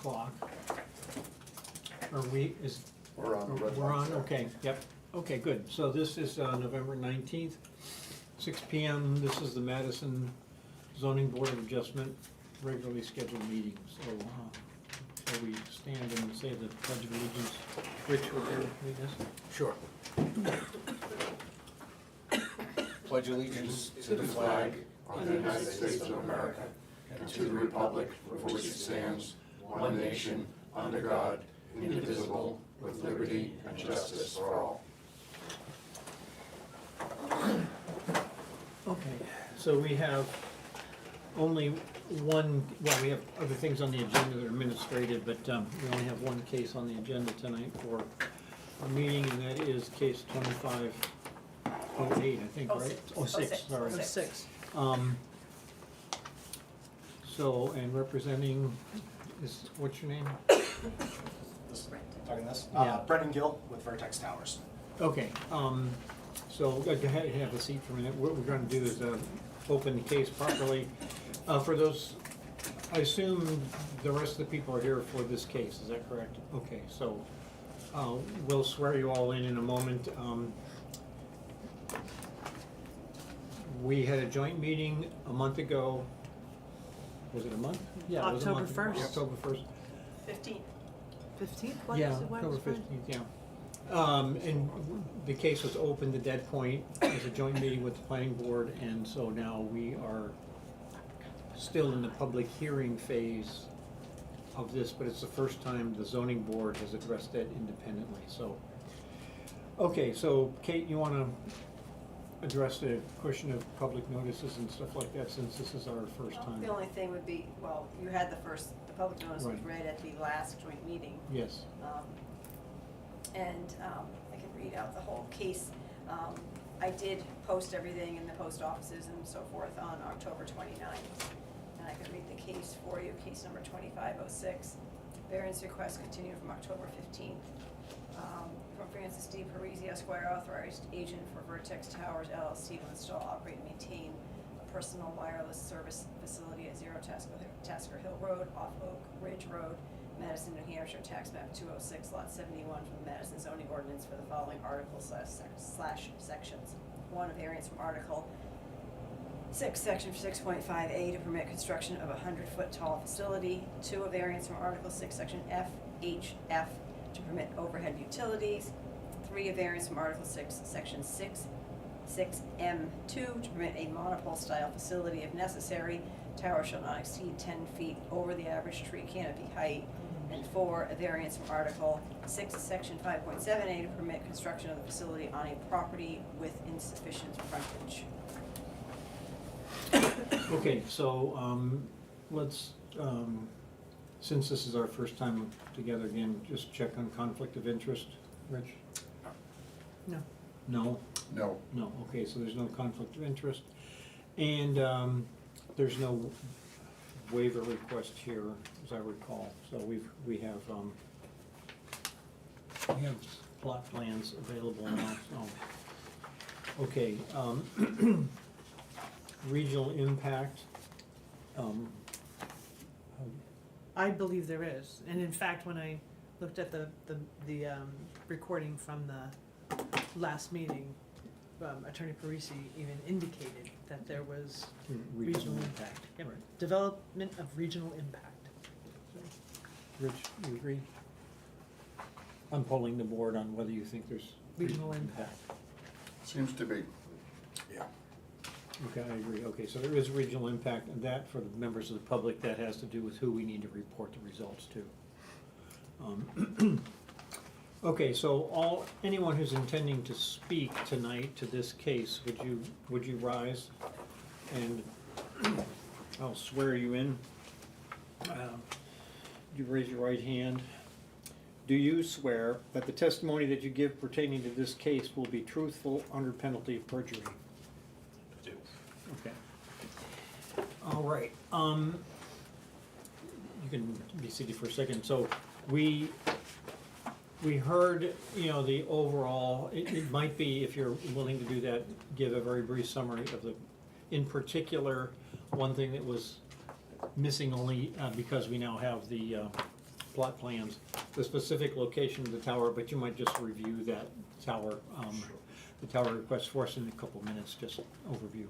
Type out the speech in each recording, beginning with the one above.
o'clock. Are we, is, We're on the red we're lights on, there. okay, yep, okay, good. So this is November 19th, 6 PM. This is the Madison Zoning Board of Adjustment regularly scheduled meeting. So we stand and say the Pledge of Allegiance. Rich, would you lead us? Sure. Pledge allegiance to the flag Of the United States of America, and to the republic for which it stands, one nation, under God, indivisible, with liberty and justice for all. Okay, so we have only one, well, we have other things on the agenda that are administrative, but we only have one case on the agenda tonight for our meeting, and that is case 2508, I think, right? Oh, six, sorry. Oh, six. So, and representing, what's your name? Talking this? Yeah. Brendan Gill with Vertex Towers. Okay, so go ahead and have a seat for a minute. What we're gonna do is open the case properly. For those, I assume the rest of the people are here for this case, is that correct? Okay, so we'll swear you all in a moment. We had a joint meeting a month ago. Was it a month? Yeah, it was a month ago. October 1st. October 1st. 15th? Yeah, October 15th, yeah. And the case was opened at that point as a joint meeting with the planning board, and so now we are still in the public hearing phase of this, but it's the first time the zoning board has addressed that independently, so. Okay, so Kate, you wanna address the question of public notices and stuff like that, since this is our first time? The only thing would be, well, you had the public notice was Right. read at the last joint meeting. Yes, I can read out the whole case. I did post everything in the post offices and so forth on October 29th. And I can read the case for you, case number 2506. Variance request continued from October 15th. From Francis D. Parisi, Esquire, authorized agent for Vertex Towers LLC to install, operate, and maintain a personal wireless service facility at 0 Tasker Hill Road, off Oak Ridge Road, Madison, New Hampshire, tax map 206, lot 71, from the Madison zoning ordinance for the following articles slash sections. 1, a variance from Article 6, Section 6.5A to permit construction of a 100-foot tall facility. 2, a variance from Article 6, Section F, H, F to permit overhead utilities. 3, a variance from Article 6, Section 6M2 to permit a monopole-style facility if necessary. Tower shall not exceed 10 feet over the average tree canopy height. And 4, a variance from Article 6, Section 5.7A to permit construction of the facility on a property with insufficient frontage. okay, so, let's, since this is our first time together again, just check on conflict of interest, Rich? No. No? No, No, okay, so there's no conflict of interest. And there's no waiver request here, as I recall. So we have plot plans available now, so. Okay, regional impact. I believe there is, and in fact, when I looked at the recording from the last meeting, Attorney Parisi even indicated that there was regional impact. Yep. Right. Development of regional impact. Rich, you agree? I'm polling the board on whether you think there's Regional impact. seems to be. Yeah. Okay, I agree. Okay, so there is regional impact, and that, for the members of the public, that has to do with who we need to report the results to. Okay, so anyone who's intending to speak tonight to this case, would you rise? And I'll swear you in. You raise your right hand. Do you swear that the testimony that you give pertaining to this case will be truthful under penalty of perjury? Do. Okay. All right, you can be seated for a second. So we heard, the overall, it might be, if you're willing to do that, give a very brief summary of in particular, one thing that was missing only because we now have the plot plans, the specific location of the tower, but you might just review that tower, the tower request for us in a couple minutes, just overview.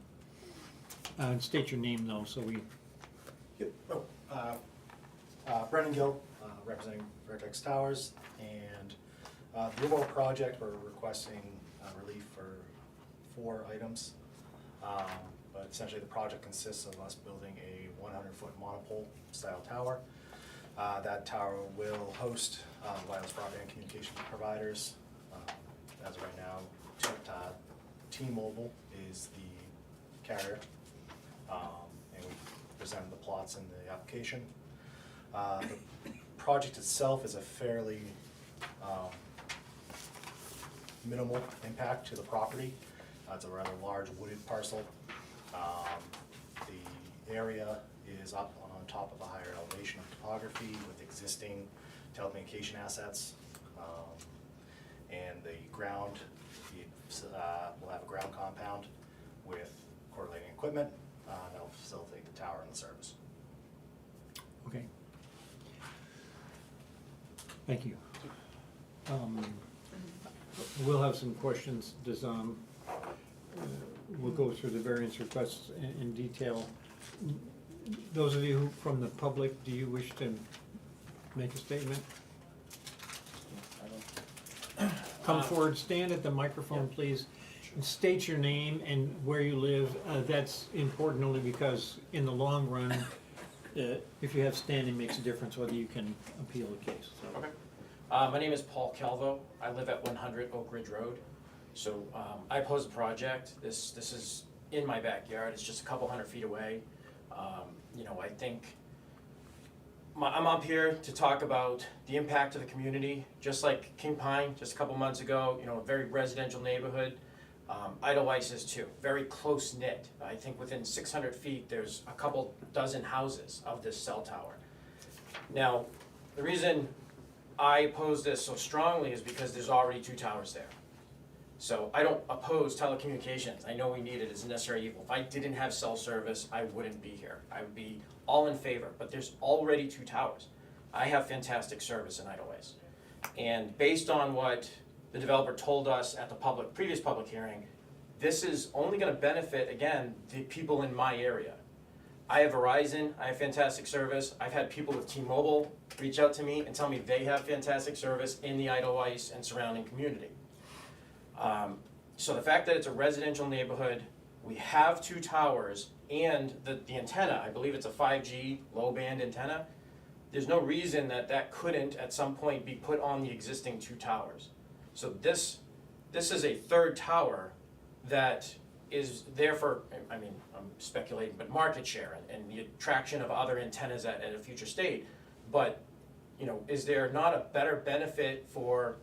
And state your name though, so we, Yep. Brennan Gill, representing Vertex Towers, and the overall project, we're requesting relief for 4 items. But essentially the project consists of us building a 100-foot monopole style tower. That tower will host wireless broadband communication providers. As of right now, T-Mobile is the carrier, and we presented the plots in the application. The project itself is a fairly minimal impact to the property. It's a rather large wooded parcel. The area is up on top of a higher elevation of topography with existing telecommunication assets. And the ground, we'll have a ground compound with correlating equipment that'll facilitate the tower and the service. okay. Thank you. We'll have some questions, we'll go through the variance requests in detail. Those of you who from the public, do you wish to make a statement? Come forward, stand at the microphone, please, and state your name and where you live. That's important only because in the long run, if you have standing, makes a difference whether you can appeal a case. So. Okay. My name is Paul Calvo. I live at 100 Oak Ridge Road. So I oppose the project. This is in my backyard. It's just a couple hundred feet away. I think I'm up here to talk about the impact to the community, just like King Pine, just a couple months ago, a very residential neighborhood. Edelweiss is too, very close knit. I think within 600 feet, there's a couple dozen houses of this cell tower. Now, the reason I oppose this so strongly is because there's already 2 towers there. So I don't oppose telecommunications. I know we need it as a necessary evil. If I didn't have cell service, I wouldn't be here. I would be all in favor, but there's already 2 towers. I have fantastic service in Edelweiss. And based on what the developer told us at the previous public hearing, this is only gonna benefit, again, the people in my area. I have Verizon, I have fantastic service. I've had people with T-Mobile reach out to me and tell me they have fantastic service in the Edelweiss and surrounding community. So the fact that it's a residential neighborhood, we have 2 towers, and the antenna, I believe it's a 5G low-band antenna, there's no reason that couldn't at some point be put on the existing 2 towers. So this is a 3rd tower that is there for, I'm speculating, but market share and the attraction of other antennas at a future state. But, is there not a better benefit for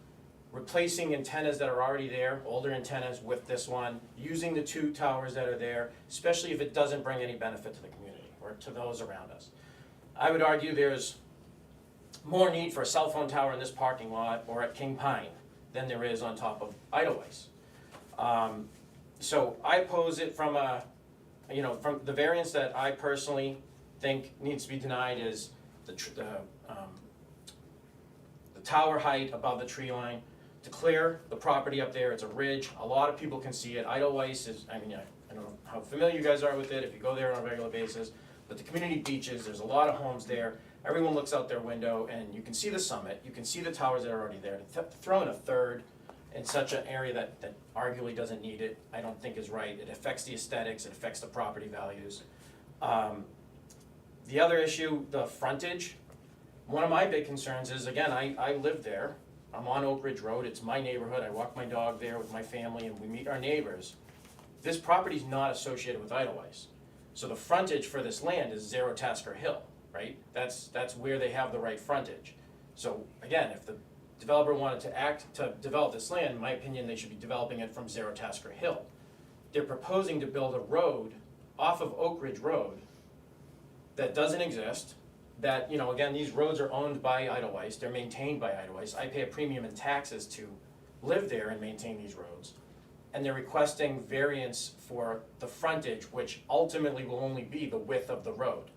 replacing antennas that are already there, older antennas with this one, using the 2 towers that are there, especially if it doesn't bring any benefit to the community or to those around us? I would argue there's more need for a cell phone tower in this parking lot or at King Pine than there is on top of Edelweiss. So I oppose it from from the variance that I personally think needs to be denied is the tower height above the tree line. To clear the property up there, it's a ridge. A lot of people can see it. Edelweiss is, I don't know how familiar you guys are with it if you go there on a regular basis, but the community beaches, there's a lot of homes there. Everyone looks out their window and you can see the summit, you can see the towers that are already there. To throw in a 3rd in such an area that arguably doesn't need it, I don't think is right. It affects the aesthetics, it affects the property values. The other issue, the frontage, one of my big concerns is, again, I live there. I'm on Oak Ridge Road, it's my neighborhood, I walk my dog there with my family and we meet our neighbors. This property's not associated with Edelweiss. So the frontage for this land is Zero Tasker Hill, right? That's where they have the right frontage. So again, if the developer wanted to develop this land, in my opinion, they should be developing it from Zero Tasker Hill. They're proposing to build a road off of Oak Ridge Road that doesn't exist, that, again, these roads are owned by Edelweiss, they're maintained by Edelweiss. I pay a premium in taxes to live there and maintain these roads. And they're requesting variance for the frontage, which ultimately will only be the width of the road.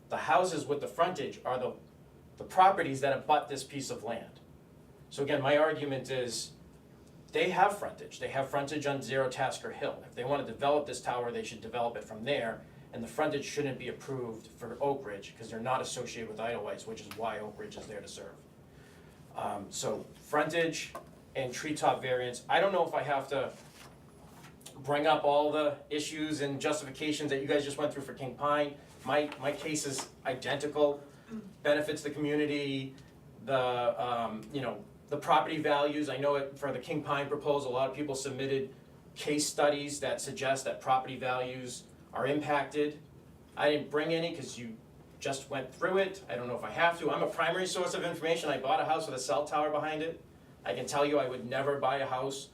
The houses with the frontage are the the properties that abut this piece of land. So again, my argument is, they have frontage on Zero Tasker Hill. If they wanna develop this tower, they should develop it from there, and the frontage shouldn't be approved for Oak Ridge, because they're not associated with Edelweiss, which is why Oak Ridge is there to serve. So frontage and treetop variance, I don't know if I have to bring up all the issues and justifications that you guys just went through for King Pine. My case is identical, benefits the community, the property values. I know it, for the King Pine proposal, a lot of people submitted case studies that suggest that property values are impacted. I didn't bring any because you just went through it. I don't know if I have to. I'm a primary source of information. I bought a house with a cell tower behind it. I can tell you I would never buy a house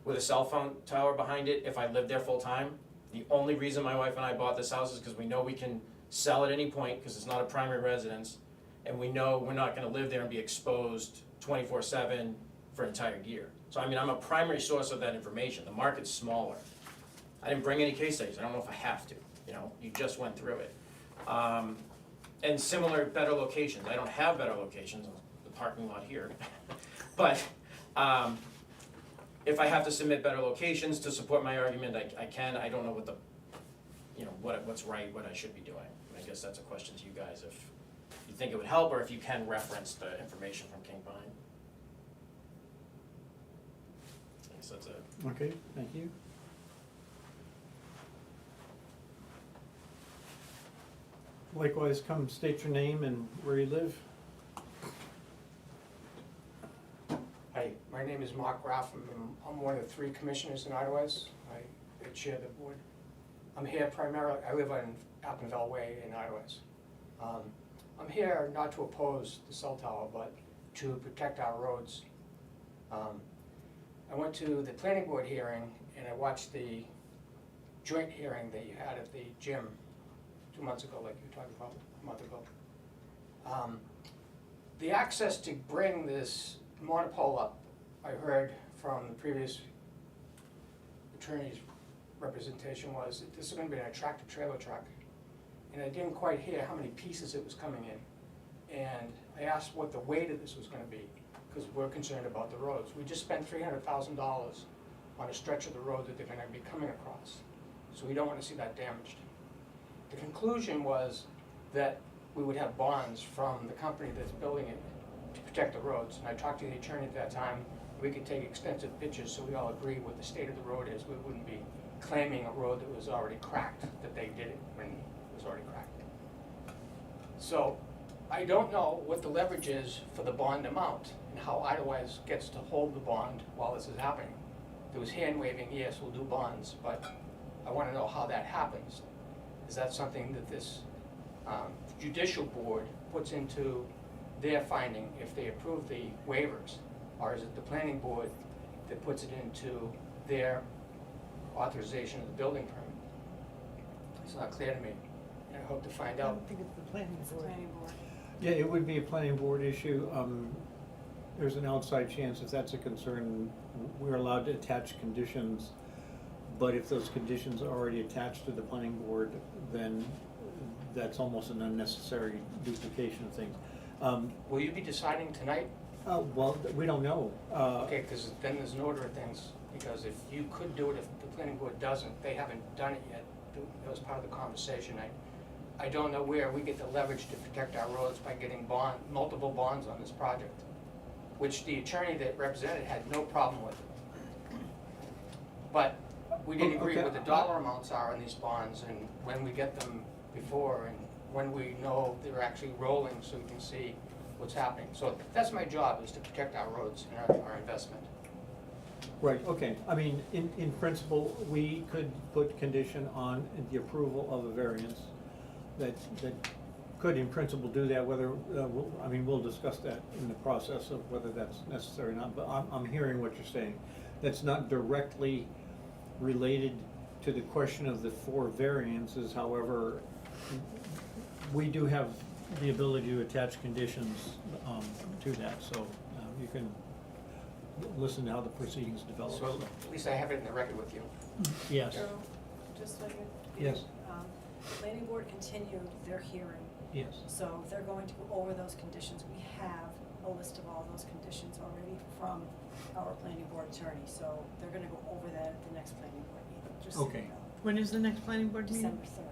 with a cell phone tower behind it if I lived there full time. The only reason my wife and I bought this house is because we know we can sell at any point because it's not a primary residence, and we know we're not gonna live there and be exposed 24/7 for an entire year. So I mean, I'm a primary source of that information. The market's smaller. I didn't bring any case studies. I don't know if I have to, you just went through it. And similar better locations. I don't have better locations, the parking lot here. But if I have to submit better locations to support my argument, I can. I don't know what what's right, what I should be doing. I guess that's a question to you guys, if you think it would help, or if you can reference the information from King Pine. I guess that's it. Okay, thank you. Likewise, come state your name and where you live. Hi, my name is Mark Graff. I'm one of the 3 commissioners in Edelweiss. I chair the board. I'm here primarily, I live on Appinville Way in Edelweiss. I'm here not to oppose the cell tower, but to protect our roads. I went to the planning board hearing and I watched the joint hearing that you had at the gym 2 months ago, like you were talking about a month ago. The access to bring this monopole up, I heard from the previous attorney's representation, was that this is going to be an tractor trailer truck. And I didn't quite hear how many pieces it was coming in. And I asked what the weight of this was going to be, because we're concerned about the roads. We just spent $300,000 on a stretch of the road that they're going to be coming across. So we don't want to see that damaged. The conclusion was that we would have bonds from the company that's building it to protect the roads. And I talked to the attorney at that time. We could take extensive pictures so we all agree what the state of the road is. We wouldn't be claiming a road that was already cracked, that they did it when it was already cracked. So I don't know what the leverage is for the bond amount and how Edelweiss gets to hold the bond while this is happening. There was hand waving, yes, we'll do bonds, but I want to know how that happens. Is that something that this judicial board puts into their finding if they approve the waivers? Or is it the planning board that puts it into their authorization of the building permit? It's not clear to me, and I hope to find I out. don't think it's the planning It's the board. planning board. Yeah, it would be a planning board issue. There's an outside chance, if that's a concern, we're allowed to attach conditions. But if those conditions are already attached to the planning board, then that's almost an unnecessary duplication of things. Will you be deciding tonight? Well, we don't know. Okay, because then there's an order of things, because if you could do it, if the planning board doesn't, they haven't done it yet. That was part of the conversation. I don't know where we get the leverage to protect our roads by getting multiple bonds on this project, which the attorney that represented had no problem with. But we didn't agree Okay. what the dollar amounts are on these bonds and when we get them before and when we know they're actually rolling so we can see what's happening. So that's my job, is to protect our roads and our investment. Right, okay. I mean, in principle, we could put condition on the approval of a variance that could in principle do that, whether, we'll discuss that in the process of whether that's necessary or not, but I'm hearing what you're saying. That's not directly related to the question of the 4 variances, however, we do have the ability to attach conditions to that, so you can listen to how the proceedings develop. So at least I have it in the record with you. Yes, Joe, just so you. Yes. The planning board continued their hearing Yes. So they're going to go over those conditions. We have a list of all those conditions already from our planning board attorney, so they're gonna go over that at the next planning board meeting, just so you Okay. know. When is the next planning board meeting? December third.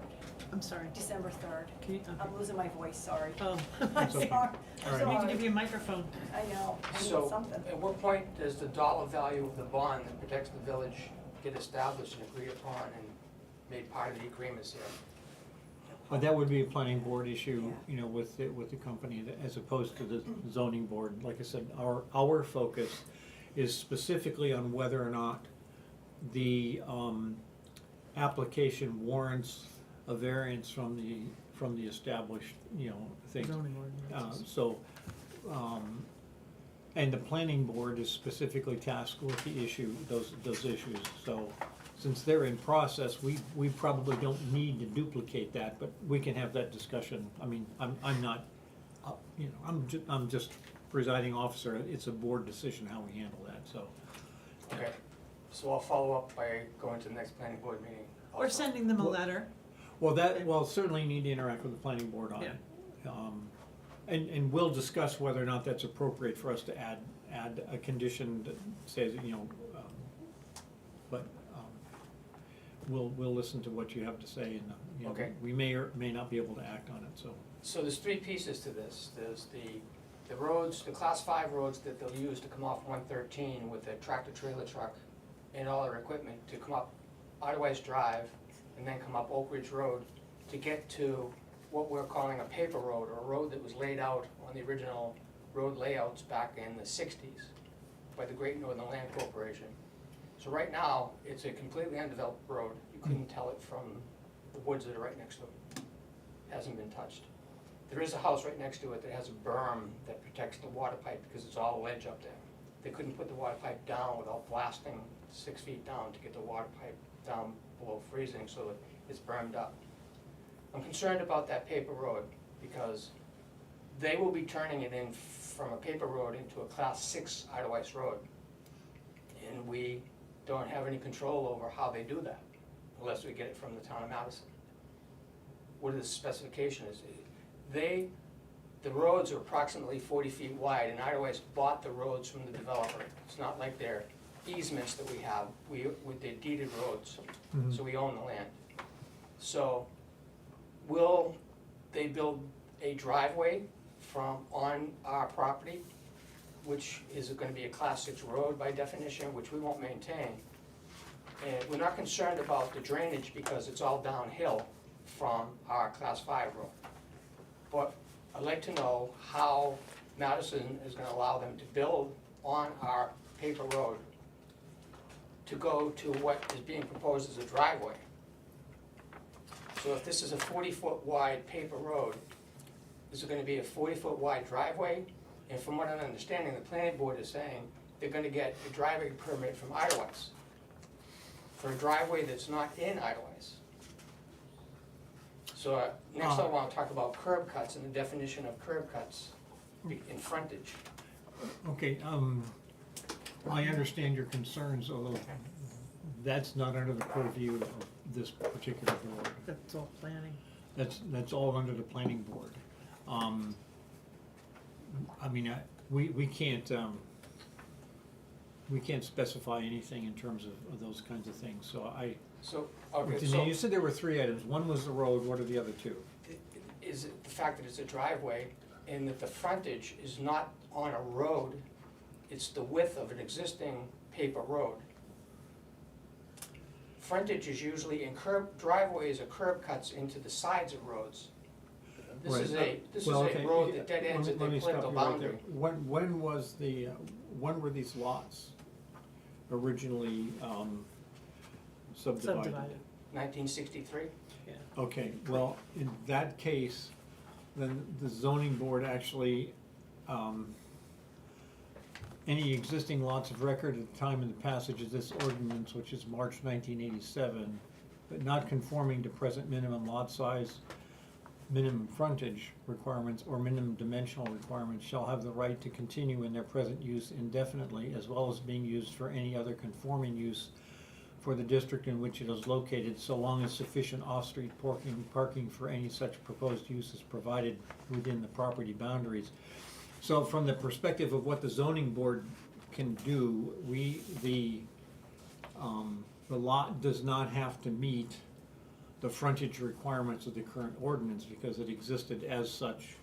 I'm sorry. December third. Can you, okay. I'm losing my voice, sorry. Oh, I'm That's okay. sorry. All I'm right. I need to sorry. give you a microphone. I know, I need So, something. at what point does the dollar value of the bond that protects the village get established and agreed upon and made part of the agreements here? But that would be a planning board issue, you know, with the company, as opposed to the zoning board. Like I said, our focus is specifically on whether or not the, application warrants a variance from the established, you know, thing. Zoning ordinances. So, and the planning board is specifically tasked with the issue, those issues. So, since they're in process, we probably don't need to duplicate that, but we can have that discussion. I mean, I'm not, you know, I'm just presiding officer. It's a board decision how we handle that, so. Okay, so I'll follow up by going to the next planning board meeting. Or also. sending them a letter. Well, certainly you need to interact with the planning board on it. And we'll discuss whether or not that's appropriate for us to add a condition that says, you know, but, we'll listen to what you have to say, and, you know, Okay. we may or may not be able to act on it, so. So there's three pieces to this. There's the roads, the class 5 roads that they'll use to come off 113 with a tractor trailer truck and all their equipment to come up Otherwise Drive and then come up Oak Ridge Road to get to what we're calling a paper road, or a road that was laid out on the original road layouts back in the 60s by the Great Northern Land Corporation. So right now, it's a completely undeveloped road. You couldn't tell it from the woods that are right next to it. Hasn't been touched. There is a house right next to it that has a berm that protects the water pipe because it's all ledge up there. They couldn't put the water pipe down without blasting 6 feet down to get the water pipe down below freezing, so that it's bermed up. I'm concerned about that paper road because they will be turning it in from a paper road into a class 6 Idlewice road. And we don't have any control over how they do that unless we get it from the town of Madison. What are the specifications? The roads are approximately 40 feet wide, and Idlewice bought the roads from the developer. It's not like they're easements that we have, with the deeded roads, so we own the land. So, will they build a driveway on our property, which is gonna be a class 6 road by definition, which we won't maintain? And we're not concerned about the drainage because it's all downhill from our class 5 road. But I'd like to know how Madison is gonna allow them to build on our paper road to go to what is being proposed as a driveway. So if this is a 40-foot wide paper road, is it gonna be a 40-foot wide driveway? And from what I'm understanding, the planning board is saying they're gonna get a driveway permit from Idlewice for a driveway that's not in Idlewice. So next I wanna talk about curb cuts and the definition of curb cuts in frontage. Okay, I understand your concerns, although that's not under the purview of this particular board. That's all planning. That's all under the planning board. I mean, we can't specify anything in terms of those kinds of things, so So, okay, Now, so you said there were 3 items. One was the road, what are the other 2? is it the fact that it's a driveway and that the frontage is not on a road, it's the width of an existing paper road. Frontage is usually in driveways or curb cuts into the sides of roads. This is Well, a okay, road that dead ends at the let me stop political you right there. boundary. When were these lots originally subdivided? Subdivided. 1963? Yeah. Okay, well, in that case, then the zoning board actually, any existing lots of record at the time of the passage of this ordinance, which is March 1987, but not conforming to present minimum lot size, minimum frontage requirements, or minimum dimensional requirements, shall have the right to continue in their present use indefinitely, as well as being used for any other conforming use for the district in which it is located, so long as sufficient off-street parking for any such proposed use is provided within the property boundaries. So from the perspective of what the zoning board can do, the lot does not have to meet the frontage requirements of the current ordinance because it existed as such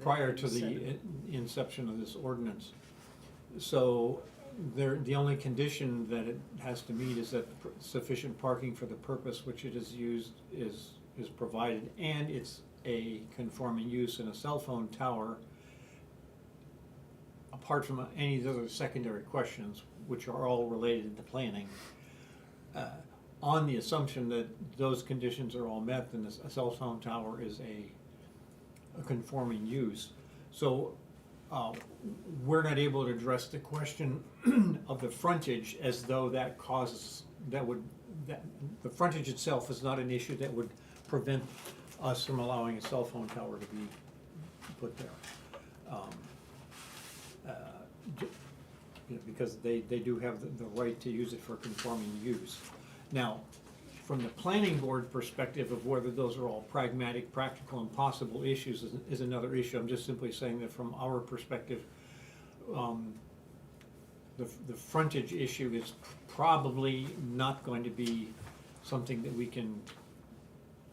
prior to the inception of this ordinance. So the only condition that it has to meet is that sufficient parking for the purpose which it is used is provided, and it's a conforming use in a cell phone tower, apart from any other secondary questions, which are all related to planning. On the assumption that those conditions are all met, then a cell phone tower is a conforming use. So we're not able to address the question of the frontage as though the frontage itself is not an issue that would prevent us from allowing a cell phone tower to be put there. Because they do have the right to use it for conforming use. Now, from the planning board perspective of whether those are all pragmatic, practical, and possible issues is another issue. I'm just simply saying that from our perspective, the frontage issue is probably not going to be something that we can,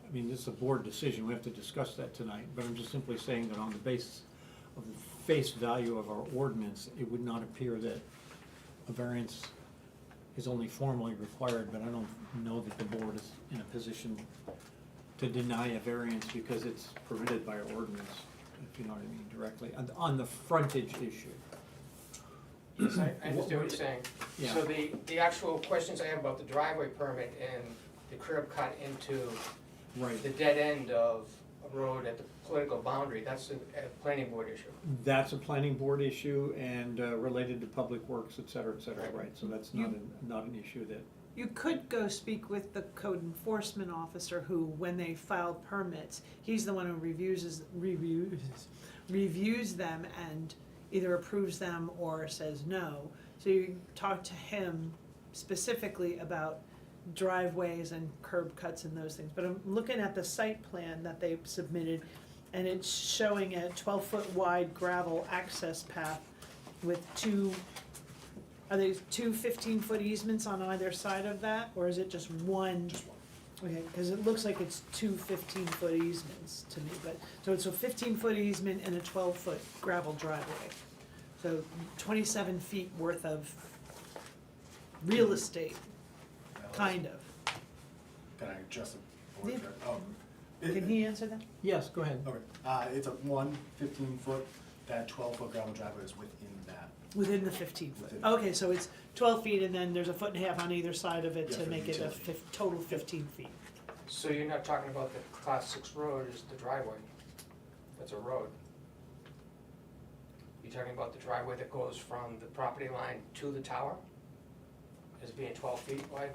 I mean, this is a board decision, we have to discuss that tonight, but I'm just simply saying that on the basis of the face value of our ordinance, it would not appear that a variance is only formally required, but I don't know that the board is in a position to deny a variance because it's permitted by our ordinance, if you know what I mean, directly, on the frontage issue. Yes, I understand what you're saying. Yeah. So the actual questions I have about the driveway permit and the curb cut into Right. the dead end of a road at the political boundary, that's a planning board issue. That's a planning board issue and related to public works, et cetera, Right. right, so that's You- not an issue that, You could go speak with the code enforcement officer who, when they file permits, he's the one who reviews them and either approves them or says no. So you talk to him specifically about driveways and curb cuts and those things. But I'm looking at the site plan that they submitted, and it's showing a 12-foot wide gravel access path with are there two 15-foot easements on either side of that, or is it just one? Just one. Okay, because it looks like it's two 15-foot easements to me, but, so it's a 15-foot easement and a 12-foot gravel driveway. So 27 feet worth of real estate, kind of. Can I adjust the board? Yeah. Oh, Can he answer that? yes, go ahead. Okay, it's a 15-foot, that 12-foot gravel driveway is within that. Within the 15-foot. Within. Okay, so it's 12 feet and then there's a foot and a half on either side of it Yeah, to for make it a utility. total 15 feet. So you're not talking about the class 6 road is the driveway, that's a road. You're talking about the driveway that goes from the property line to the tower as being 12 feet wide?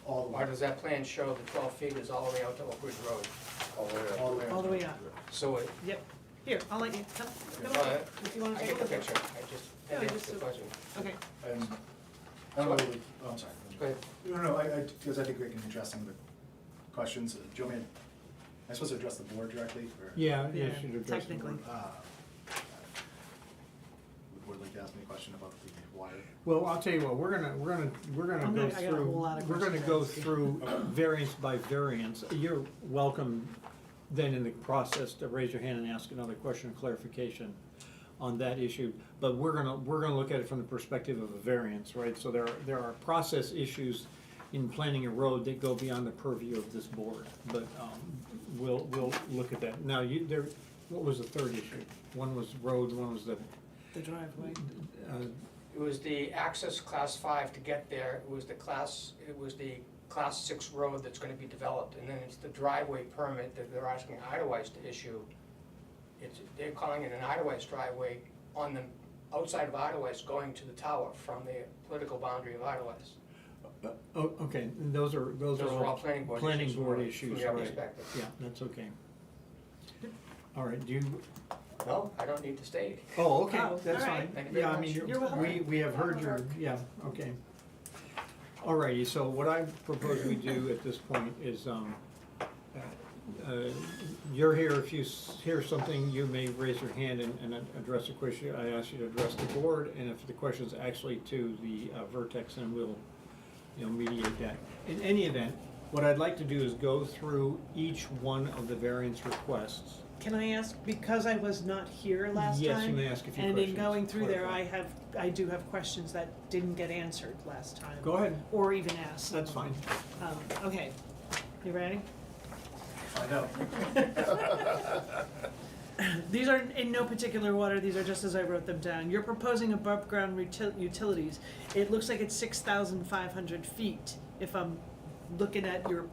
All the Why way, does that plan show the 12 feet is all the way out to Oak Ridge Road? all the way up. All the way up. So it, Yep. Here, I'll let you, come Well, on, if you want I to get take a the look. picture, I Yeah, didn't just ask the a- question. Okay. And I don't know, I'm sorry. Go ahead. No, because I think we can address some of the questions. Do you want me, am I supposed to address the board directly, or? Yeah, Yeah, you should address the technically. board. Would the board like to ask me a question about the wire? Well, I'll tell you what, we're gonna I'm go gonna- I got a through, whole lot of we're gonna questions go to ask you. through variance by variance. You're welcome then in the process to raise your hand and ask another question or clarification on that issue. But we're gonna look at it from the perspective of a variance, right? So there are process issues in planning a road that go beyond the purview of this board. But we'll look at that. Now, what was the third issue? One was road, one was the, The driveway. It was the access class 5 to get there, it was the class 6 road that's gonna be developed, and then it's the driveway permit that they're asking Idlewise to issue. They're calling it an Idlewise driveway on the outside of Idlewise going to the tower from the political boundary of Idlewise. okay, and those are all planning board issues from board our- issues, from your right? perspective. Yeah, that's okay. All right, do you, No, I don't need to stay. oh, okay, Oh, that's all right. fine. Thank you very Yeah, I much. mean, You're welcome. we have heard your, yeah, okay. Alrighty, so what I propose we do at this point is, you're here, if you hear something, you may raise your hand and address a question. I ask you to address the board, and if the question's actually to the Vertex, then we'll, mediate that. In any event, what I'd like to do is go through each one of the variance requests. Can I ask, because I was not here last time? Yes, you may ask a few And questions. in going through there, Clarify. I do have questions that didn't get answered last time. Go ahead, Or even asked. that's fine. Okay, you ready? I know. These are in no particular order, these are just as I wrote them down. You're proposing above ground utilities. It looks like it's 6,500 feet. If I'm looking at your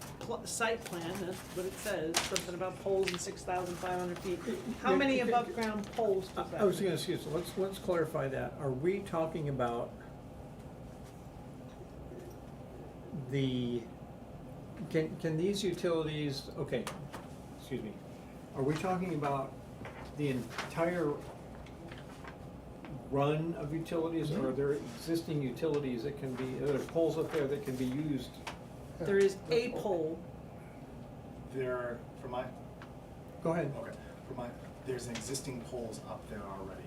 site plan, that's what it says, something about poles and 6,500 feet. How many above ground poles does that? I was gonna say, so let's clarify that. Are we talking about can these utilities, okay, excuse me, are we talking about the entire run of utilities, or are there existing utilities that can be, are there poles up there that can be used? There is a pole, There, for my, Go ahead. okay, there's existing poles up there already.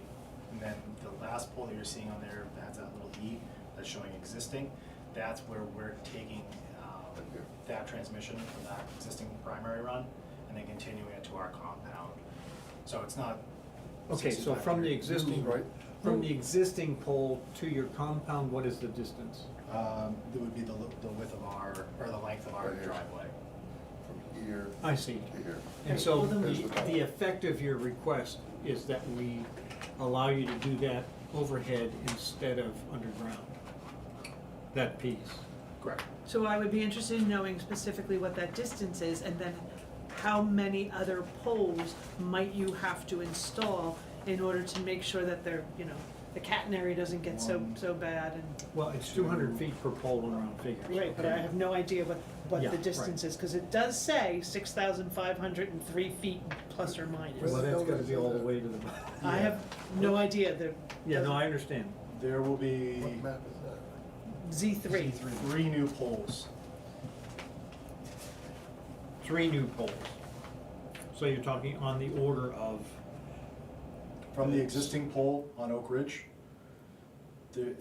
And then the last pole that you're seeing on there, that has that little E that's showing existing, that's where we're taking, that transmission from that existing primary run and then continuing it to our compound. So it's not. Okay, so from the 6,500. existing, Right. from the existing pole to your compound, what is the distance? That would be the width of our, or the length of our Right here. driveway. From here I see. to here. And so Well, then we- the effect of your request is that we allow you to do that overhead instead of underground, that piece. Correct. so I would be interested in knowing specifically what that distance is, and then how many other poles might you have to install in order to make sure that they're, the catenary doesn't get so bad and. Well, it's 200 feet per pole in round figures. Right, but I have no idea what Yeah, the right. distance is, cause it does say 6,503 feet plus or minus. Well, that's gotta be all the way to the. I have no idea, the Yeah, no, I understand. There will be What map is that? Z3. three new poles. 3 new poles. So you're talking on the order of, From the existing pole on Oak Ridge, the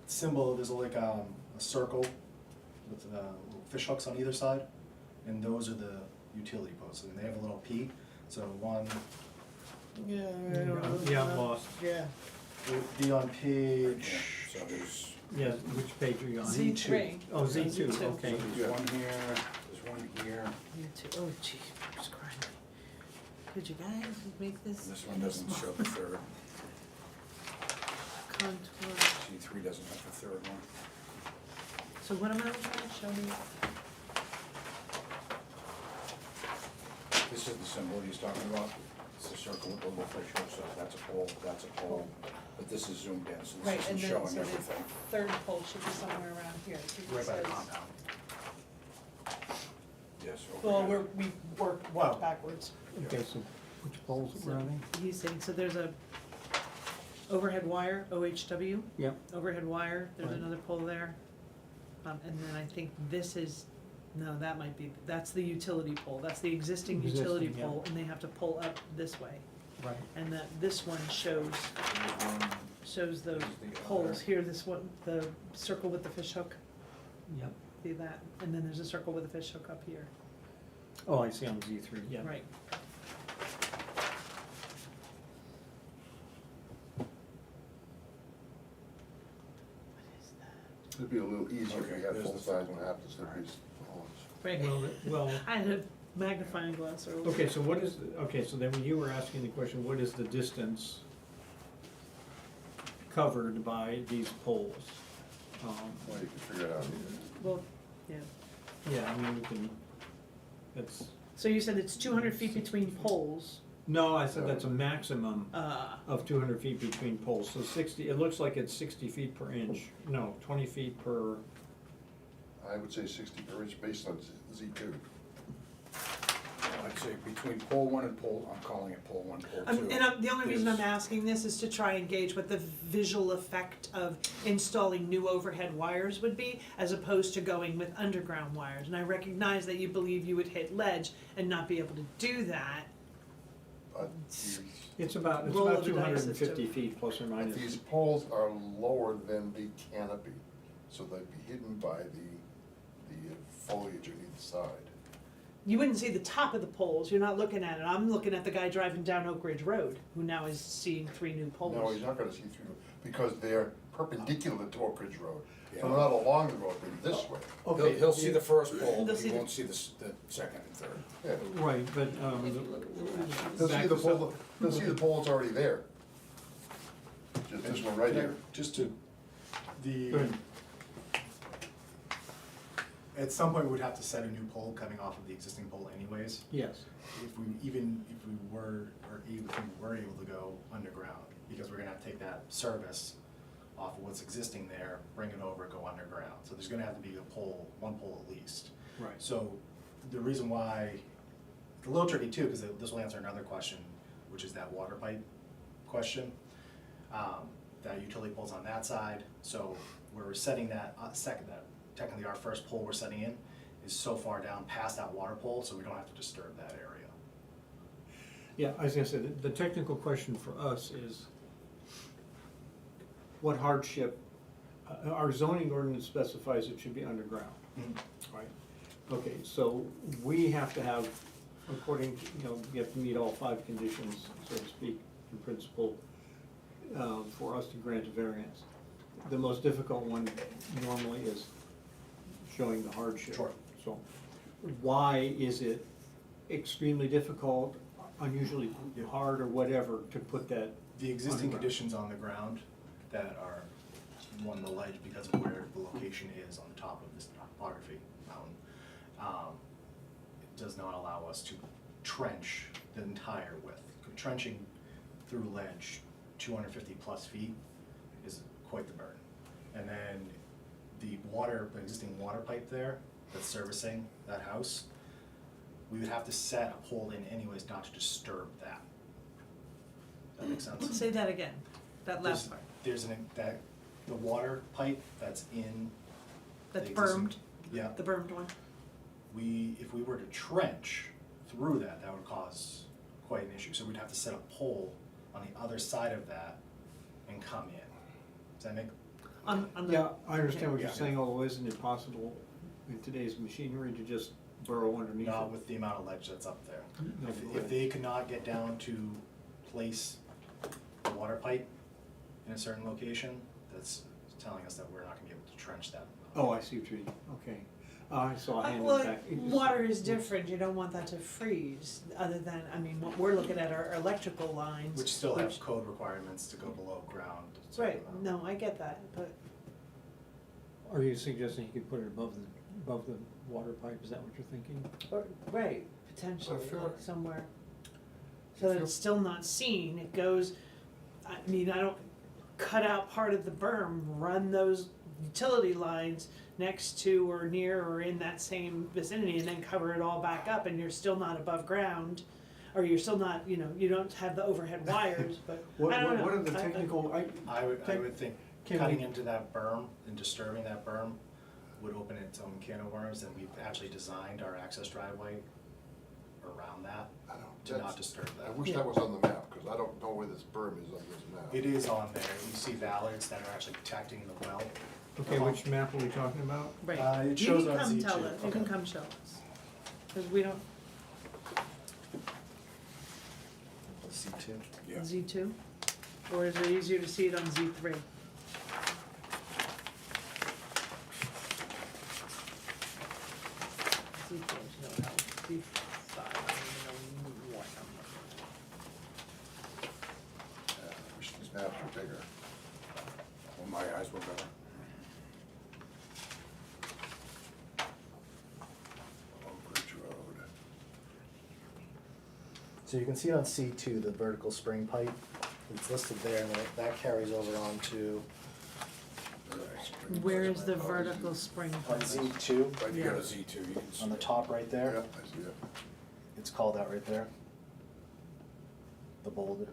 symbol, there's like a circle with fish hooks on either side, and those are the utility posts, and they have a little P, so one, Yeah, yeah, I'm lost. Yeah. it would be on page, So there's, Yeah, which page are you on? Z3. Oh, Z2, Z2. okay. there's one here, there's one here, Oh, gee, just crying. Could you guys make this? this one doesn't show the third, Contour. C3 doesn't have the third one. So what am I looking at? Show me. This is the symbol he's talking about, it's the circle with the little fish hooks, so that's a pole, but this is zoomed in, so Right, this and isn't then, showing so the everything. third pole should be somewhere around here. I think it right by the says- compound. Yes, Well, over here. we worked Wow. backwards. Okay, so which poles were they? He's saying, so there's a overhead wire, OHW, Yep. overhead wire, there's Right. another pole there. And then I think this is, no, that might be, that's the utility pole, that's the existing utility Existing, yeah. pole, and they have to pull up this way. Right. And that, this one shows There's one, those There's the poles other. here, this one, the circle with the fish hook, Yep. see that? And then there's a circle with a fish hook up here, Oh, I see on Z3, yeah. right. What is that? It'd be a little easier if Okay, we had there's full the size first one happens to be poles. Right, Well, I had a magnifying glass earlier. okay, so what is, okay, so then when you were asking the question, what is the distance covered by these poles? Well, you can figure it out. Well, yeah, Yeah, I mean, we can, that's, so you said it's 200 feet between poles, no, I said that's a maximum uh, of 200 feet between poles, so 60, it looks like it's 60 feet per inch, no, 20 feet per, I would say 60 per inch based on Z2. I'd say between pole one and pole, I'm calling it pole one, pole two. The only reason I'm there's- asking this is to try and gauge what the visual effect of installing new overhead wires would be, as opposed to going with underground wires. And I recognize that you believe you would hit ledge and not be able to do that. But It's about Roll of the two dice hundred as and to- fifty feet plus or minus. these poles are lower than the canopy, so they'd be hidden by the foliage on either side. You wouldn't see the top of the poles, you're not looking at it. I'm looking at the guy driving down Oak Ridge Road, who now is seeing 3 new poles. No, he's not gonna see through them, because they're perpendicular to Oak Ridge Road. So Yeah. not along the road, but this way. He'll see the first pole, They'll but see he the- won't see the second and third. Yeah. Right, but, They'll back see the to pole, they'll see the pole that's already there. Just this one right here. Just to, the, Go ahead. at some point, we'd have to set a new pole coming off of the existing pole anyways. Yes, If we were able to go underground, because we're gonna have to take that service off of what's existing there, bring it over, go underground. So there's gonna have to be a pole, one pole at least. right. So the reason why, it's a little tricky too, because this will answer another question, which is that water pipe question. That utility pole's on that side, so where we're setting that, technically our first pole we're setting in is so far down past that water pole, so we don't have to disturb that area. Yeah, I was gonna say, the technical question for us is, what hardship, our zoning ordinance specifies it should be underground, right? Okay, so we have to have, according to, you have to meet all 5 conditions, so to speak, in principle, for us to grant a variance. The most difficult one normally is showing the hardship. Sure. So, why is it extremely difficult, unusually hard or whatever, to put that? The existing underground? conditions on the ground that are on the ledge because of where the location is on the top of this topography mountain, it does not allow us to trench the entire width. Trenching through ledge 250 plus feet is quite the burden. And then the existing water pipe there that's servicing that house, we would have to set a pole in anyways not to disturb that. Does that make sense? Say that again, that last part. The water pipe that's in. That's the existing- bermed, Yeah, the bermed one. if we were to trench through that, that would cause quite an issue. So we'd have to set a pole on the other side of that and come in. Does that make? On the. Yeah, I understand what you're Yeah. saying, although isn't it possible in today's machinery to just burrow underneath it? Not with the amount of ledge that's up there. No, If they could not get down to place a water pipe in a certain location, that's telling us that we're not gonna be able to trench that. Oh, I see what you mean, okay. I saw a hand in Well, the back. It just- water is different, you don't want that to freeze, other than, what we're looking at are electrical lines. Which still have code requirements to go below ground. et cetera. Right, no, I get that, but, Are you suggesting you could put it above the water pipe, is that what you're thinking? right, potentially, I feel- like somewhere. So that it's still not seen, it goes, I don't cut out part of the berm, run those utility lines next to or near or in that same vicinity, and then cover it all back up, and you're still not above ground, or you're still not, you don't have the overhead wires, but I don't know. What are the technical, I would think Can cutting we- into that berm and disturbing that berm would open its own can of worms, and we've actually designed our access driveway around that I don't- to not that's- disturb I that. wish that was on the map, because I don't know where this berm is on this map. It is on there, you see ballards that are actually protecting the well. okay, which map are we talking about? Right, It you shows can on come Z2. tell us, you can Okay. come show us, cause we don't, C2. Yeah. Z2, or is it easier to see it on Z3? Z4 is no help, Z5, I don't even know what I'm looking Yeah, I wish these maps were bigger. Well, my eyes were better. Oak Ridge Road. So you can see on C2, the vertical spring pipe, it's listed there, and then that carries over onto, at. Where is the vertical spring on pipe? Z2, Right, you Yeah. got a Z2, you can see. on the top right Yeah, there. I see it. it's called out right there. The boulder.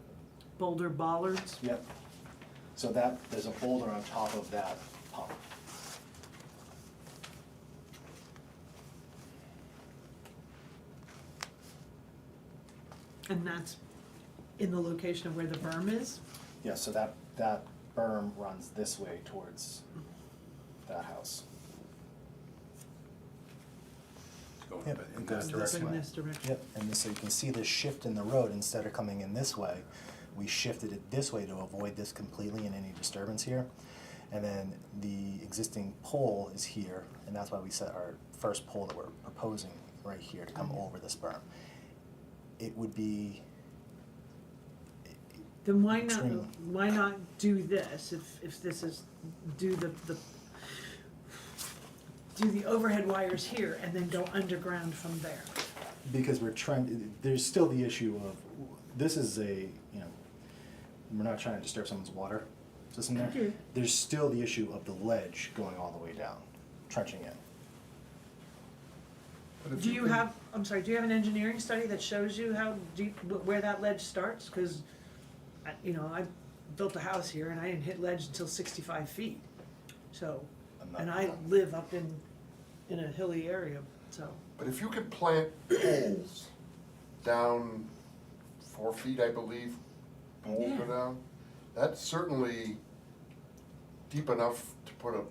Boulder bollards. Yep. So that, there's a boulder on top of that pump. And that's in the location of where the berm is? Yeah, so that berm runs this way towards that house. Going Yep, in it that goes It's direction. in this direction. Yep, and so you can see the shift in the road, instead of coming in this way, we shifted it this way to avoid this completely and any disturbance here. And then the existing pole is here, and that's why we set our first pole that we're proposing right here to come over this berm. It would be, Then why Extremely. not do this, if this is, do the overhead wires here and then go underground from there? because we're trying, there's still the issue of, this is a, you know, we're not trying to disturb someone's water system there. Okay. There's still the issue of the ledge going all the way down, trenching in. But if Do you can- have, I'm sorry, do you have an engineering study that shows you how deep, where that ledge starts? Cause, you know, I built a house here and I didn't hit ledge until 65 feet. So, I'm not- and I live up in a hilly area, so. But if you could plant poles down 4 feet, I believe, poles go Yeah. down, that's certainly deep enough to put an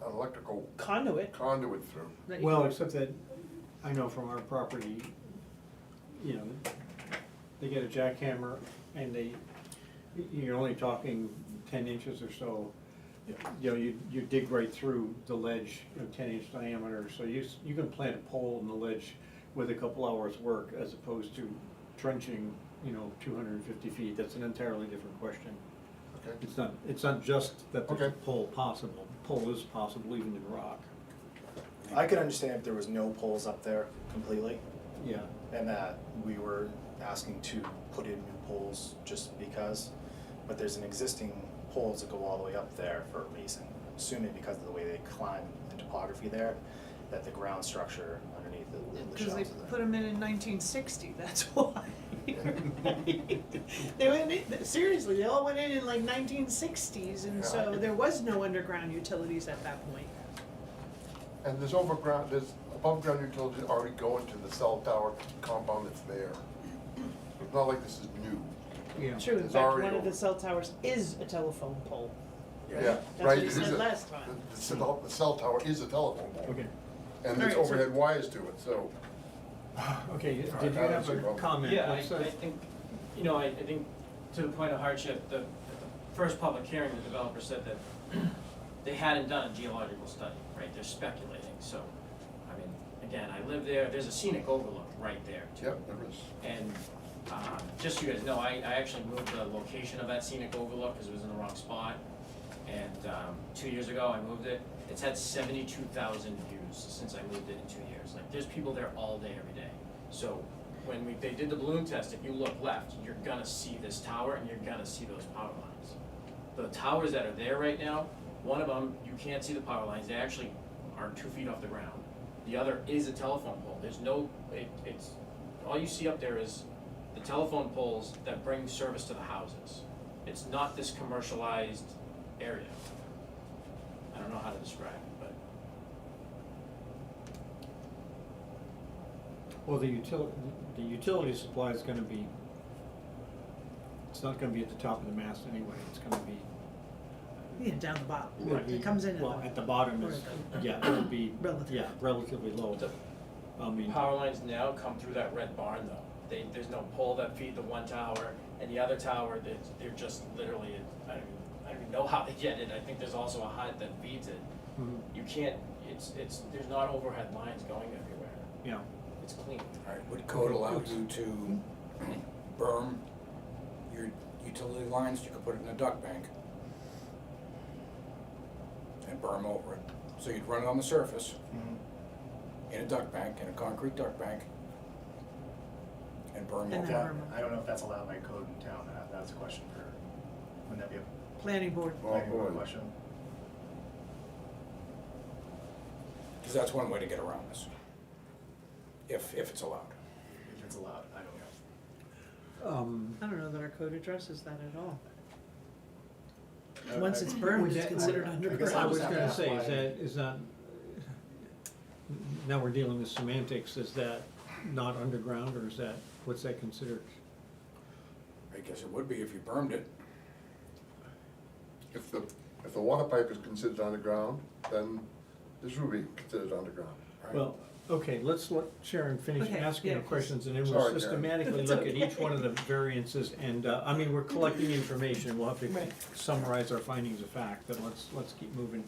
electrical Conduit. conduit through. that you Well, can- except that I know from our property, you know, they get a jackhammer and you're only talking 10 inches or so. You know, you dig right through the ledge, 10-inch diameter, so you can plant a pole in the ledge with a couple hours' work as opposed to trenching, 250 feet. That's an entirely different question. Okay. It's not just that there's a Okay. pole possible. Pole is possible even in rock. I could understand if there was no poles up there completely, Yeah. and that we were asking to put in new poles just because, but there's an existing poles that go all the way up there for a reason, assuming because of the way they climb the topography there, that the ground structure underneath the Because shelves they is there. put them in 1960, that's why. They went in, seriously, they all went in like 1960s, and so Yeah. there was no underground utilities at that point. And there's above ground utilities already going to the cell tower compound that's there. It's not like this is new. Yeah. True, in It's fact, already one of the over. cell towers is a telephone pole. Yeah, That's right. what he it is said a- last time. The cell tower is a telephone pole. Okay. And there's Alright, so- overhead wires to it, so. Okay, did you Alright, have that's a a problem. comment? Yeah, What's I that? think, I think to the point of hardship, at the first public hearing, the developer said that they hadn't done a geological study, right? They're speculating, so, I mean, again, I live there, there's a scenic overlook right there too. Yep, there is. And, just so you guys know, I actually moved the location of that scenic overlook because it was in the wrong spot. And, 2 years ago, I moved it. It's had 72,000 views since I moved it in 2 years. Like, there's people there all day, every day. So, when they did the balloon test, if you look left, you're gonna see this tower and you're gonna see those power lines. The towers that are there right now, one of them, you can't see the power lines. They actually are 2 feet off the ground. The other is a telephone pole. There's no, it's, all you see up there is the telephone poles that bring service to the houses. It's not this commercialized area. I don't know how to describe it, but Well, the utility supply is gonna be, it's not gonna be at the top of the mast anyway, it's gonna be. Yeah, down the bottom, it'll be- it comes in. Well, at the bottom is, yeah, it'll be, Relative. yeah, relatively low. the I mean, power lines now come through that red barn though. There's no pole that feed the one tower, and the other tower, they're just literally, I don't even know how they get it. I think there's also a hut that feeds it. mhm, You can't, there's not overhead lines going everywhere. yeah, It's clean. All right, would code allow you to berm your utility lines? You could put it in a duct bank and berm over it. So you'd run it on the surface in a duct bank, in a concrete duct bank, and berm And over then it. berm. I don't know if that's allowed by code in town, that's a question for, wouldn't that be a Planning board. Well, planning board boy. question? Because that's one way to get around this, if it's allowed. it's allowed, I don't know. I don't know that our code addresses that at all. I- Once I- it's burned, Would it's that- considered I guess underground. I was have to gonna ask say, why- is that, now we're dealing with semantics, is that not underground, or is that, what's that considered? I guess it would be if you burned it. If the water pipe is considered underground, then this would be considered underground, right? Well, okay, let's let Sharon finish Okay, asking yeah, her questions, and then Sorry, we'll Karen. systematically It's look at okay. each one of the variances, and, I mean, we're collecting information, we'll have to Right. summarize our findings of fact, but let's keep moving.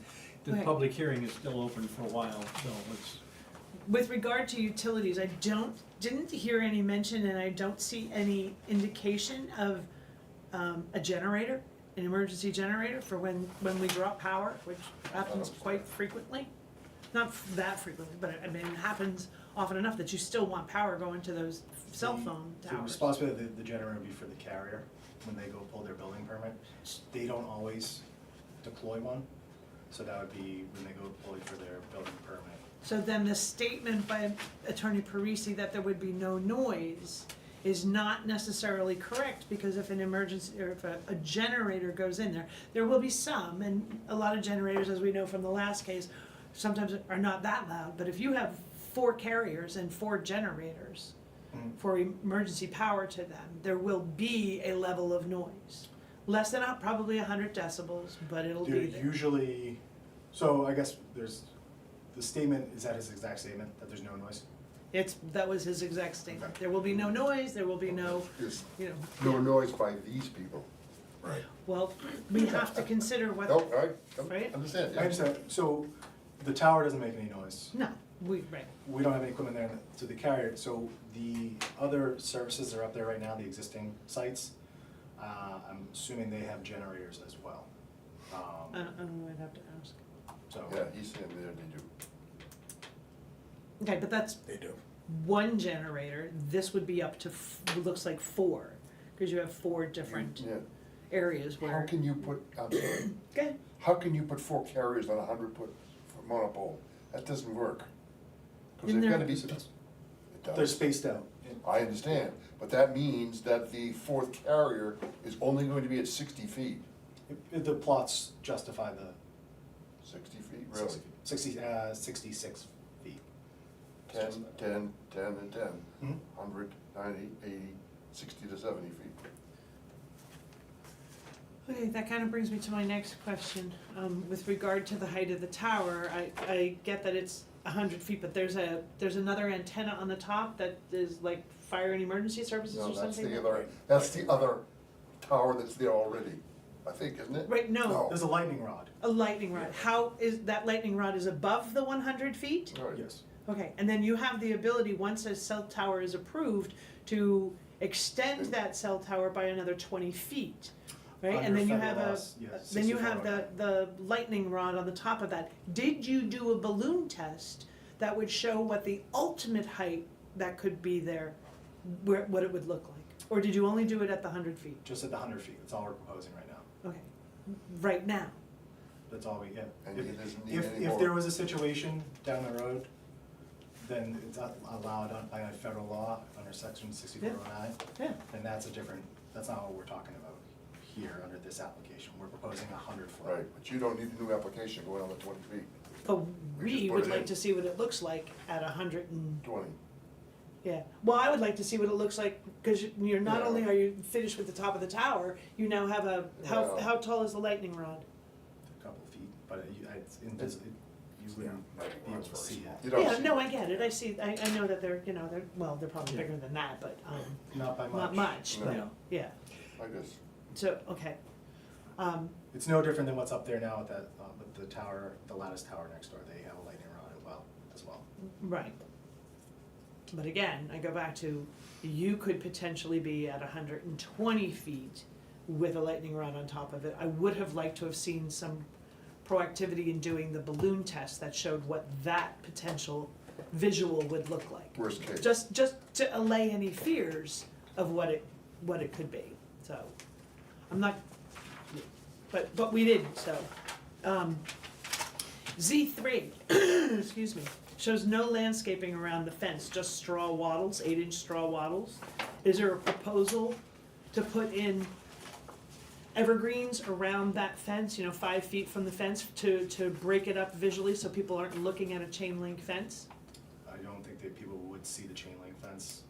The Okay. public hearing is still open for a while, so let's, With regard to utilities, I didn't hear any mention, and I don't see any indication of a generator, an emergency generator for when we drop power, which happens quite frequently. Not that frequently, but I mean, it happens often enough that you still want power going to those cell phone The towers. responsibility of the generator would be for the carrier, when they go pull their building permit. They don't always deploy one, so that would be when they go pull it for their building permit. So then the statement by Attorney Parisi that there would be no noise is not necessarily correct, because if an emergency, or if a generator goes in there, there will be some, and a lot of generators, as we know from the last case, sometimes are not that loud, but if you have 4 carriers and 4 generators for emergency power to them, there will be a level of noise. Less than probably 100 decibels, but it'll They're be there. usually, so I guess there's, the statement, is that his exact statement, that there's no noise? That was his exact statement. Okay. There will be no noise, there will be no, There's you know. no noise by these people. Right. Well, we have to consider what, No, I Right? understand, I yeah. understand, so the tower doesn't make any noise. no, right. We don't have any equipment there to the carrier, so the other services that are up there right now, the existing sites, I'm assuming they have generators as well. I don't know, I'd have to ask. So, Yeah, he's saying there they do. Okay, but that's They do. one generator. This would be up to, looks like 4, because you have 4 different Yeah. areas How where. can you put, I'm sorry, Okay, how can you put 4 carriers on a 100-foot monopole? That doesn't work. Because In they've there- gotta be, it they're does. spaced out. I understand, but that means that the 4th carrier is only going to be at 60 feet. The plots justify the 60 feet, really? 66 feet. 10, 10, 10, and 10. Mhm. 100, 90, 80, 60 to 70 feet. okay, that kind of brings me to my next question. With regard to the height of the tower, I get that it's 100 feet, but there's another antenna on the top that is like fire and emergency services No, or that's something? that's the other tower that's there already, I think, isn't it? Right, no, There's a lightning rod. a lightning rod. How is, that lightning rod is above the 100 feet? Right. Yes. Okay, and then you have the ability, once a cell tower is approved, to extend that cell tower by another 20 feet, right? And Under then you federal have laws, yes, then you have 64. the lightning rod on the top of that. Did you do a balloon test that would show what the ultimate height that could be there, what it would look like? Or did you only do it at the 100 feet? Just at the 100 feet, that's all we're proposing right now. Okay, right now, That's all we get. And he doesn't need If any if more. there was a situation down the road, then it's allowed by federal law under section 6409, yeah. then that's that's not what we're talking about here under this application. We're proposing 100-foot. Right, but you don't need a new application going on the 20 feet, But We just we put would it like in. to see what it looks like at 100 and 20. yeah, well, I would like to see what it looks like, because you're, not Yeah. only are you finished with the top of the tower, you now have how Yeah. how tall is the lightning rod? A couple of feet, but it's invisible. You wouldn't Lightning be able rod's to very see small. it. You don't Yeah, see no, it. I get it, I see, I know that they're, they're probably Yeah. bigger than that, but, Not by much. not much, No. but, No. yeah, Like this. so, okay. It's no different than what's up there now with the tower, the lattice tower next door. They have a lightning rod as well. Right. But again, I go back to, you could potentially be at 120 feet with a lightning rod on top of it. I would have liked to have seen some proactivity in doing the balloon test that showed what that potential visual would look like. Worst case. Just to allay any fears of what it could be, so, I'm not, but we didn't, so. Z3, excuse me, shows no landscaping around the fence, just straw wattles, 8-inch straw wattles. Is there a proposal to put in evergreens around that fence, 5 feet from the fence to break it up visually so people aren't looking at a chain link fence? I don't think that people would see the chain link fence.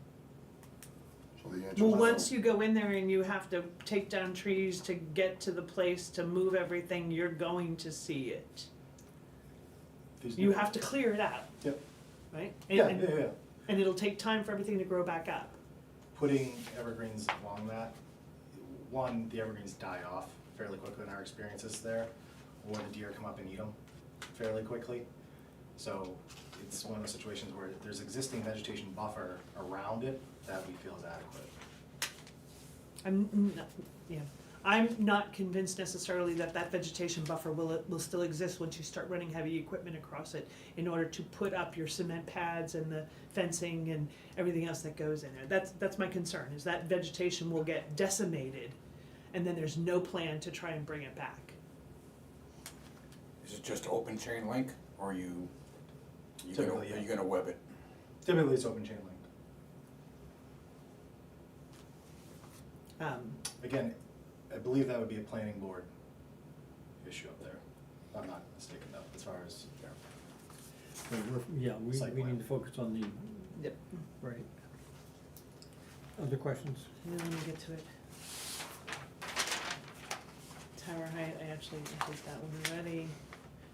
So the answer Well, is once you go in there and you have to take down trees to get to the place to move everything, you're going to see it. There's You no- have to clear it out, Yep. right? Yeah, And- yeah, yeah. And it'll take time for everything to grow back up. Putting evergreens along that, one, the evergreens die off fairly quickly in our experiences there, or the deer come up and eat them fairly quickly. So it's one of those situations where there's existing vegetation buffer around it that we feel is adequate. I'm not convinced necessarily that that vegetation buffer will still exist once you start running heavy equipment across it in order to put up your cement pads and the fencing and everything else that goes in there. That's my concern, is that vegetation will get decimated and then there's no plan to try and bring it back. Is it just open chain link, or are you Typically, yeah. gonna web it? Typically, it's open chain link. Again, I believe that would be a planning board issue up there, if I'm not mistaken though, as far as, But we Site need plan. to focus on the, Yep. right. Other questions? And then when we get to it. Tower height, I actually did that one already.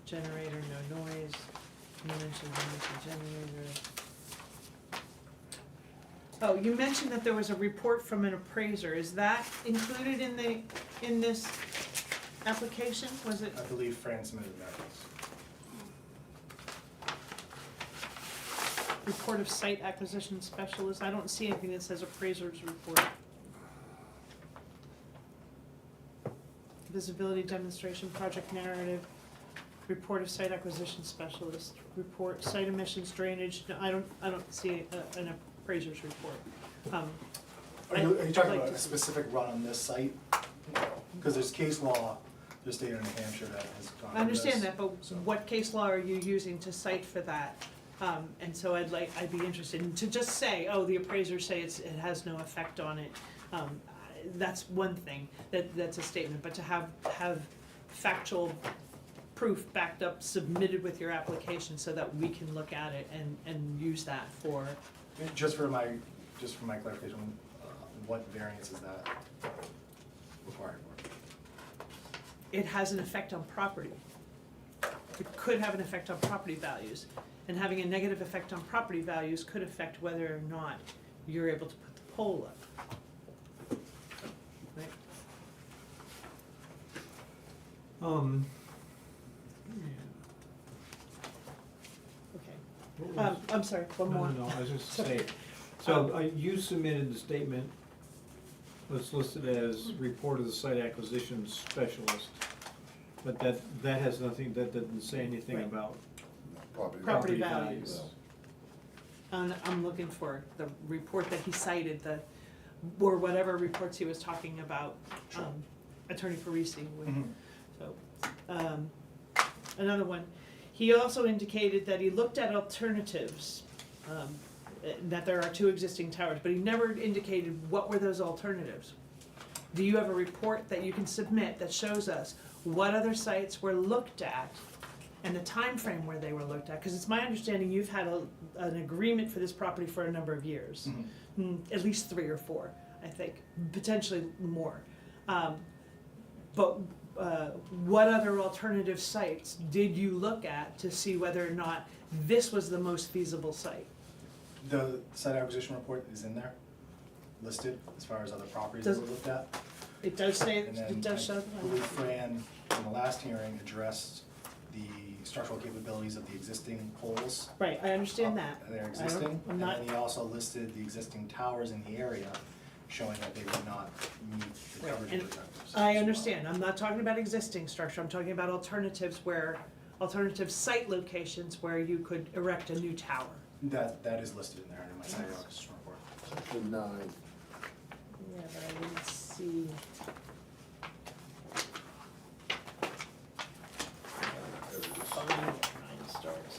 Generator, no noise. You mentioned the generator. Oh, you mentioned that there was a report from an appraiser. Is that included in this application? Was it? I believe Fran submitted that. Report of site acquisition specialist? I don't see anything that says appraiser's report. Visibility demonstration, project narrative, report of site acquisition specialist, report, site emissions, drainage. No, I don't see an appraiser's report. Are you I'd talking like about to a see- specific run on this site? Because there's case law, the state of New Hampshire that has gone over I understand this, that, but so. what case law are you using to cite for that? And so I'd be interested in, to just say, oh, the appraisers say it has no effect on it. That's one thing, that's a statement, but to have factual proof backed up, submitted with your application so that we can look at it and use that for, Just for my clarification, what variance is that required for? it has an effect on property. It could have an effect on property values. And having a negative effect on property values could affect whether or not you're able to put the pole up. Right? Yeah. Okay. What was- I'm sorry, one more. No, I was just Sorry. saying, so you submitted the statement that's listed as report of the site acquisition specialist, but that has nothing, that doesn't say anything Right. about property. Property values. values. I'm looking for the report that he cited, or whatever reports he was talking about, Attorney Parisi with. Mhm. So, another one, he also indicated that he looked at alternatives, that there are 2 existing towers, but he never indicated what were those alternatives. Do you have a report that you can submit that shows us what other sites were looked at and the time frame where they were looked at? Because it's my understanding you've had an agreement for this property for a number of years. At least 3 or 4, I think, potentially more. But what other alternative sites did you look at to see whether or not this was the most feasible site? The site acquisition report is in there, listed as far as other properties that Does- we looked at. It does say, And it then does show. I believe Fran, in the last hearing, addressed the structural capabilities of the existing poles. Right, I understand that. They're I don't- existing, I'm and not- then he also listed the existing towers in the area, showing that they would not meet the Right, coverage and objectives. I understand, I'm not talking about existing structure, I'm talking about alternative site locations where you could erect a new tower. That is listed in there in my site acquisition report. Section 9. Yeah, but I didn't see. There it is. Find where mine starts.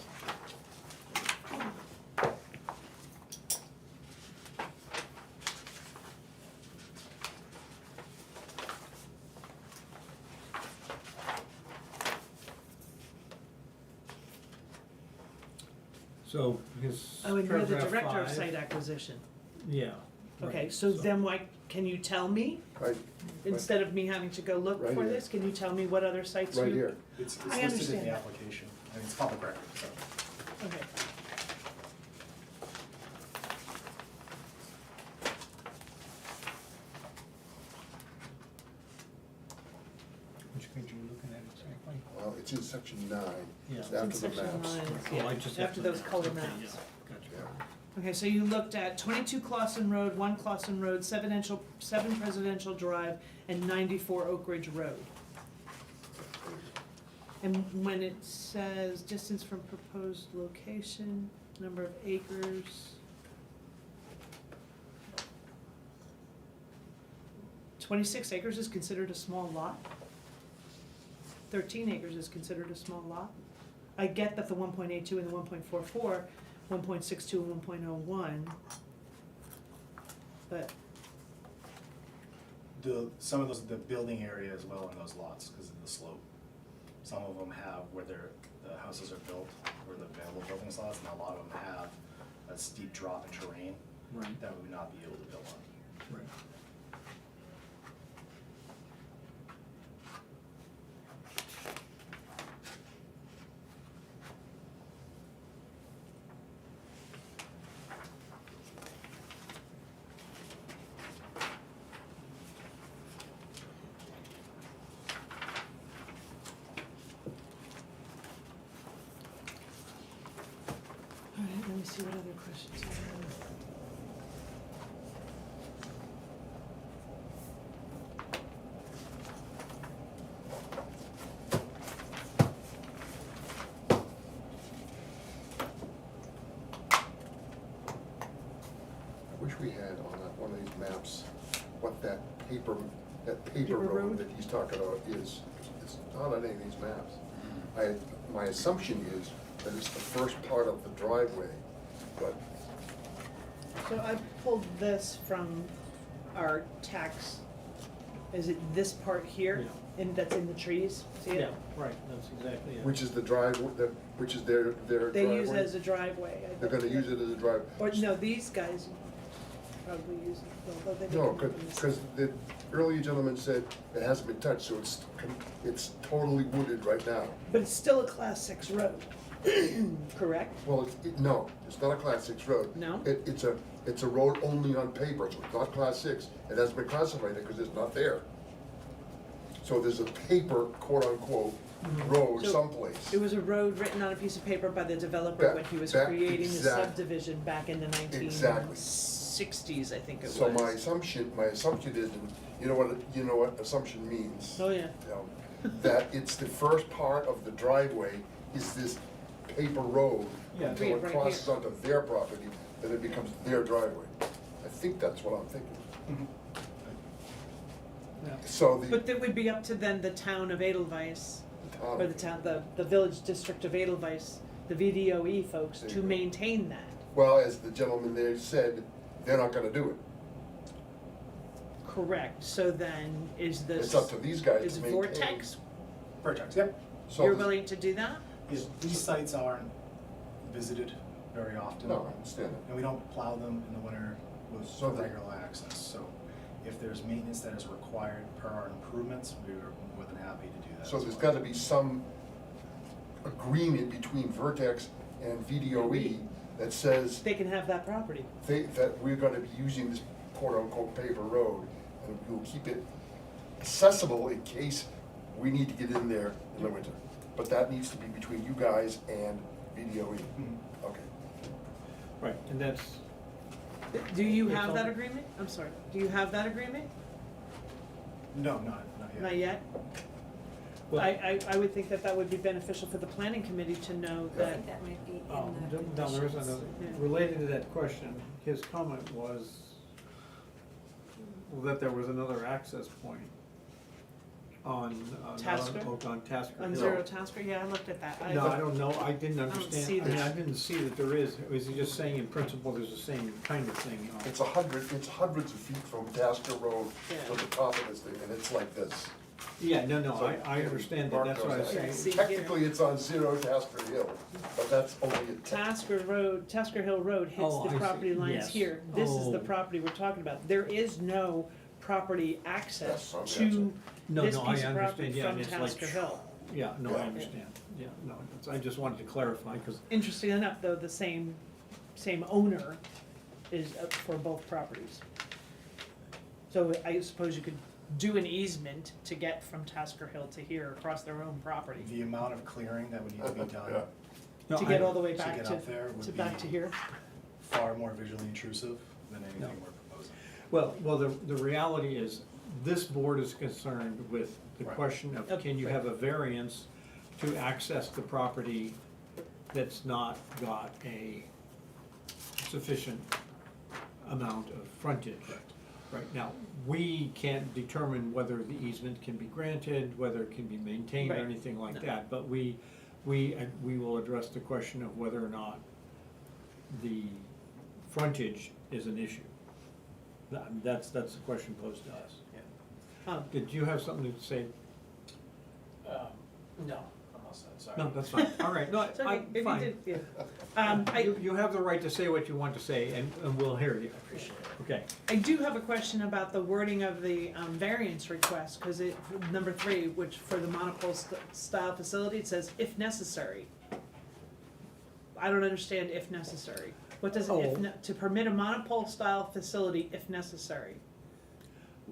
So his Oh, and you're the paragraph director of 5, site acquisition. Yeah. Okay, right, so then why, can you tell me, Right, instead of me having to go look Right for here. this, can you tell me what other sites you? right here. It's I listed in understand the that. application, I mean, it's public record, so. Okay. Which page are you looking at exactly? Well, it's in section 9. Yeah. It's It's in after the section maps. 9. Oh, I just have After to- those color okay, maps. yeah, gotcha. Yeah. Okay, so you looked at 22 Clausen Road, 1 Clausen Road, 7 Presidential Drive, and 94 Oak Ridge Road. And when it says distance from proposed location, number of acres. 26 acres is considered a small lot. 13 acres is considered a small lot. I get that the 1.82 and the 1.44, 1.62 and 1.01, but Some of those, the building area as well in those lots, because of the slope. Some of them have where the houses are built, where the available building slots, and a lot of them have a steep drop in terrain Right, that we would not be able to build on. right. all right, let me see what other questions I have. I wish we had on one of these maps what that paper Paper road? road that he's talking about is. It's not on any of these maps. My assumption is that it's the first part of the driveway, but So I pulled this from our tax, is it this part here, and that's in the trees, see it? Yeah, right, that's exactly it. which is the driveway, which is their driveway? They use it as a driveway, I They're gonna bet. use it as a driveway? Or, no, these guys probably use it, although they No, didn't use it. because the earlier gentleman said it hasn't been touched, so it's totally wooded right now. But it's still a class 6 road, correct? Well, no, it's not a class 6 road. No? It's a road only on paper, so it's not class 6. It hasn't been classified because it's not there. So there's a paper, quote-unquote, road So someplace. It was a road written on a piece of paper by the developer when he was That creating the exact- subdivision back in the Exactly. 1960s, I think it was. So my assumption is, and you know what assumption means? Oh, yeah. You know, that it's the first part of the driveway is this paper road Yeah. until Right it here. crosses onto their property, then it becomes their driveway. I think that's what I'm thinking. Yeah. So But that would be up to then the town of Edelweiss, um, or the village district of Edelweiss, the VDOE folks, There you to go. maintain that. well, as the gentleman there said, they're not gonna do it. Correct, so then is this? It's up to these guys Is to maintain. Vortex, Vertex, yep. So you're this- willing to do that? These sites aren't visited very often. No, I understand that. And we don't plow them in the winter with So the- regular access, so if there's maintenance that is required per our improvements, we are more than happy to do that. So as there's well. gotta be some agreement between Vertex and VDOE that says They can have that property. that we're gonna be using this quote-unquote paper road, and we'll keep it accessible in case we need to get in there in the winter. But that needs to be between you guys and VDOE. Mhm. Okay. Right, and that's, Do you It's have all- that agreement? I'm sorry, do you have that agreement? No, not yet. Not yet? well, I would think that that would be beneficial for the planning committee to know I that, think that might be in the Don, there is conditions. another, Yeah. related to that question, his comment was that there was another access point on, Tasker? on Tasker on Hill. Zero Tasker, yeah, I looked at that. No, I don't know, I didn't don't understand, see I mean, that. I didn't see that there is, was he just saying in principle there's the same kind of thing? It's hundreds of feet from Tasker Road Yeah. to the top of this thing, and it's like this. Yeah, no, So, I understand that, Mark that's what I was knows that. saying. See here. Technically, it's on 0 Tasker Hill, but that's only a Tasker Hill Road hits Oh, I the see. property lines Yes. here. This is the Oh. property we're talking about. There is no property access Yes, to No, this no, I piece of property understand, yeah, from and it's like, Tasker Hill. yeah, no, I Yeah. understand, yeah, no, I just wanted to clarify, because, Interesting enough, though, the same owner is up for both properties. So I suppose you could do an easement to get from Tasker Hill to here across their own property. The amount of clearing that would need to be Yeah. done no, To get I- all the way to back get to, up there would back to be here? far more visually intrusive than anything No. we're proposing. Well, the reality is, this board is concerned with the Right. question of, Okay. can you have a variance to access the property that's not got a sufficient amount of frontage? Right, now, we can't determine whether the easement can be granted, whether it can be maintained or Right. anything like No. that, but we will address the question of whether or not the frontage is an issue. That's the question posed to us. Did you have something to say? No, I'm all set, sorry. No, that's fine, all right, no, It's okay, I'm if you fine. did, yeah. You have the right to say what you want to say, and we'll hear you. Appreciate it. Okay, I do have a question about the wording of the variance request, because number 3, which for the monopole style facility, it says if necessary. I don't understand if necessary. What does, to permit a monopole style facility if necessary?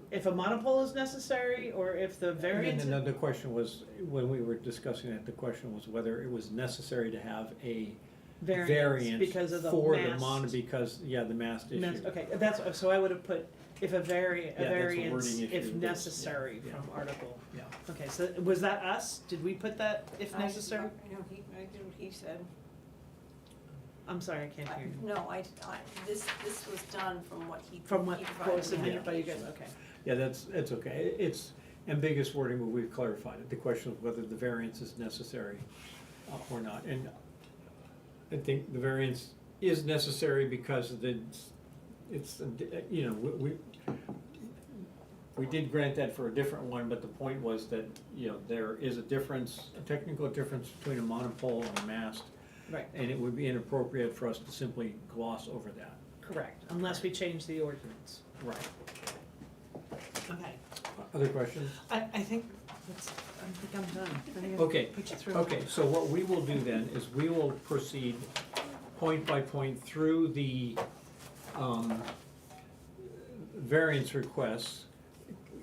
If a monopole is necessary, or if the variance? and then the question was, when we were discussing it, the question was whether it was necessary to have a variance Because of the for the mast. because, the mast issue. Okay, that's, so I would have put if a that's a variance, wording issue, if that's- necessary yeah. from article. Yeah. Okay, so was that us? Did we put that if I necessary? know, I did what he said. I'm sorry, I can't hear you. No, this was done from what he From what he provided was me submitted by you guys, information. okay. Yeah, it's okay, it's ambiguous wording, but we've clarified it, the question of whether the variance is necessary or not, and I think the variance is necessary because it's, you know, we did grant that for a different one, but the point was that, you know, there is a difference, a technical difference between a monopole and a mast, Right, and it would be inappropriate for us to simply gloss over that. correct, unless we change the ordinance. Right. Okay. Other questions? I think I'm done. I think I Okay, put you through. okay, so what we will do then is we will proceed point by point through the variance requests.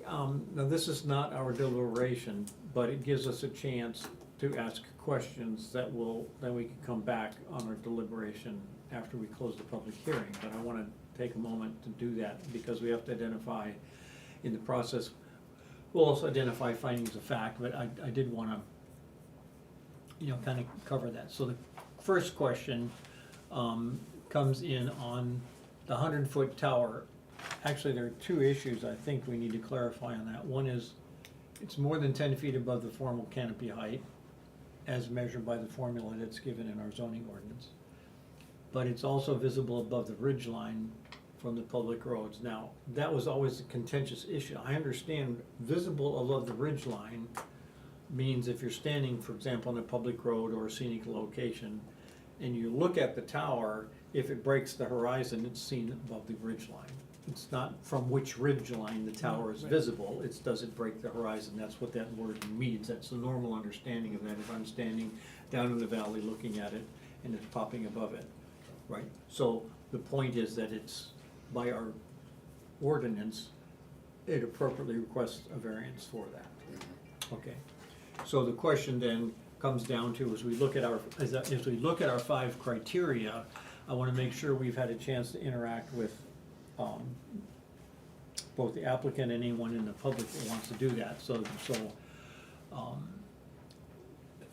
Now, this is not our deliberation, but it gives us a chance to ask questions that we can come back on our deliberation after we close the public hearing. But I wanna take a moment to do that, because we have to identify in the process, we'll also identify findings of fact, but I did wanna, you know, kind of cover that. So the first question comes in on the 100-foot tower. Actually, there are two issues I think we need to clarify on that. One is, it's more than 10 feet above the formal canopy height, as measured by the formula that's given in our zoning ordinance. But it's also visible above the ridge line from the public roads. Now, that was always a contentious issue. I understand visible above the ridge line means if you're standing, for example, on a public road or a scenic location, and you look at the tower, if it breaks the horizon, it's seen above the ridge line. It's not from which ridge line the tower is Right. visible, it's does it break the horizon, that's what that word means, that's the normal understanding of that, if I'm standing down in the valley looking at it and it's popping above it, right? So the point is that it's, by our ordinance, it appropriately requests a variance for that. Okay, so the question then comes down to, as we look at our 5 criteria, I wanna make sure we've had a chance to interact with both the applicant and anyone in the public that wants to do that. So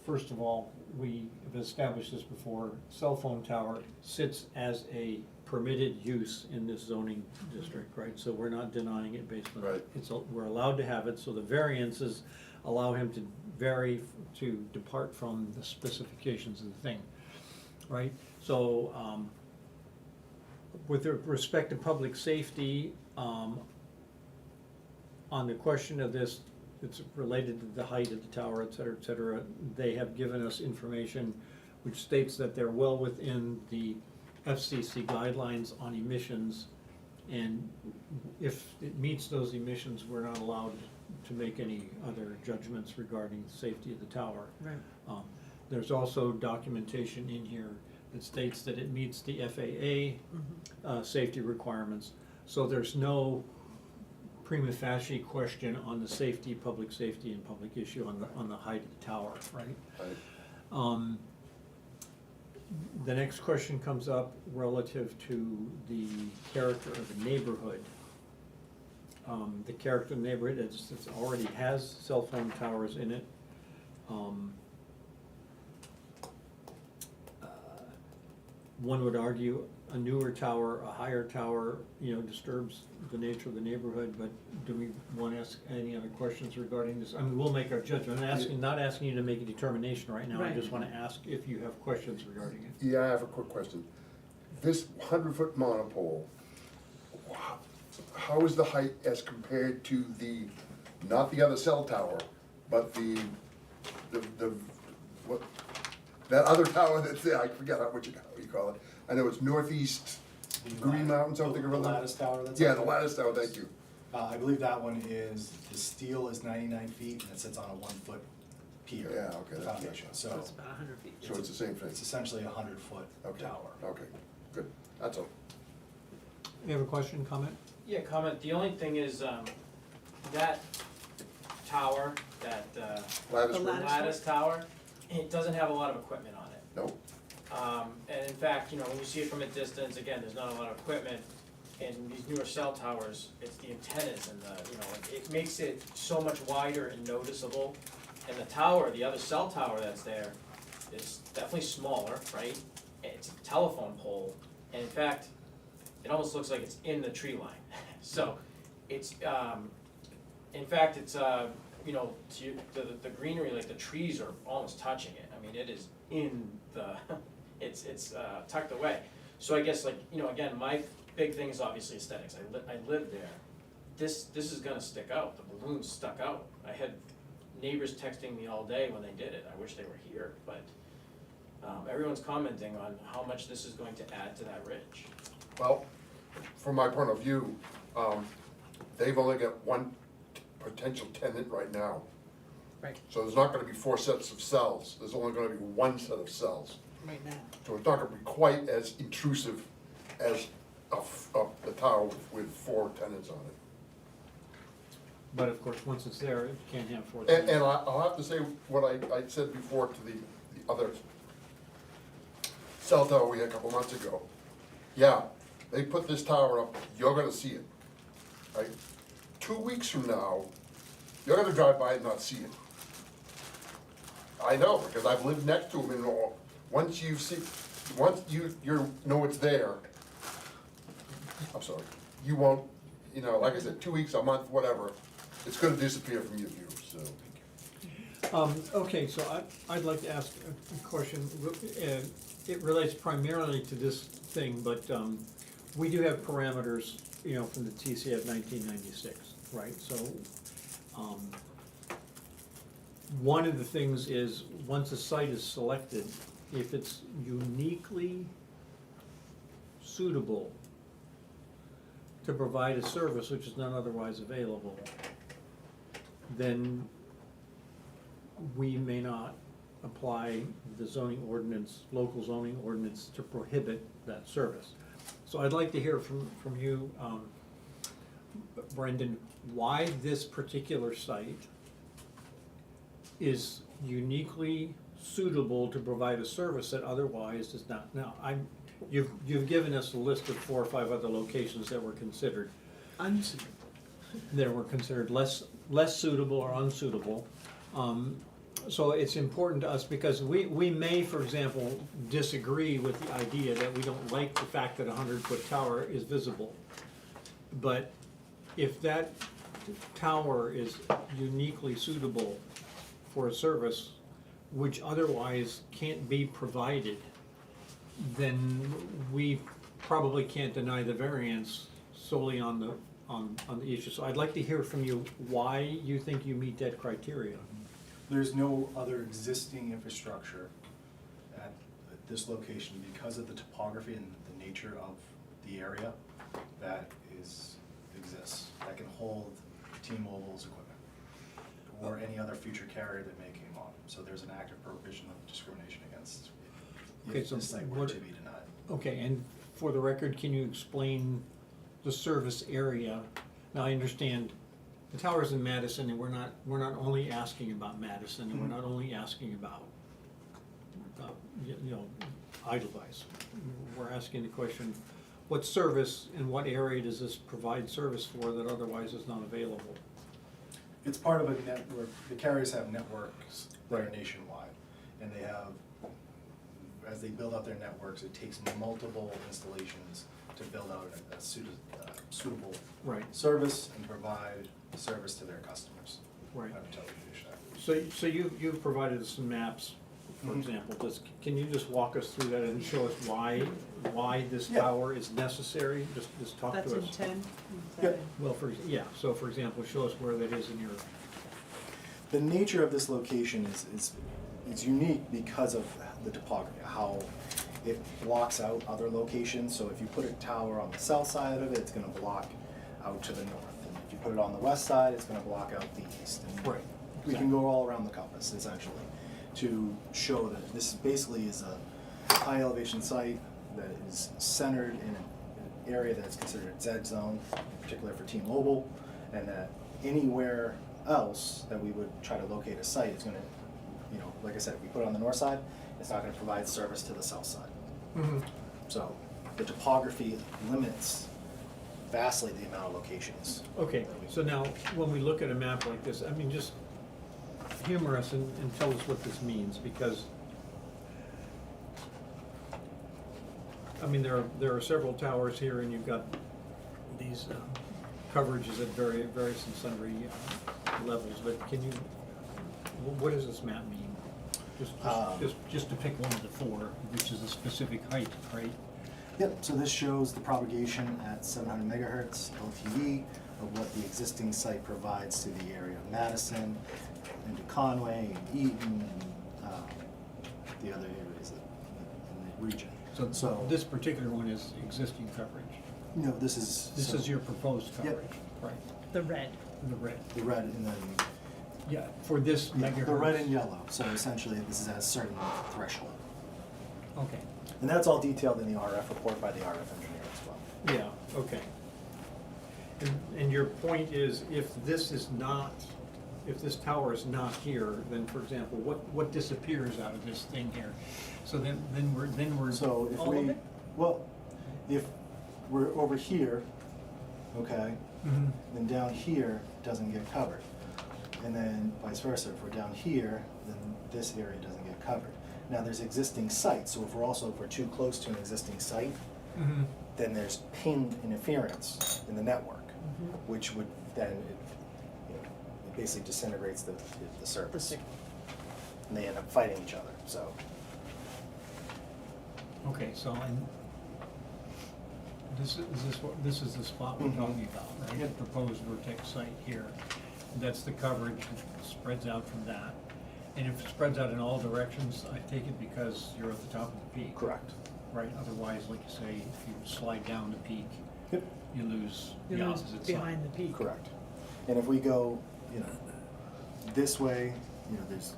first of all, we have established this before, cell phone tower sits as a permitted use in this zoning district, right? So we're not denying it based on Right. we're allowed to have it, so the variances allow him to vary, to depart from the specifications of the thing, right? So, with respect to public safety, on the question of this, it's related to the height of the tower, et cetera, they have given us information which states that they're well within the FCC guidelines on emissions, and if it meets those emissions, we're not allowed to make any other judgments regarding the safety of the tower. Right. There's also documentation in here that states that it meets the FAA safety requirements, so there's no prima facie question on the safety, public safety and public issue on the height of the tower, right? Right. The next question comes up relative to the character of the neighborhood. The character of the neighborhood, it's already has cell phone towers in it. One would argue a newer tower, a higher tower, disturbs the nature of the neighborhood, but do we want to ask any other questions regarding this? I mean, we'll make our judgment. I'm not asking you to make a determination right now. I Right. just want to ask if you have questions regarding it. Yeah, I have a quick question. This 100-foot monopole, how is the height as compared to the, not the other cell tower, but the, what, that other tower that's there, I forget what you call it. I know it's northeast Green Mountain, something or The other. lattice tower that's. Yeah, up the there. lattice tower, thank you. I believe that one is, the steel is 99 feet and it sits on a 1-foot pier. Yeah, okay, that's- Foundation, So so it's about 100 feet. So it's the same thing. it's essentially a 100-foot Okay. tower. Okay, good, that's all. You have a question, comment? Yeah, comment, the only thing is, that tower, that, Lattice The room? lattice- lattice tower, it doesn't have a lot of equipment on it. No, And in fact, when you see it from a distance, again, there's not a lot of equipment. And these newer cell towers, it's the antennas and it makes it so much wider and noticeable. And the tower, the other cell tower that's there, is definitely smaller, right? And it's a telephone pole, and in fact, it almost looks like it's in the tree line. So, it's, in fact, it's, to the greenery, like the trees are almost touching it. I mean, it is in the, it's tucked away. So I guess again, my big thing is obviously aesthetics. I live there. This is gonna stick out. The balloon's stuck out. I had neighbors texting me all day when they did it. I wish they were here, but everyone's commenting on how much this is going to add to that ridge. well, from my point of view, they've only got one potential tenant right now. Right, So there's not gonna be 4 sets of cells, there's only gonna be 1 set of cells. right now. So it's not gonna be quite as intrusive as the tower with 4 tenants on it. But of course, once it's there, it can't have 4. And I'll have to say what I said before to the other cell tower we had a couple months ago. Yeah, they put this tower up, you're gonna see it, right? 2 weeks from now, you're gonna drive by and not see it. I know, because I've lived next to them, and once you know it's there, I'm sorry, you won't, like I said, 2 weeks, a month, whatever, it's gonna disappear from your view, so. Okay, so I'd like to ask a question. It relates primarily to this thing, but we do have parameters, from the TCF 1996, right? So one of the things is, once a site is selected, if it's uniquely suitable to provide a service which is not otherwise available, then we may not apply the zoning ordinance, local zoning ordinance to prohibit that service. So I'd like to hear from you, Brendan, why this particular site is uniquely suitable to provide a service that otherwise is not. Now, you've given us a list of 4 or 5 other locations that were considered. Unsuitable. That were considered less suitable or unsuitable. So it's important to us because we may, for example, disagree with the idea that we don't like the fact that a 100-foot tower is visible. But if that tower is uniquely suitable for a service which otherwise can't be provided, then we probably can't deny the variance solely on on the issue. So I'd like to hear from you why you think you meet that criteria. There's no other existing infrastructure at this location because of the topography and the nature of the area that exists, that can hold T-Mobile's equipment or any other future carrier that may come on. So there's an active prohibition of discrimination against Okay, if so this site were what- to be denied. Okay, and for the record, can you explain the service area? Now, I understand the tower's in Madison, and we're not only asking about Madison, and we're not only asking about, you know, Edelweiss. We're asking the question, what service and what area does this provide service for that otherwise is not available? It's part of a network, the carriers have networks that are nationwide, and they have, as they build out their networks, it takes multiple installations to build out a suitable Right. service and provide service to their customers. Right. On a television network. So you've provided us some maps, for Mhm. example, can you just walk us through that and show us why this Yeah. tower is necessary? Just talk to us. That's in 10? Yep. Well, so for example, show us where that is in your, The nature of this location is unique because of the topography, how it blocks out other locations. So if you put a tower on the south side of it, it's gonna block out to the north. And if you put it on the west side, it's gonna block out the east. And Right, we can go all around the compass, essentially, to show that this basically is a high elevation site that is centered in an area that's considered a dead zone, in particular for T-Mobile, and that anywhere else that we would try to locate a site is gonna, you know, like I said, if we put it on the north side, it's not gonna provide service to the south side. So the topography limits vastly the amount of locations. okay, so now, when we look at a map like this, I mean, just humor us and tell us what this means, because I mean, there are several towers here, and you've got these coverages at various and sundry levels, but can you, what does this map mean? Just to pick one of the four, which is a specific height, right? Yep, so this shows the propagation at 700 megahertz LTE of what the existing site provides to the area of Madison, into Conway, and Eaton, and the other areas in the region. So this particular one is existing coverage. No, this is. This is your proposed Yep. coverage, right? The red. The red. The red and then, Yeah, for this megahertz. the red and yellow, so essentially this is at a certain threshold. Okay, And that's all detailed in the RF report by the RF engineer as well. yeah, okay. And your point is, if this tower is not here, then, for example, what disappears out of this thing here? So then we're So if all of we, it? well, if we're over here, okay, Mhm. then down here doesn't get covered. And then vice versa, if we're down here, then this area doesn't get covered. Now, there's existing sites, so if we're too close to an existing site, Mhm. then there's ping interference in the network, which would then, it basically disintegrates the The service. signal. And they end up fighting each other, so. Okay, so, and this is the spot we're Mhm. talking about, right? Yep. Proposed vertex site here. That's the coverage, it spreads out from that. And if it spreads out in all directions, I take it because you're at the top of the peak. Correct. Right, otherwise, like you say, if you slide down the peak, Yep. you lose You the lose opposite side. behind the peak. Correct. And if we go, this way, there's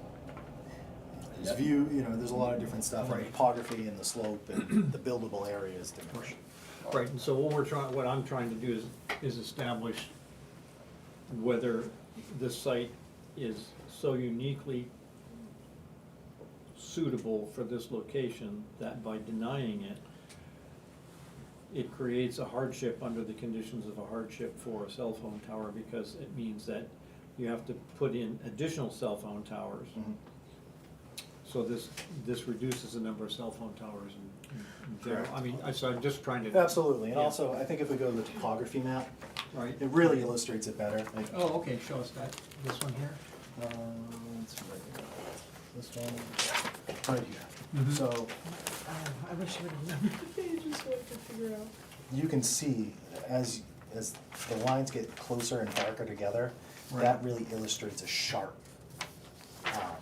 Yep. view, there's a lot of different stuff, and Right. the topography and the slope and the buildable areas diminish. Right, and so what I'm trying to do is establish whether the site is so uniquely suitable for this location that by denying it, it creates a hardship under the conditions of a hardship for a cell phone tower, because it means that you have to put in additional cell phone towers. Mhm. So this reduces the number of cell phone towers in general. Correct. I mean, so I'm just trying to. Absolutely, and Yeah. also, I think if we go to the topography map, Right. it really illustrates it better. Like, Oh, okay, show us that, this one here? it's right here. This one, right here. Mhm. So I wish I would have remembered the pages so I could figure out. you can see, as as the lines get closer and darker together, that really illustrates a sharp.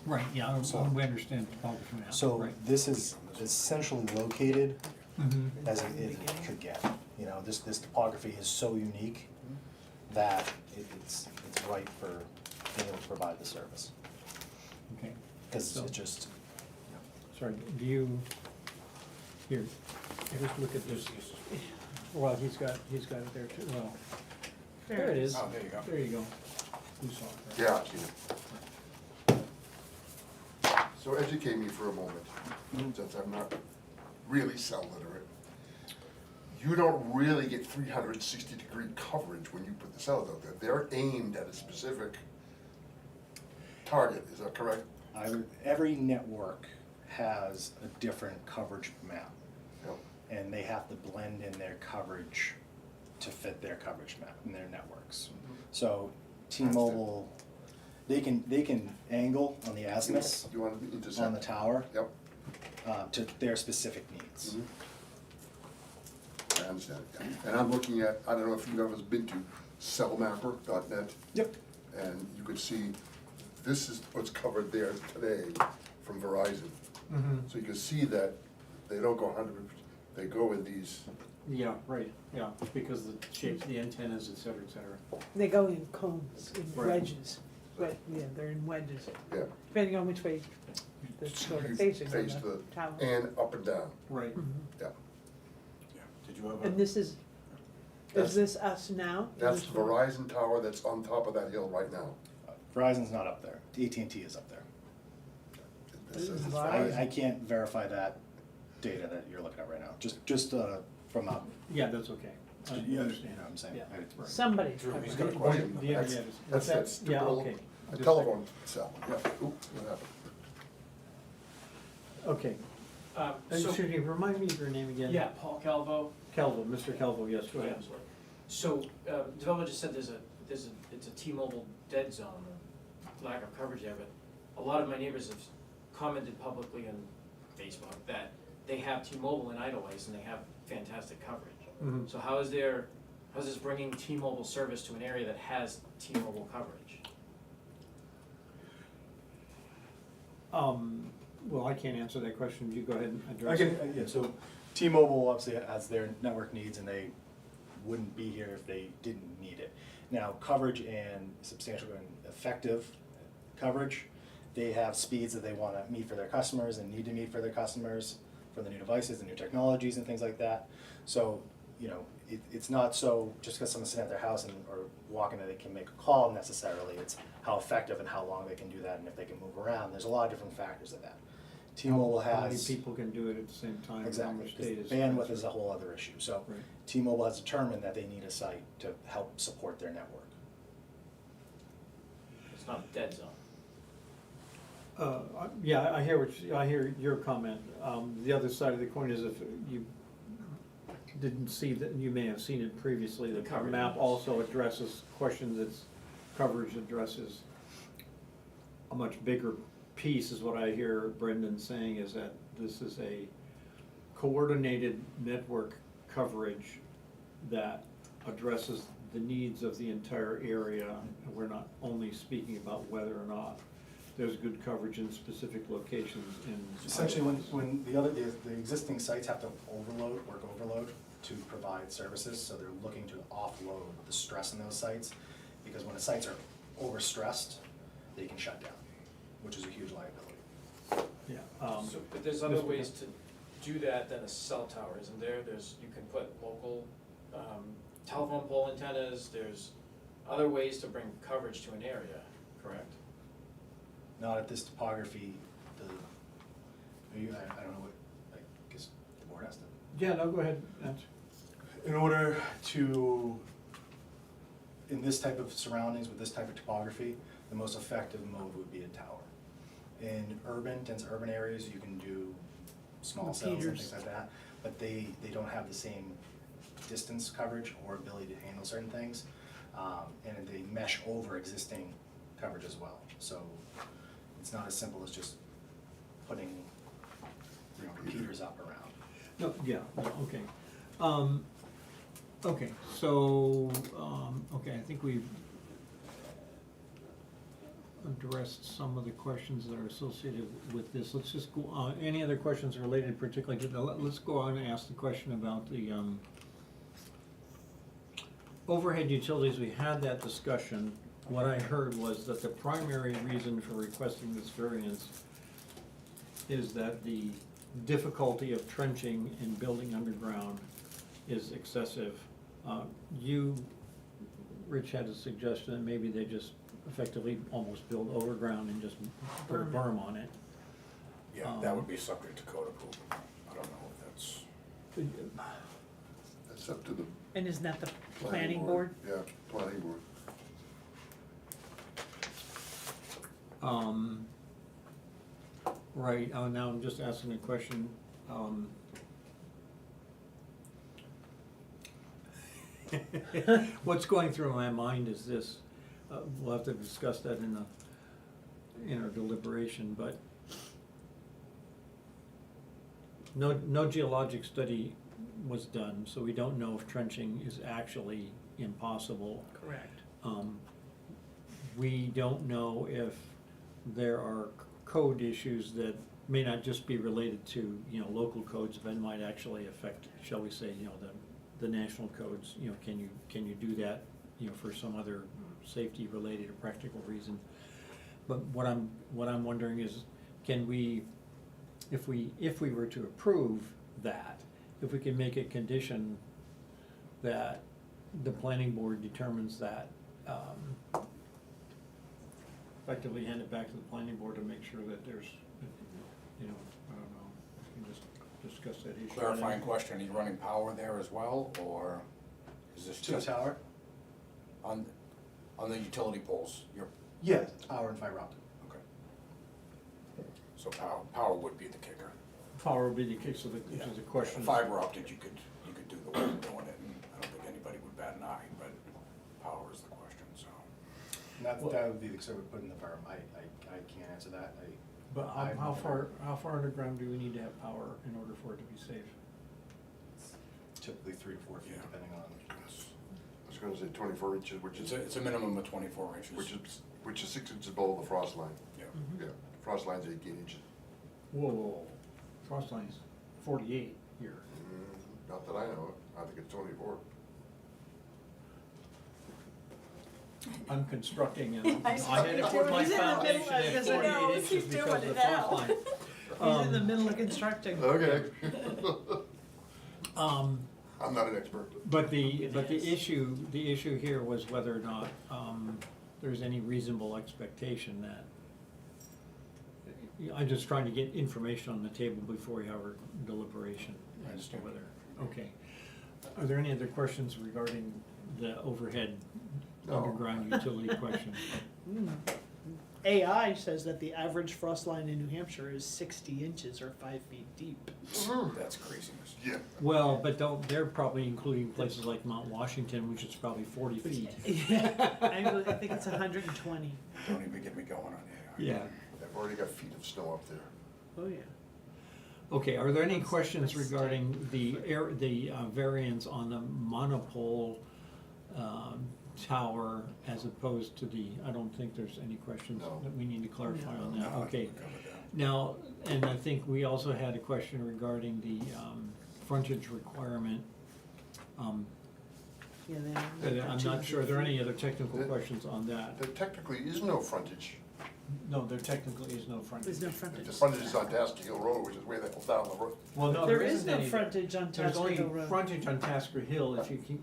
Right, yeah, So- we understand topography now. So Right. this is essentially located Mhm. as it could get. You know, this topography is so unique that it's right for being able to provide the service. Okay, Because So- it just, sorry, do you, here, just look at this. Well, he's got it there too, well, there it is. Oh, there you go. There you go. You saw it, right? Yeah, I've seen it. So educate me for a moment, since I'm not really cell literate. You don't really get 360-degree coverage when you put the cells out there. They're aimed at a specific target, is that correct? every network has a different coverage map. Yep. And they have to blend in their coverage to fit their coverage map in their networks. So T-Mobile, they can angle on the azimuths You want to intercept? on the tower Yep. to their specific needs. Mhm. I understand, yeah. And I'm looking at, I don't know if you've ever been to cellmapper.net, Yep. and you could see, this is what's covered there today from Verizon. Mhm. So you can see that they don't go 100%, they go with these, Yeah, right, yeah, because the shapes, the antennas, et cetera, et cetera. They go in cones, in Right. wedges, but, yeah, they're in wedges, yeah. depending on which way the sort You of facing face on the tower. And up and down, Right. Mhm. yeah. Yeah. Did you have And a, this is That's- this us now? That's This one? Verizon tower that's on top of that hill right now. Verizon's not up there. AT&T is up there. This is Verizon. I can't verify that data that you're looking at right now. Just from a, Yeah, that's okay. I you understand. know what I'm saying? Yeah, I- right. Somebody's Drew, covered he's it. got a question. Yeah, That's- yeah, That's that- that stupid yeah, little, okay. a telephone cell, yeah, oop, what happened? Okay, So, excuse me, remind me of your name again? yeah, Paul Calvo. Calvo, Mr. Calvo, yes, go ahead. So, developer just said it's a T-Mobile dead zone, or lack of coverage there, but a lot of my neighbors have commented publicly on Facebook that they have T-Mobile in Idleways and they have fantastic coverage. Mhm. So how's this bringing T-Mobile service to an area that has T-Mobile coverage? Well, I can't answer that question, you go ahead and I address can, it. yeah, so T-Mobile obviously has their network needs and they wouldn't be here if they didn't need it. Now, coverage and substantial and effective coverage, they have speeds that they wanna meet for their customers and need to meet for their customers, for the new devices, the new technologies and things like that. So, you know, it's not so, just because someone's sitting at their house and, or walking that they can make a call necessarily, it's how effective and how long they can do that and if they can move around, there's a lot of different factors of that. T-Mobile How many has. people can do it at the same time, how Exactly, much 'cause data is. bandwidth is a whole other issue, so Right. T-Mobile has determined that they need a site to help support their network. It's not a dead zone. Yeah, I hear your comment. The other side of the coin is if you didn't see that, you may have seen it previously, the Covered map images. also addresses questions, its coverage addresses a much bigger piece, is what I hear Brendan saying, is that this is a coordinated network coverage that addresses the needs of the entire area. And we're not only speaking about whether or not there's good coverage in specific locations in. Essentially, when the existing sites have to work overload to provide services, so they're looking to offload the stress in those sites, because when the sites are overstressed, they can shut down, which is a huge liability. Yeah, So, but there's other Mr. ways to do that than a cell tower, isn't there? You can put local, telephone pole antennas, there's other ways to bring coverage to an area, correct? Not at this topography, I don't know what, I guess the board has to. yeah, no, go ahead, answer. In order to, in this type of surroundings, with this type of topography, the most effective mode would be a tower. In dense urban areas, you can do small cells and Repeaters. things like that, but they don't have the same distance coverage or ability to handle certain things. And they mesh over existing coverage as well, so it's not as simple as just putting, repeaters up around. No, yeah, no, okay. Okay, so, okay, I think we've addressed some of the questions that are associated with this. Let's just go on, any other questions related particularly to the, let's go on and ask the question about the, overhead utilities. We had that discussion. What I heard was that the primary reason for requesting this variance is that the difficulty of trenching and building underground is excessive. You, Rich, had a suggestion that maybe they just effectively almost build overground and just put a berm on it. Yeah, that would be subject to code approval. I don't know if that's, That's up to the And isn't that the planning board? Yeah, planning board. Right, now I'm just asking a question, what's going through my mind is this, we'll have to discuss that in our deliberation, but no geologic study was done, so we don't know if trenching is actually impossible. Correct. We don't know if there are code issues that may not just be related to, local codes, but might actually affect, shall we say, the national codes, can you do that, for some other safety related or practical reason? But what I'm wondering is, can we, if we were to approve that, if we can make a condition that the planning board determines that, effectively hand it back to the planning board to make sure that there's, I don't know, we can just discuss that issue. clarifying question, are you running power there as well, or is this To the just tower? on the utility poles? You're, Yeah, power and fiber optic. okay. So power would be the kicker. Power would be the case of the, which is a question. Fiber optic, you could do the work doing it, and I don't think anybody would bat an eye, but power is the question, so. And that would be the, so we put in the berm. I can't answer that. But how far underground do we need to have power in order for it to be safe? Typically 3 to 4 feet, Yeah. depending on. I was gonna say 24 inches, which It's a minimum of 24 inches. which is 6 inches below the frost line. Yeah. Yeah, frost line's 18 inches. Whoa, frost line's 48 here. Not that I know of, I think it's 24. I'm constructing and I I saw had him to put doing my it. He's in the middle foundation of at it. 48 He knows inches he's because doing of the it frost now. line. He's in the middle of constructing. Okay. Um, I'm not an expert. But the issue here was whether or not, there's any reasonable expectation that, I'm just trying to get information on the table before we have our deliberation I as to understand. whether, okay. Are there any other questions regarding the overhead No. underground utility question? AI says that the average frost line in New Hampshire is 60 inches or 5 feet deep. That's craziness. Yeah. Well, but they're probably including places like Mount Washington, which is probably 40 feet. Actually, I think it's 120. Don't even get me going on AI. Yeah. I've already got feet of snow up there. Oh, yeah. Okay, are there any questions regarding the variance on the monopole tower as opposed to the, I don't think there's any questions No. that we need to clarify on No, that, I okay. covered that. Now, and I think we also had a question regarding the frontage requirement. Yeah, I'm not sure, are there any other technical There- questions on that? There technically is no frontage. No, there technically is no frontage. There's no The frontage. frontage is on Tasker Hill Road, which is way the hell down the road. Well, no, There there is isn't no any. frontage on There's Tasker only Hill Road. frontage on Tasker Hill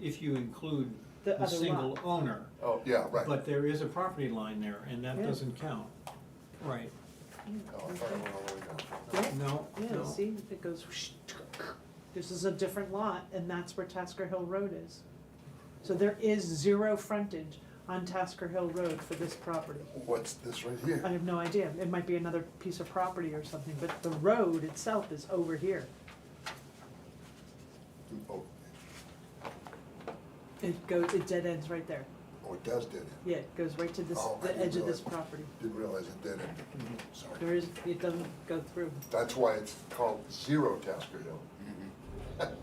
if you include The the other single lot. owner. Oh, yeah, right. But there is a property line there, and that Yeah. doesn't count. Right. Oh, I thought it went all the way down. Yeah. No, Yeah, no. see, it goes, whoosh, this is a different lot, and that's where Tasker Hill Road is. So there is 0 frontage on Tasker Hill Road for this property. What's this right I here? have no idea, it might be another piece of property or something, but the road itself is over here. Oh, It dead ends right there. oh, it does dead end. Yeah, it goes right to this, Oh, I the didn't edge of this realize. property. Didn't realize it dead ended. Sorry. There is, it doesn't go through. That's why it's called 0 Tasker Hill.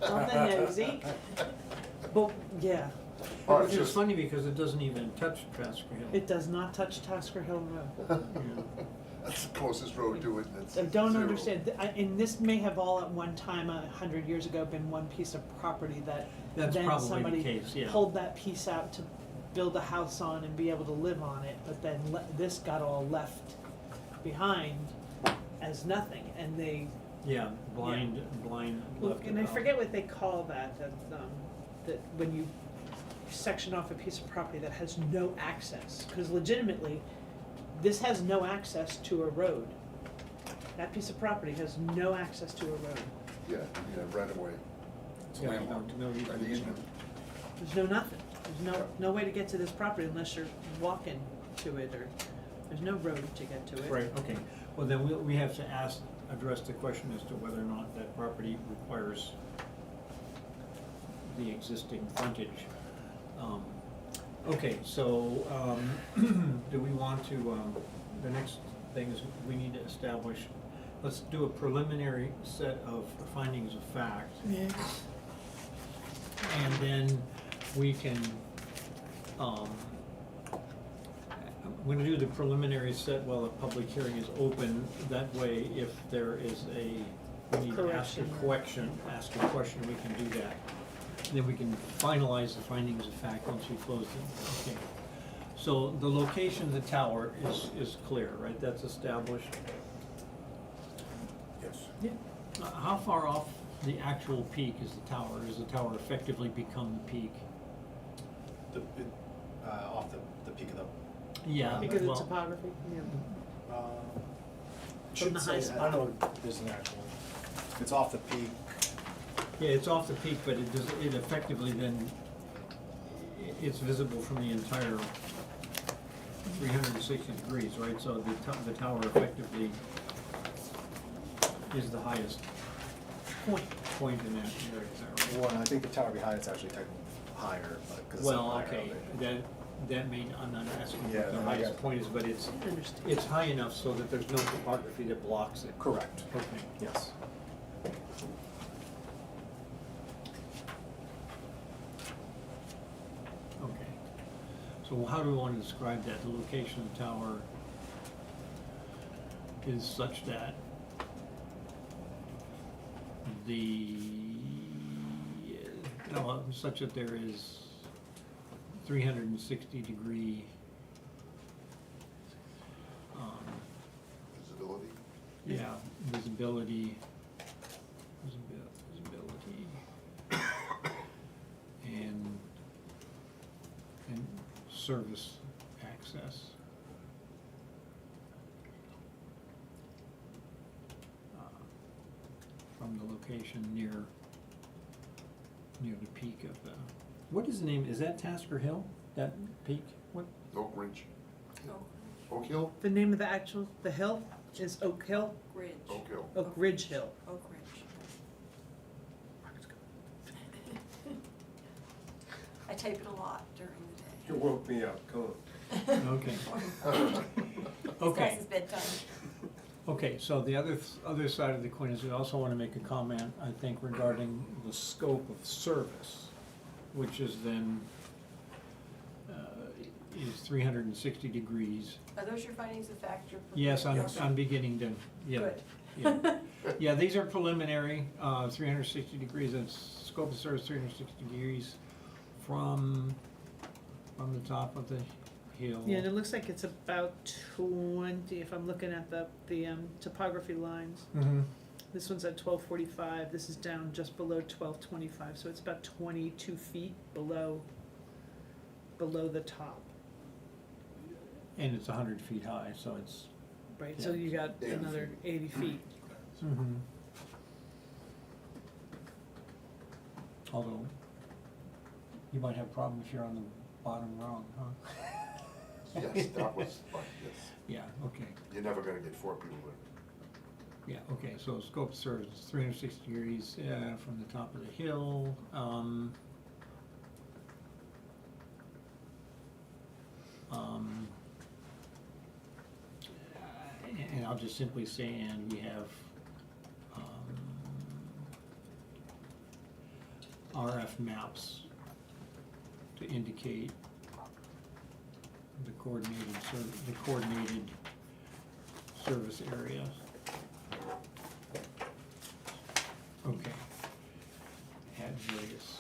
On the nosy. But, yeah, All right, Which is just- funny because it doesn't even touch Tasker Hill. it does not touch Tasker Hill Road. Yeah. That's the closest road to it, and it's I don't zero. understand, and this may have all at one time, 100 years ago, been one piece of property that That's then probably the somebody case, yeah. pulled that piece out to build a house on and be able to live on it, but then this got all left behind as nothing, and they, Yeah, blind left and I it out. forget what they call that when you section off a piece of property that has no access, because legitimately, this has no access to a road. That piece of property has no access to a road. Yeah, right away. It's Yeah, landlocked, no an reason. easement. There's no nothing. There's no way to get to this property unless you're walking to it, or there's no road to get to it. Right, okay. Well, then we have to address the question as to whether or not that property requires the existing frontage. Okay, so, do we want to, the next thing is we need to establish, let's do a preliminary set of findings of fact. And then we can, I'm gonna do the preliminary set while the public hearing is open. That way, if there is we need to ask a Correction. question, we can do that. And then we can finalize the findings of fact once we close them. Okay. So the location of the tower is clear, right? That's established. Yes. How far off the actual peak is the tower? Does the tower effectively become the peak? Off the peak of the, Yeah, Because of well, topography, yeah. From From the high spot. I don't know, if there's an actual, it's off the peak. yeah, it's off the peak, but it effectively then, it's visible from the entire 360 degrees, right? So the tower effectively is the highest point in that area, is that right? Well, I think the tower behind it's actually technically higher, but, because it's Well, higher okay, elevation. that may, I'm not asking Yeah, what the no, I highest got- point is, but Understood. it's high enough so that there's no topography that blocks it. Correct, Okay. yes. Okay. So how do we want to describe that? The location of the tower is such that such that there is 360-degree Visibility. yeah, visibility, and service access. From the location near the peak of the, what is the name, is that Tasker Hill, that peak? What? Oak Ridge. Oh, Oak Hill? The name of the hill is Oak Hill, Ridge, Oak Hill. Oak Ridge Hill. Oak Ridge. I type it a lot during the day. You woke me up, come on. Okay. This Okay. guy's bedtime. Okay, so the other side of the coin is we also want to make a comment, I think, regarding the scope of service, which is then, is 360 degrees. Are those your findings of fact? Yes, I'm beginning to, yeah. Good. Yeah. Yeah, these are preliminary, 360 degrees, that's scope of service 360 degrees from the top of the hill. Yeah, and it looks like it's about 20, if I'm looking at the topography lines. Mm-hmm. This one's at 1245, this is down just below 1225, so it's about 22 feet below the top, And it's 100 feet high, so it's, right? So Yeah. you got 80 another 80 feet. mm-hmm. Although, you might have a problem if you're on the bottom rung, huh? Yes, that was, but yes, Yeah, okay, you're never gonna get 4 people there. yeah, okay, so scope of service is 360 degrees, from the top of the hill, and I'll just simply say, and we have, RF maps to indicate the coordinated service area. Okay. Add various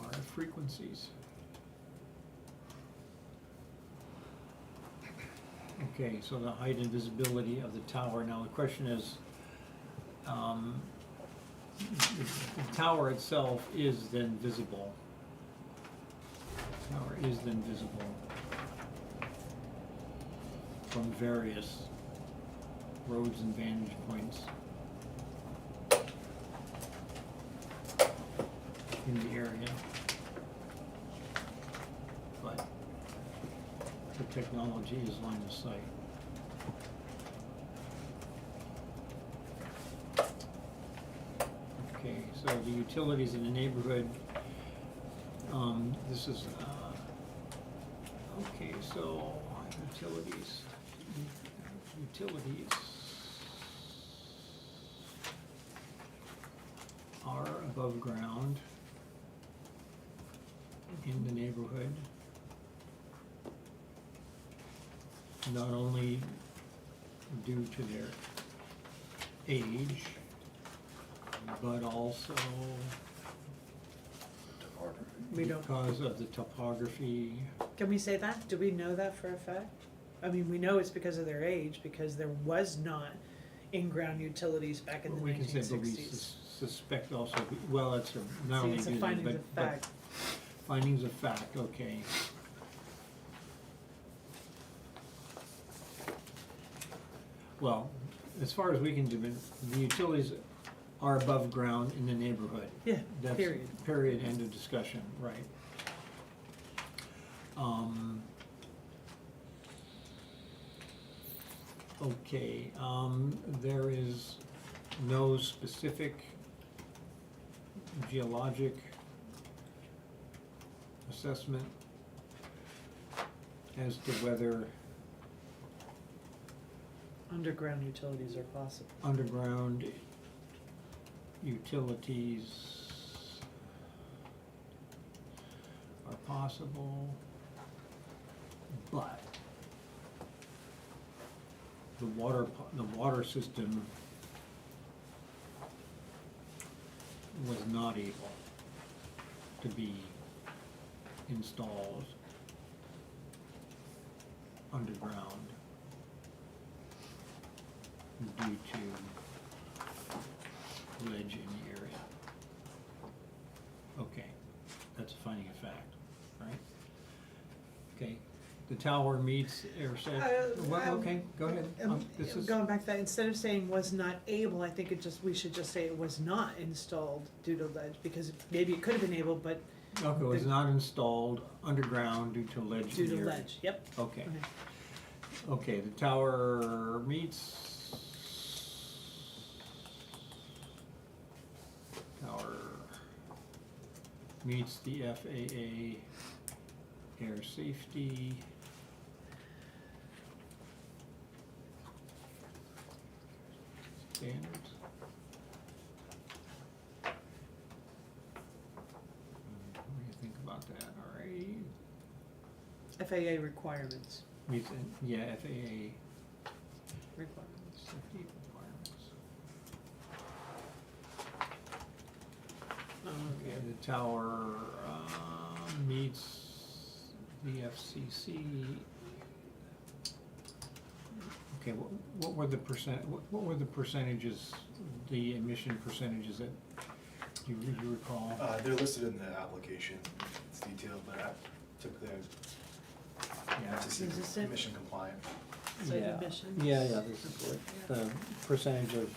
RF frequencies. Okay, so the height and visibility of the tower. Now the question is, the tower itself is then visible. Tower is then visible from various roads and vantage points in the area. But the technology is line of sight. Okay, so the utilities in the neighborhood, this is, okay, so utilities are above ground in the neighborhood. Not only due to their age, but also We don't, because of the topography. can we say that? Do we know that for a fact? I mean, we know it's because of their age, because there was not in-ground utilities back in the We can say, 1960s. but we suspect also, well, it's not See, only it's a due to, findings of but fact. findings of fact, okay. Well, as far as we can do, the utilities are above ground in the neighborhood. Yeah, That's period. period, end of discussion, right. Okay, there is no specific geologic assessment as to whether Underground utilities are possible. underground utilities are possible, but the water system was not able to be installed underground due to ledge in the area. Okay, that's a finding of fact, right? Okay, the tower meets okay, go ahead. This is, Going back to that, instead of saying was not able, I think we should just say it was not installed due to ledge, because maybe it could have been able, but okay, was not installed underground due to ledge due in the to area. ledge, yep. Okay, okay, the tower meets the FAA air safety standards. What do you think about that, all right? FAA requirements. Meets, yeah, FAA Requirements. safety requirements. Okay, the tower meets the FCC. Okay, what were the percentages, the emission percentages that you recall? They're listed in the application, it's detailed, but I took the Yeah. FCC Is this it? mission compliant. Site Yeah. emissions. Yeah, this is it. The percentage of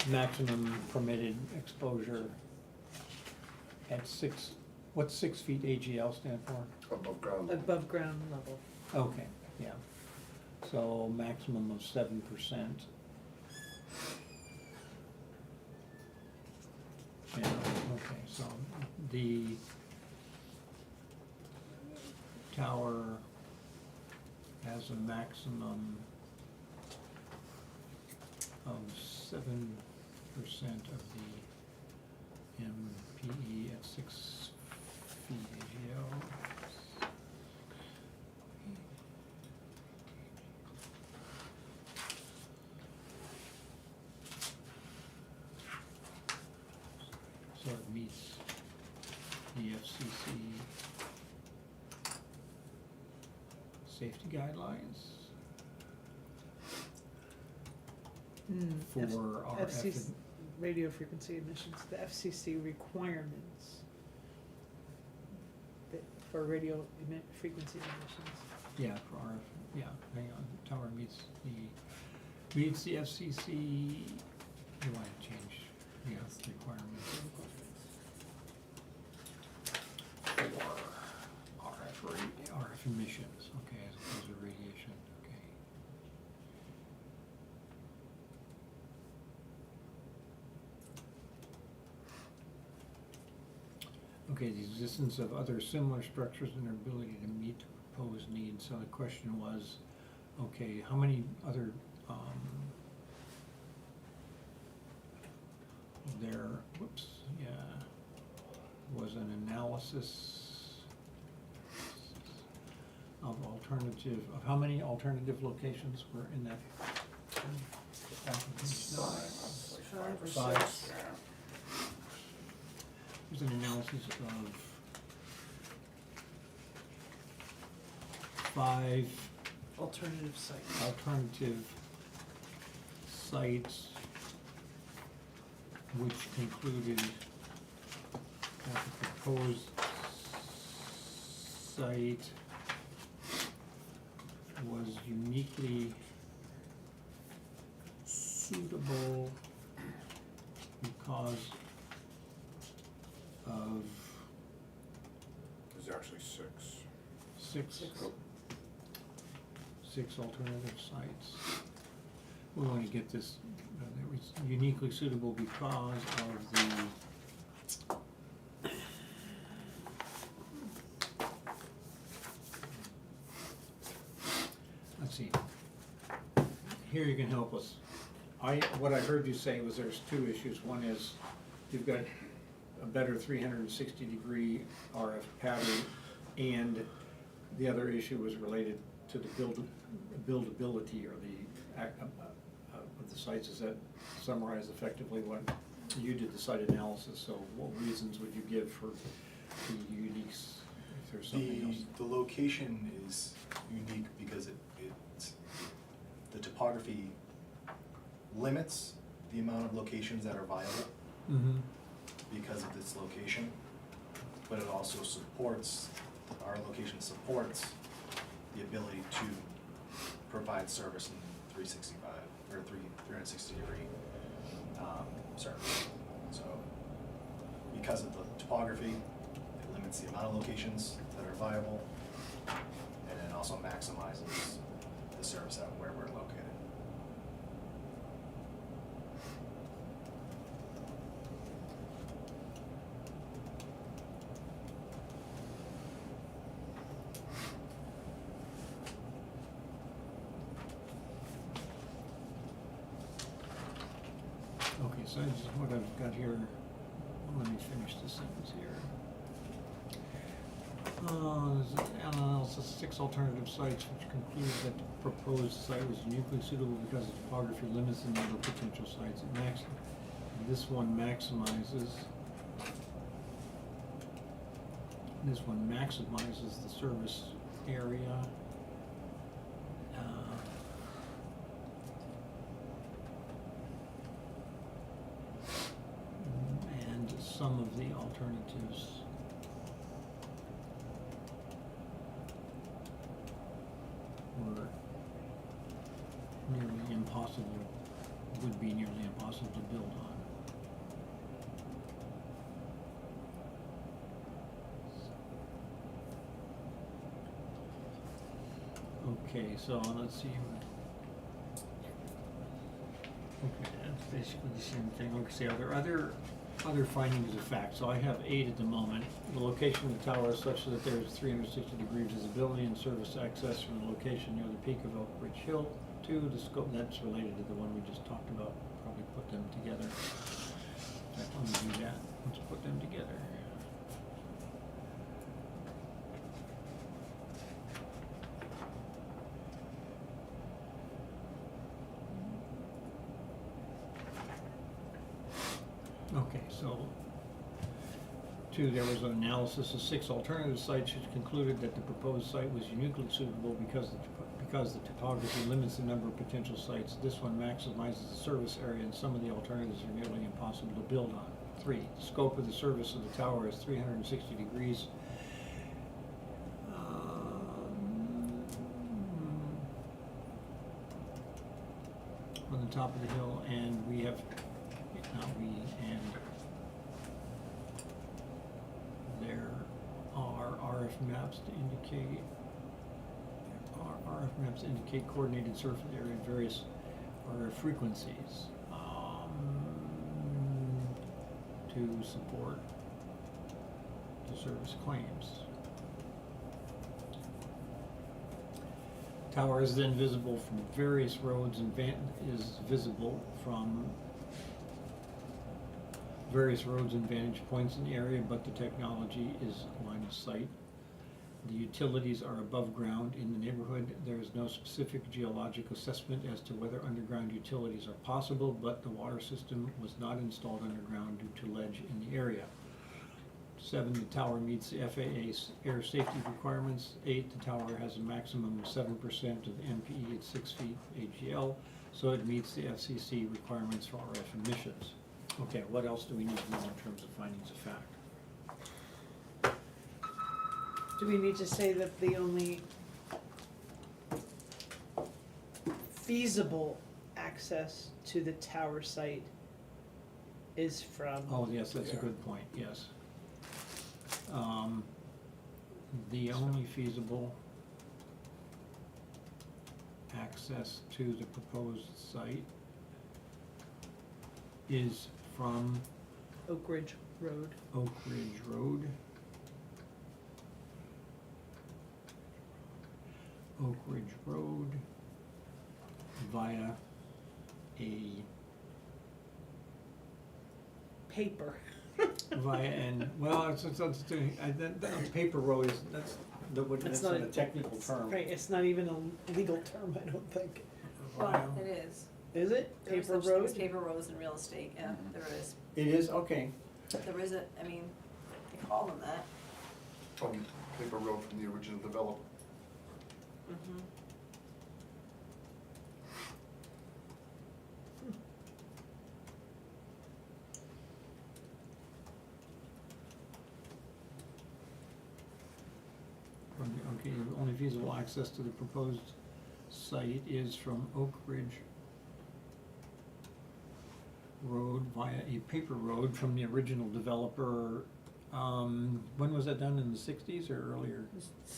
maximum permitted exposure at what's 6 feet AGL stand for? Above ground. Above ground level. Okay, yeah. So maximum of 7%. Yeah, okay, so the tower has a maximum of 7% of the MPE at 6 video. So it meets the FCC safety guidelines for our FCC, radio frequency emissions, the FCC requirements for radio frequency emissions. Yeah, for our, yeah, hang on, tower meets the FCC, you want to change, yeah, requirements for RF emissions, okay, as opposed to radiation, okay. Okay, the existence of other similar structures and their ability to meet proposed needs, so the question was, okay, how many other, there, whoops, yeah, was an analysis of alternative, of how many alternative locations were in that application? Five or Five. six. There's an analysis of 5 Alternative sites. alternative sites, which concluded that the proposed site was uniquely suitable because of There's actually 6. six alternative sites. We want to get this, it was uniquely suitable because of the let's see. Here you can help us. What I heard you say was there's 2 issues. One is you've got a better 360-degree RF pattern, and the other issue was related to the buildability or the of the sites. Does that summarize effectively what you did the site analysis? So what reasons would you give for the uniques, if there's something else? The location is unique because it's, the topography limits the amount of locations that are viable Mm-hmm. because of this location, but it also supports, our location supports the ability to provide service in 365, or 360 degree service. So, because of the topography, it limits the amount of locations that are viable, and it also maximizes the service out where we're located. Okay, so this is what I've got here. Let me finish this sentence here. There's an analysis of 6 alternative sites which concluded that the proposed site was uniquely suitable because the topography limits the number of potential sites. This one maximizes the service area. And some of the alternatives were nearly impossible, would be nearly impossible to build on. Okay, so let's see. Okay, that's basically the same thing. Let's see, are there other findings of fact? So I have 8 at the moment. The location of the tower is such that there is 360-degree visibility and service access from the location near the peak of Oak Ridge Hill. 2, the scope, that's related to the one we just talked about. Probably put them together. Let me do that. Let's put them together. Okay, so, two, there was an analysis of 6 alternative sites which concluded that the proposed site was uniquely suitable because the topography limits the number of potential sites. This one maximizes the service area and some of the alternatives are nearly impossible to build on. 3, the scope of the service of the tower is 360 degrees. On the top of the hill, and we have, not we, and there are RF maps to indicate coordinated surface area at various RF frequencies, to support the service claims. Tower is then visible from various roads and is visible from various roads and vantage points in the area, but the technology is line of sight. The utilities are above ground in the neighborhood. There is no specific geologic assessment as to whether underground utilities are possible, but the water system was not installed underground due to ledge in the area. 7, the tower meets the FAA's air safety requirements. 8, the tower has a maximum of 7% of MPE at 6 feet AGL, so it meets the FCC requirements for RF emissions. Okay, what else do we need to know in terms of findings of fact? Do we need to say that the only feasible access to the tower site is from? Oh, yes, that's a good point, yes. The only feasible access to the proposed site is from Oak Ridge Road. Oak Ridge Road. Oak Ridge Road via a paper road is, that's not not a technical term. Right, it's not even a legal term, I don't think. Well, it is. Is it? There's Paper such things, road? paper roads in real estate, yeah, Mhm. there is. It is, okay. There is a, I mean, they call them that. From paper road from the original developer. Mm-hmm. Okay, the only feasible access to the proposed site is from Oak Ridge Road via a paper road from the original developer. When was that done, in the 60s or earlier?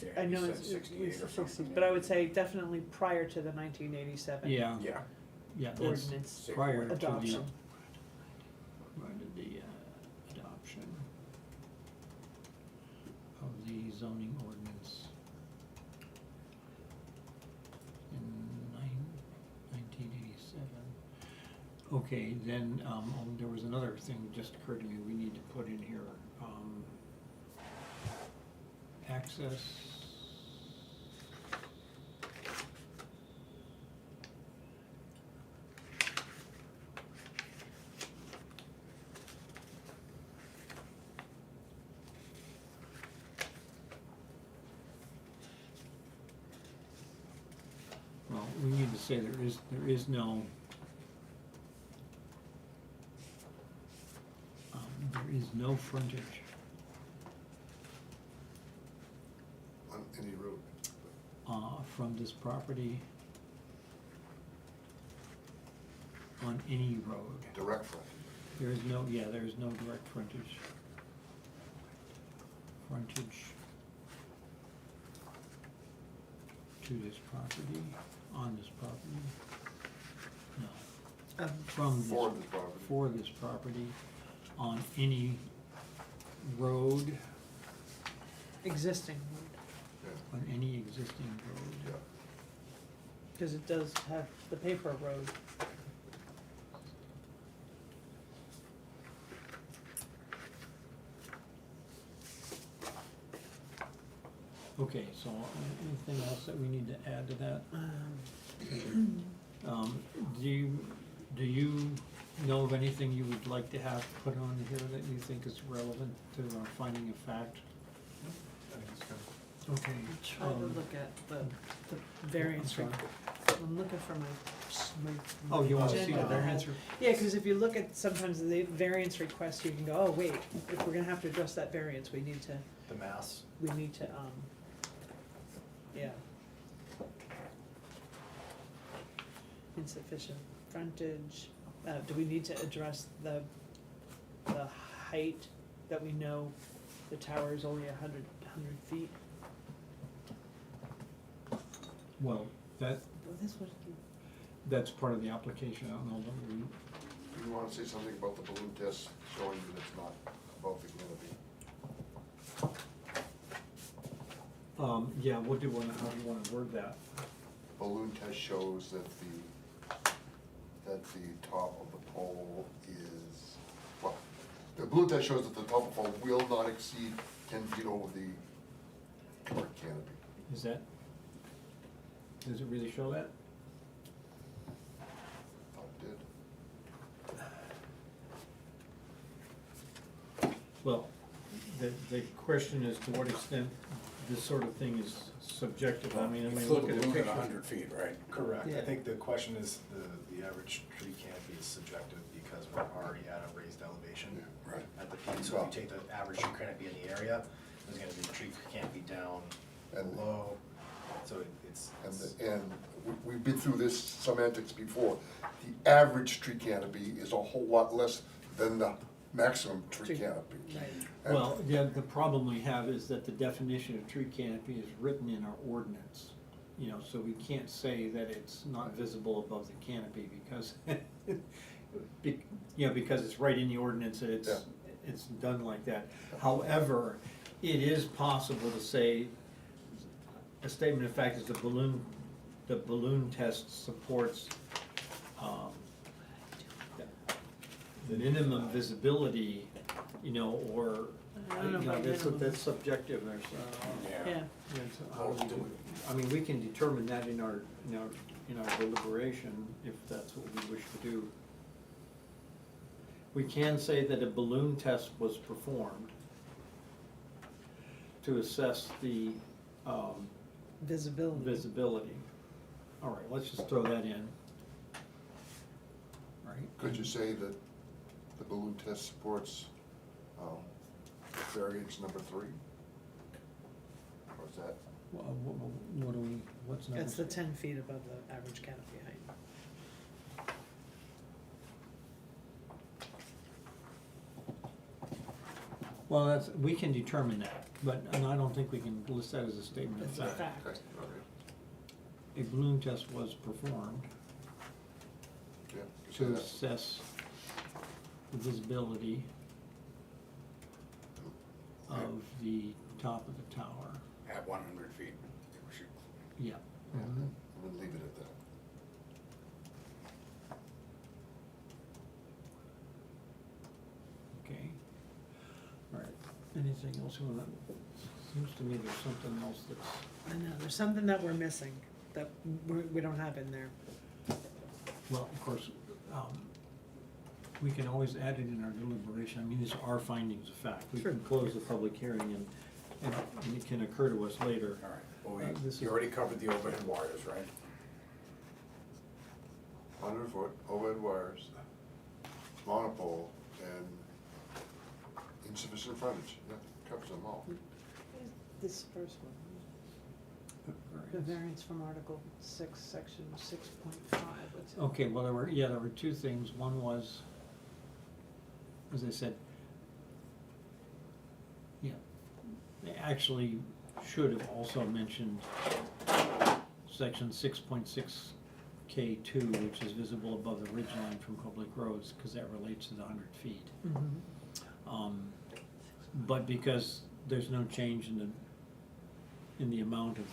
Yeah, I you know said it's 68 the or something, 60s, yeah. but I would say definitely prior to the 1987 Yeah, Yeah. yeah, that's ordinance prior to the, adoption. Adoption of the zoning ordinance in 1987. Okay, then, there was another thing that just occurred to me, we need to put in here, access. Well, we need to say there is no, there is no frontage On any road. from this property on any road. Direct frontage. There is no direct frontage. Frontage to this property, on this property. No, from this. For this property. For this property, on any road, Existing, Yeah, on any existing road. yeah. because it does have the paper road. Okay, so anything else that we need to add to that? Do you know of anything you would like to have put on here that you think is relevant to our finding of fact? I think it's good. Okay. I'm trying to look at the variance. I'm sorry. I'm looking for my. Oh, you wanna see agenda the that variance? has- Yeah, cause if you look at sometimes the variance request, you can go, oh, wait, if we're gonna have to address that variance, we need to, The mass, yeah. Insufficient frontage, do we need to address the height that we know the tower is only 100 feet? Well, Well, this was, that's part of the application, I don't know, whether we, Do you wanna say something about the balloon test showing that it's not above the canopy? yeah, what do you wanna, how do you wanna word that? Balloon test shows that the top of the pole is, well, the balloon test shows that the top of the pole will not exceed 10 feet over the current canopy. Is that, does it really show that? Oh, it did. Well, the question is to what extent this sort of thing is subjective, I mean, Fill look the at a balloon picture. at 100 feet, right? correct. I Yeah. think the question is, the average tree canopy is subjective because we're already at a raised elevation. Yeah, right. At the peak, so if you take the average tree canopy in the area, there's gonna be tree canopy down And- below, so it's. And we've been through this semantics before. The average tree canopy is a whole lot less than the maximum tree Tree- canopy. right. And- Well, yeah, the problem we have is that the definition of tree canopy is written in our ordinance. You know, so we can't say that it's not visible above the canopy because, because it's right in the ordinance and Yeah. it's done like that. However, it is possible to say, a statement of fact is the balloon test supports, the minimum visibility, or, I don't know about minimum. that's subjective, there's, Yeah, how do we do it? I mean, we can determine that in our deliberation, if that's what we wish to do. We can say that a balloon test was performed to assess the, visibility. visibility. All right, let's just throw that in. Right? Could you say that the balloon test supports variance number 3? Or is that, What do we, what's number? It's the 10 feet above the average canopy height. Well, we can determine that, and I don't think we can list that as a statement of It's a fact. fact. okay, A balloon test was performed yeah, you say to that. assess the visibility of the top of the tower. At 100 feet. We should- Yeah. Yeah, and then leave it at that. Okay. All right. Anything else you wanna, seems to me there's something else that's, I know, there's something that we're missing, that we don't have in there. well, of course, we can always add it in our deliberation. I mean, these are our findings of fact. We can close the public hearing and it can occur to us later. All right, well, This you is- already covered the overhead wires, right? 100-foot overhead wires, monopole, and insufficient frontage, yeah, covers them all. This first one, the variance from Article 6, Section 6.5, what's it? Okay, well, there were two things. One was, as I said, they actually should have also mentioned section 6.6K2, which is visible above the ridge line from public roads, because that relates to the 100 feet. Mhm. But because there's no change in the amount of,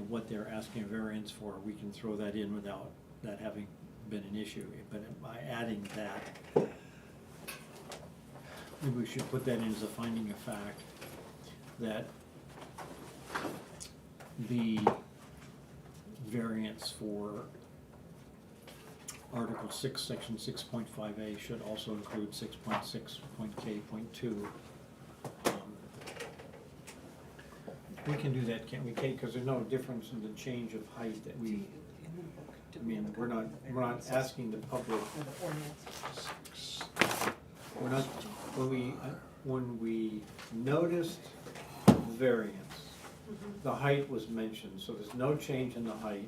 what they're asking a variance for, we can throw that in without that having been an issue. But by adding that, maybe we should put that in as a finding of fact, that the variance for Article 6, Section 6.5A should also include 6.6.K.2. We can do that, can't we, Kate? Because there's no difference in the change of height that we, I mean, we're not asking the public, we're not, when we noticed the variance, the height was mentioned, so there's no change in the height.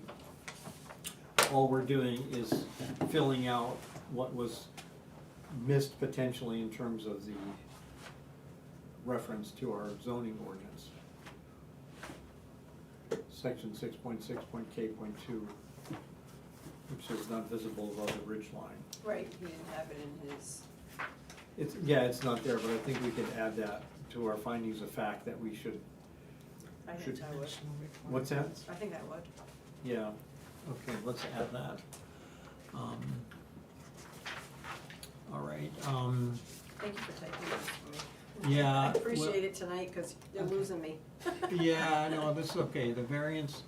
All we're doing is filling out what was missed potentially in terms of the reference to our zoning ordinance. Section 6.6.K.2, which is not visible above the ridge line. Right, he didn't have it in his, It's not there, but I think we could add that to our findings of fact that we should, I Should- think I would, what's that? I think I would. Yeah, okay, let's add that. All right, Thank you for typing this for me. yeah. I appreciate it tonight, cause you're Okay. losing me. Yeah, no, this is okay, the variance,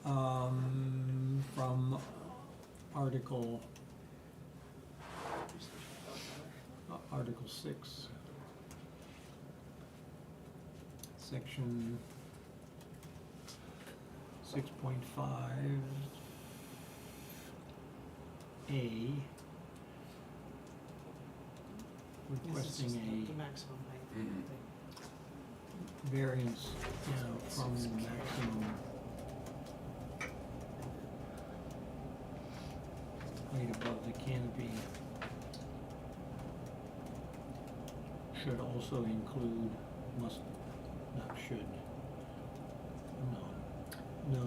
from Article 6, Section 6.5A, requesting The a maximum height. Mhm. variance, from the maximum height above the canopy should also include,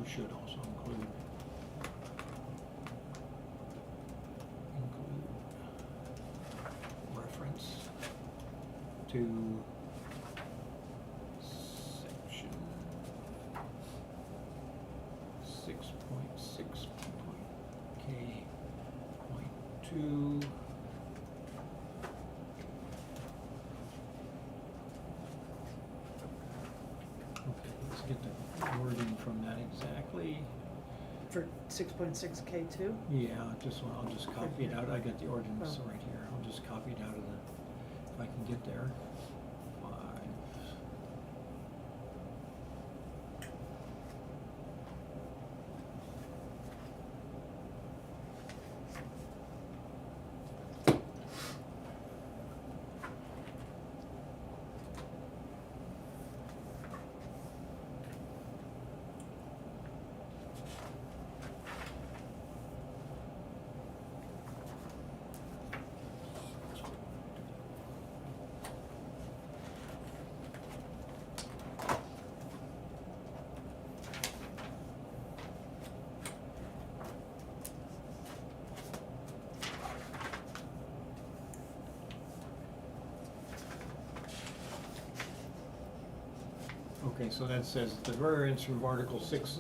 should also include reference to section 6.6.K.2. Okay, let's get the wording from that exactly. For 6.6K2? Yeah, I'll just copy it out, I got the ordinance right here, I'll just copy it out of the, if I can get there. 5. Okay, so that says the variance from Article 6,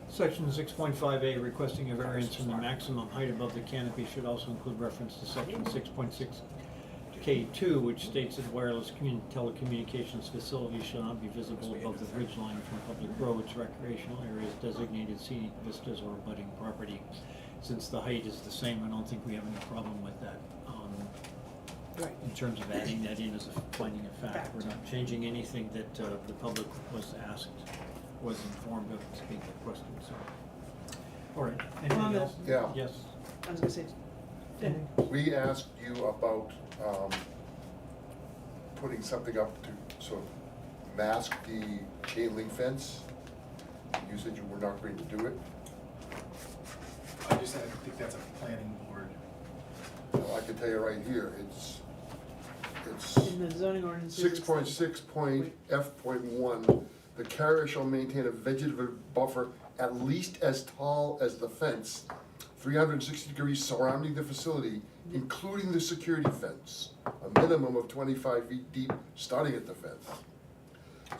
Section 6.5A, requesting a variance from the maximum height above the canopy should also include reference to Section 6.6K2, which states that wireless telecommunications facilities shall not be visible above the ridge line from public roads, recreational areas, designated scenic vistas, or abutting property. Since the height is the same, I don't think we have any problem with that. Right. In terms of adding that in as a finding of fact, Fact. we're not changing anything that the public was asked, was informed of, to speak the question, so. All right, anything On the- else? Yeah. Yes, I was gonna say, We asked you about, putting something up to sort of mask the chain link fence. You said you were not going to do it. I think that's a planning board. Well, I can tell you right here, it's in the zoning ordinance. 6.6.F.1, the carrier shall maintain a vegetative buffer at least as tall as the fence, 360 degrees surrounding the facility, including the security fence, a minimum of 25 feet deep, starting at the fence.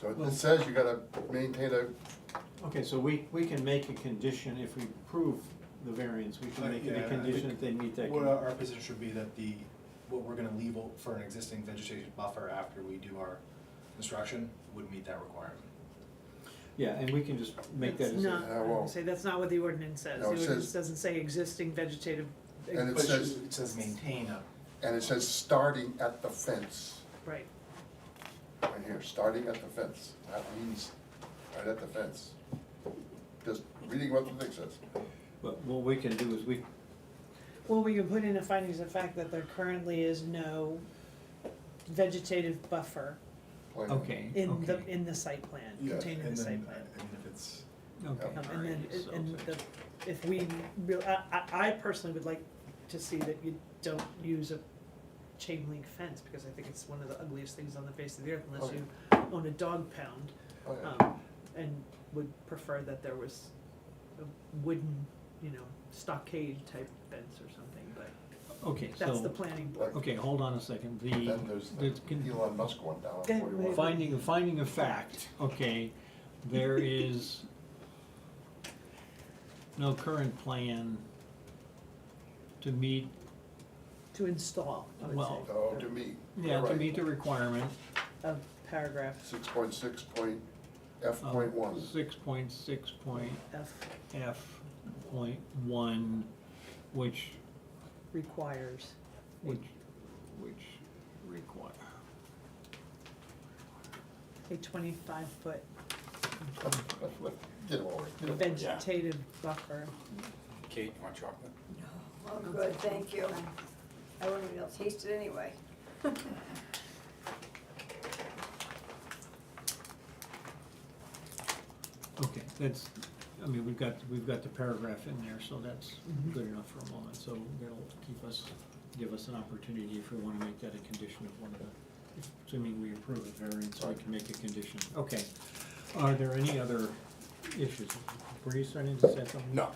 So it says you gotta maintain a, okay, so we can make a condition, if we approve the variance, we can make it Yeah, a I condition think if they meet that. What our position should be that what we're gonna leave for an existing vegetation buffer after we do our construction would meet that requirement. Yeah, and we can just make that That's as not, a, Yeah, I well- would say, that's not what the ordinance says. No, The it ordinance says- doesn't say existing vegetative, And it But says- it says maintain a, And it says starting at the fence, right. right here, starting at the fence. That means right at the fence. Just reading what the thing says. but what we can do is Well, we can put in a findings of fact that there currently is no vegetative buffer Plan. okay, okay. in the site plan, yeah, contained in and the then, site plan. I mean, if it's, Okay. And then, Alright, so and section. if we, I personally would like to see that you don't use a chain link fence, because I think it's one of the ugliest things on the face of the earth, unless Oh, you own a dog pound. Oh, yeah. And would prefer that there was a wooden, stockade type fence or something, but Okay, that's the so, planning board. okay, hold on a second, Then there's the Elon Musk one down Okay, at 41. wait. finding of fact, okay, there is no current plan to meet, To install, I would Well- say, Oh, to meet. yeah, to meet the requirement, of paragraph 6.6 point F.1. 6.6 point F F.1, which requires. require, A 25-foot Get over it. vegetative buffer. Kate, you want chocolate? Oh, good, thank you. I wouldn't even be able to taste it anyway. okay, that's, I mean, we've got the paragraph in there, so that's Mhm. good enough for a moment, so that'll give us an opportunity if we wanna make that a condition of one of the, assuming we approve a variance, we can make a condition. Okay, are there any other issues? Were you starting to say something? No,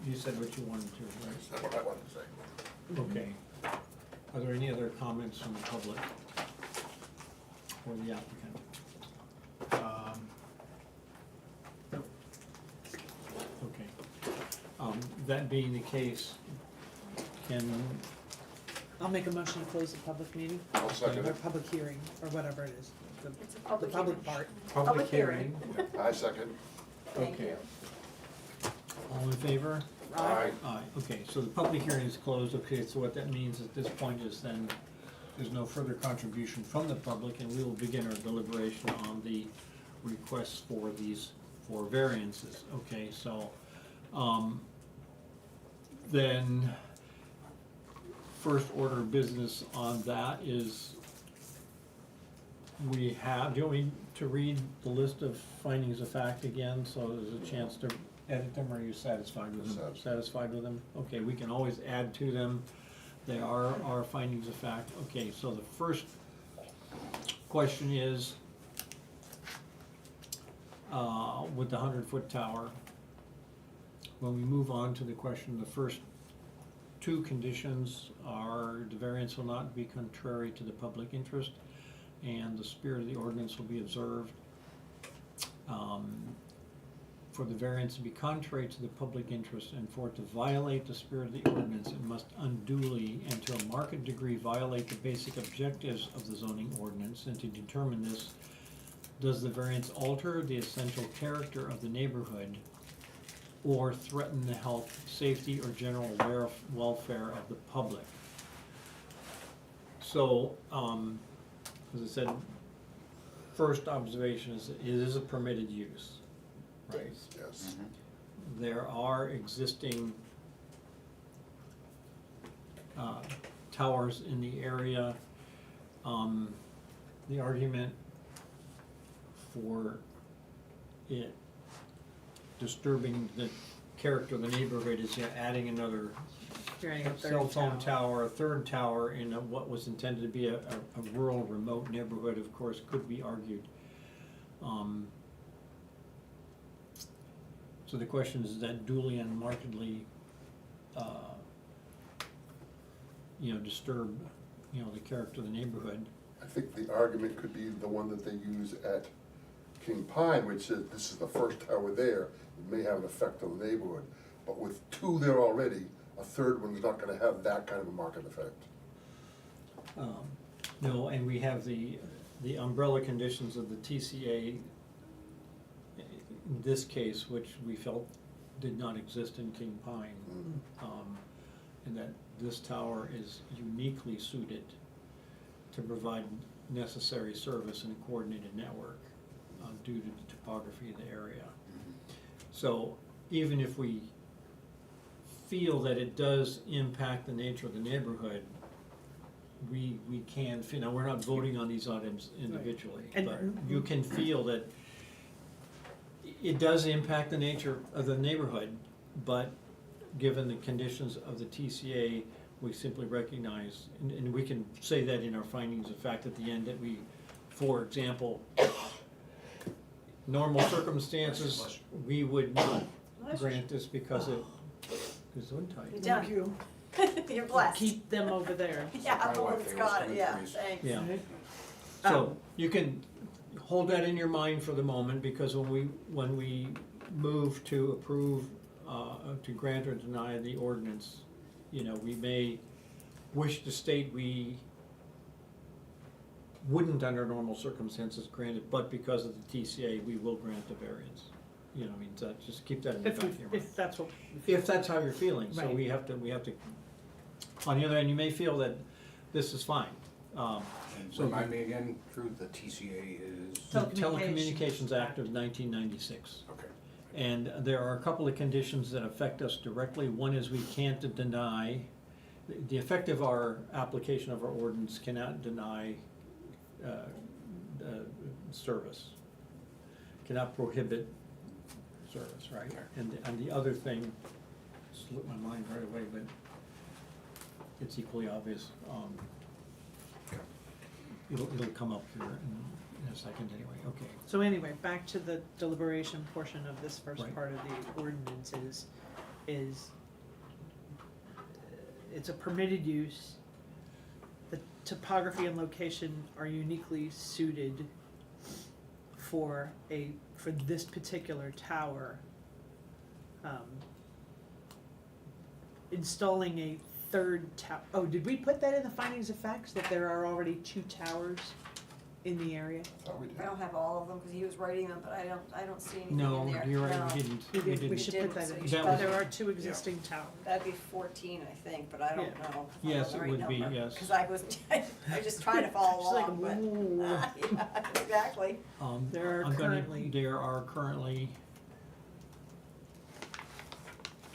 You said what you wanted to, right? that's what I wanted to say. Okay. Are there any other comments from the public or the applicant? Okay. That being the case, can, I'll make a motion to close the public meeting, I'll second or it. public hearing, or whatever it is. It's a The public public hearing. part. public hearing? I second. Thank Okay. you. All in favor? Aye. Aye, okay, so the public hearing is closed, okay, so what that means at this point is then there's no further contribution from the public, and we will begin our deliberation on the requests for these, for variances, okay, so, then, first order of business on that is, do you want me to read the list of findings of fact again, so there's a chance to edit them, or are you satisfied with them? Satisfied with them? Okay, we can always add to them, they are our findings of fact. Okay, so the first question is, with the 100-foot tower, when we move on to the question, the first two conditions are the variance will not be contrary to the public interest, and the spirit of the ordinance will be observed. For the variance to be contrary to the public interest and for it to violate the spirit of the ordinance, it must unduly and to a marked degree violate the basic objectives of the zoning ordinance. And to determine this, does the variance alter the essential character of the neighborhood or threaten the health, safety, or general welfare of the public? So, as I said, first observation is it is a permitted use, right? Yes. There are existing towers in the area. The argument for it disturbing the character of the neighborhood is adding another You're adding a third cell phone tower. tower, a third tower in what was intended to be a rural, remote neighborhood, of course, could be argued. So the question is that duly and markedly, disturb, the character of the neighborhood. I think the argument could be the one that they use at King Pine, which says this is the first tower there, it may have an effect on the neighborhood. But with two there already, a third one is not gonna have that kind of a market effect. No, and we have the umbrella conditions of the TCA in this case, which we felt did not exist in King Pine, and that this tower is uniquely suited to provide necessary service in a coordinated network due to the topography of the area. So even if we feel that it does impact the nature of the neighborhood, we can, now, we're not voting on these items individually, And- but you can feel that it does impact the nature of the neighborhood, but given the conditions of the TCA, we simply recognize, and we can say that in our findings of fact at the end, that we, for example, normal circumstances, we would not grant this because it is You're untight. done. Thank you. You're blessed. Keep them over there. Yeah, My well, wife, it's they always got come it, in yeah, threes. thanks. Yeah, Right. so you can hold that in your mind for the moment, because when we move to approve, to grant or deny the ordinance, you know, we may wish to state we wouldn't under normal circumstances grant it, but because of the TCA, we will grant the variance. You know, I mean, so just keep that in the If back we, of your mind. if that's what. If that's how you're feeling, so Right. we have to, on the other hand, you may feel that this is fine. And So- remind me again, Drew, the TCA is, The Telecommunications Telecommunications Act of 1996. okay. And there are a couple of conditions that affect us directly. One is we can't deny, the effect of our application of our ordinance cannot deny service, cannot prohibit service, right? And the other thing, slipped my mind right away, but it's equally obvious. It'll come up here in a second anyway, okay. So anyway, back to the deliberation portion of this first Right. part of the ordinance is it's a permitted use. The topography and location are uniquely suited for this particular tower. Installing a third tower, oh, did we put that in the findings of facts, that there are already 2 towers in the area? Thought we did. I don't have all of them, cause he was writing them, but I don't see anything in No, there. you're right, No. we didn't, We we did- we didn't. should didn't, put that so in, you should but put there that are 2 existing towers. That'd be 14, I think, but I don't Yeah. know. if I'm Yes, on the it right would be, number, yes. Cause I was just trying to follow She's like, along, but, "Ooh." yeah, exactly. There are I'm gonna- currently- There are currently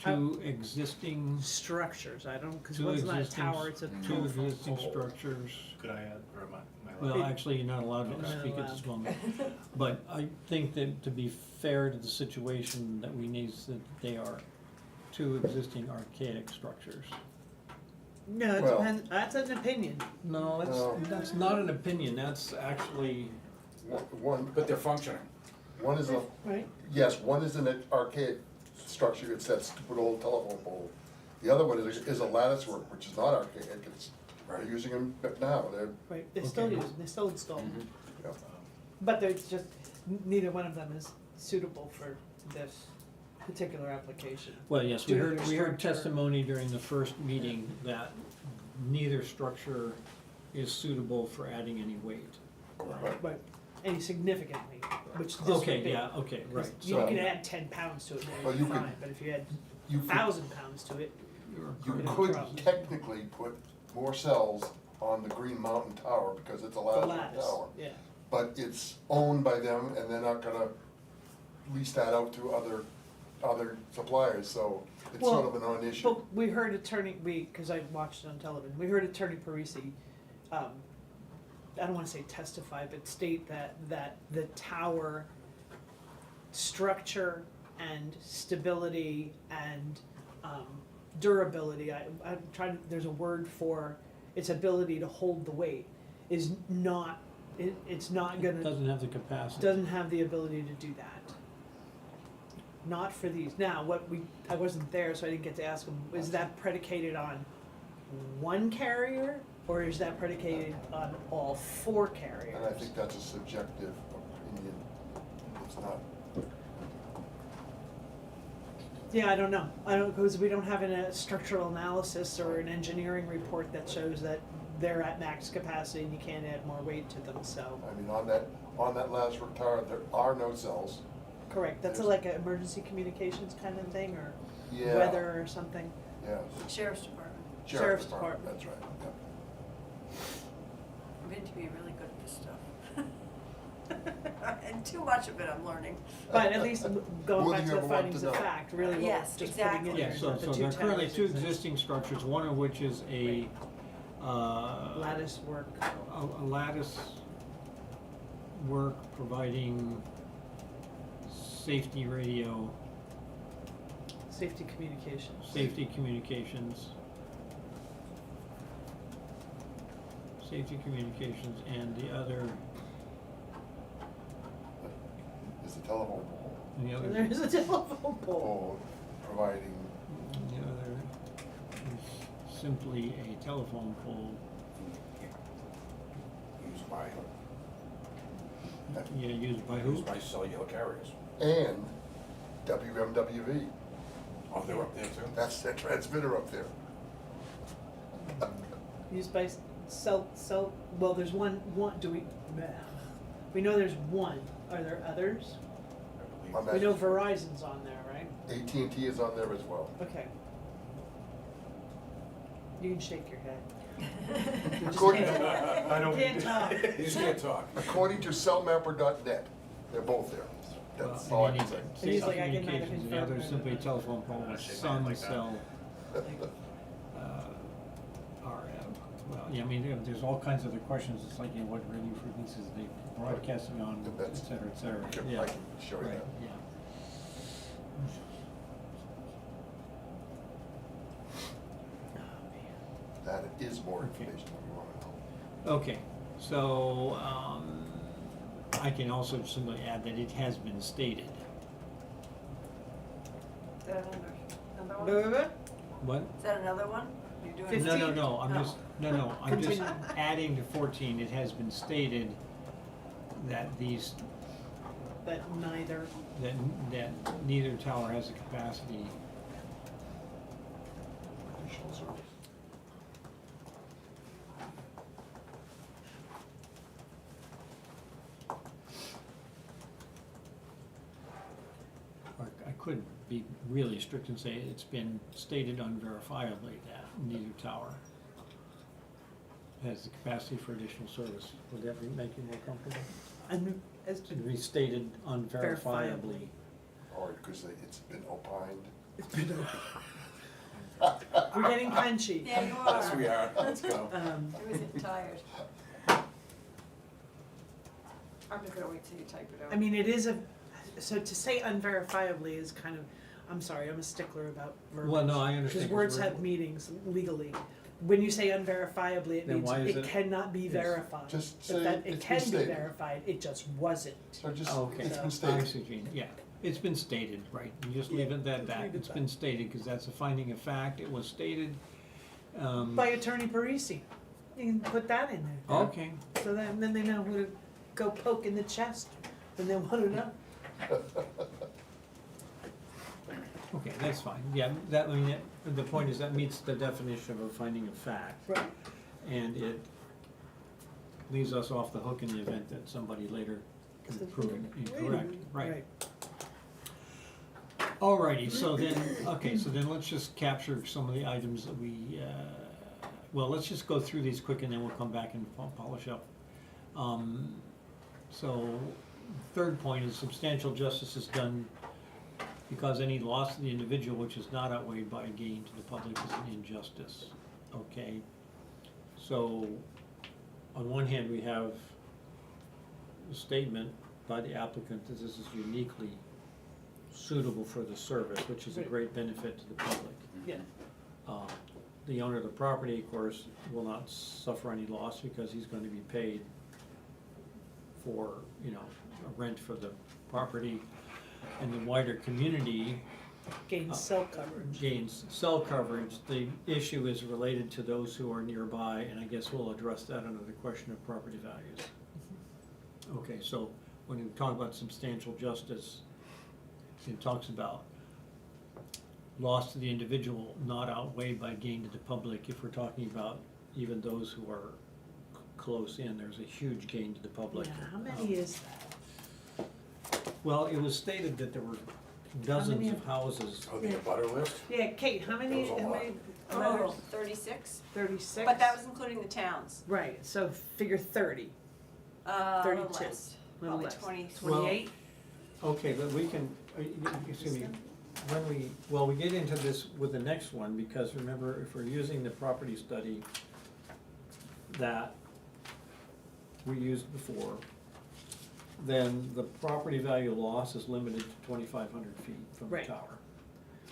2 existing, Structures, I don't, cause 2 one's not a existing, tower, it's a 2 roof. existing structures. Could I add, or am I Well, allowed? actually, you're not allowed to Okay. speak at this moment. But I think that to be fair to the situation that we need, that they are 2 existing archaic structures. No, it Well- depends, that's an opinion. No, No. that's not an opinion, that's actually, One, But they're functioning. one is a, Right. yes, one is an archaic structure, it's that stupid old telephone pole. The other one is a lattice work, which is not archaic, it's, they're Right. using them now, they're, Right, they're still Okay. used, they're still installed, yeah. but there's just, neither one of them is suitable for this particular application. well, yes, Due to their we heard structure. testimony during the first meeting that neither structure is suitable for adding any weight. Right. But any significant weight, which this would be. Okay, yeah, okay, right, You so. can add 10 pounds to it, Well, and you it's could- fine, but if you had You could, 1,000 pounds to it, you You're could problem. technically put more cells on the Green Mountain Tower, because it's a the lattice lattice, tower. yeah. But it's owned by them, and they're not gonna lease that out to other suppliers, so it's Well, sort of a non-issue. But we heard cause I watched it on television, we heard Attorney Parisi, I don't wanna say testify, but state that the tower structure and stability and, durability, I'm trying, there's a word for its ability to hold the weight, is not, it's not gonna, Doesn't have the capacity. doesn't have the ability to do that. Not for these. Now, I wasn't there, so I didn't get to ask him, is that predicated on one carrier, or is that predicated on all 4 carriers? And I think that's a subjective opinion, it's not, Yeah, I don't know. Because we don't have a structural analysis or an engineering report that shows that they're at max capacity and you can't add more weight to them, so. I mean, on that lattice work tower, there are no cells, correct, that's There's- like an emergency communications kind of thing, or Yeah. weather or something. Yeah. Sheriff's Department. Sheriff's Department. That's right, yeah. I'm getting to be really good at this stuff. And too much of it I'm learning. But at least going More back than to you the ever want findings to of know. fact, really what Yes, just putting in exactly. there, Yeah, so, that the so two there are currently towers two exist. existing structures, one of which is a, Lattice work, a lattice work providing safety radio, safety communications. safety communications. Safety communications, and the other, There's a telephone pole, and the And other, there's a telephone pole. pole providing, the other is simply a telephone pole, Used by, yeah, used by who? used by cellular carriers. and WMWV. Oh, they're up there too? That's their transmitter up there. Used by well, there's one, we know there's one, are there others? I believe. On We that- know Verizon's on there, right? AT&T is on there as well. Okay. You can shake your head. According can't- to, I don't. Can't talk. You just can't talk. according to cellmapper.net, they're both there. That's Well, all I and can then say. it's And he's safety like, I can neither communications, the other is confirm simply a nor telephone pole I'm not with shaking sun it like that. cell, RF. Well, yeah, I mean, there's all kinds of other questions, it's like, you know, what radio frequencies they broadcasting on, et That's- cetera, et cetera, I can- yeah. I can show you Right, that. yeah. That is more Okay. information than we want to know. Okay, so, I can also simply add that it has been stated. Is that another Blah, one? blah, blah. What? Is that another one? You're doing? 15? No, I'm Oh. just, I'm just Continue. adding to 14, it has been stated that these, That neither, that neither tower has the capacity. Additional service. Or I could be really strict and say it's been stated unverifiably that neither tower has the capacity for additional service. Would that make you more comfortable? and as To be stated unverifiably. Or because it's been opined. we're getting punchy. Yeah, you are. Yes, we are. Let's go. I was tired. I'm just gonna wait till you type it out. I mean, it is so to say unverifiably is kind of, I'm sorry, I'm a stickler about verbiage. Well, no, I understand, Because 'cause words we're- have meanings legally. When you say unverifiably, it Then means why is it it- cannot be Yes. verified. Just But say that it's it been can be stated. verified, it just wasn't. So just, Okay, it's So- been I stated. see what you mean. Yeah, it's been stated, right, you just leave it at just that, leave it it's that. been stated, because that's a finding of fact, it was stated. By Attorney Parisi. You can put that in there. Okay, So then they know who to go poke in the chest when they want to know. okay, that's fine, yeah, that, I mean, the point is that meets the definition of a finding of fact. Right. And it leaves us off the hook in the event that somebody later can prove it incorrect, right? Alrighty, so then, okay, so then let's just capture some of the items that we, well, let's just go through these quick and then we'll come back and polish up. So, third point is substantial justice is done because any loss to the individual which is not outweighed by a gain to the public is an injustice, okay? So, on one hand, we have a statement by the applicant that this is uniquely suitable for the service, which is a Right. great benefit to the public. Yeah. The owner of the property, of course, will not suffer any loss because he's going to be paid for, you know, a rent for the property. And the wider community Gain cell coverage. gains cell coverage. The issue is related to those who are nearby, and I guess we'll address that under the question of property values. Okay, so when we talk about substantial justice, it talks about loss to the individual not outweighed by gain to the public. If we're talking about even those who are close in, there's a huge gain to the public. Yeah, how many is that? Well, it was stated that there were dozens many of houses. Oh, the butter list? Yeah, Kate, how many, That was a how lot. many Oh, letters? 36, 36? but that was including the towns. Right, so figure 30, A little 32. less, little probably less. 20. 28? Okay, but we can, excuse me, when we get into this with the next one, because remember, if we're using the property study that we used before, then the property value loss is limited to 2,500 feet from the Right. tower.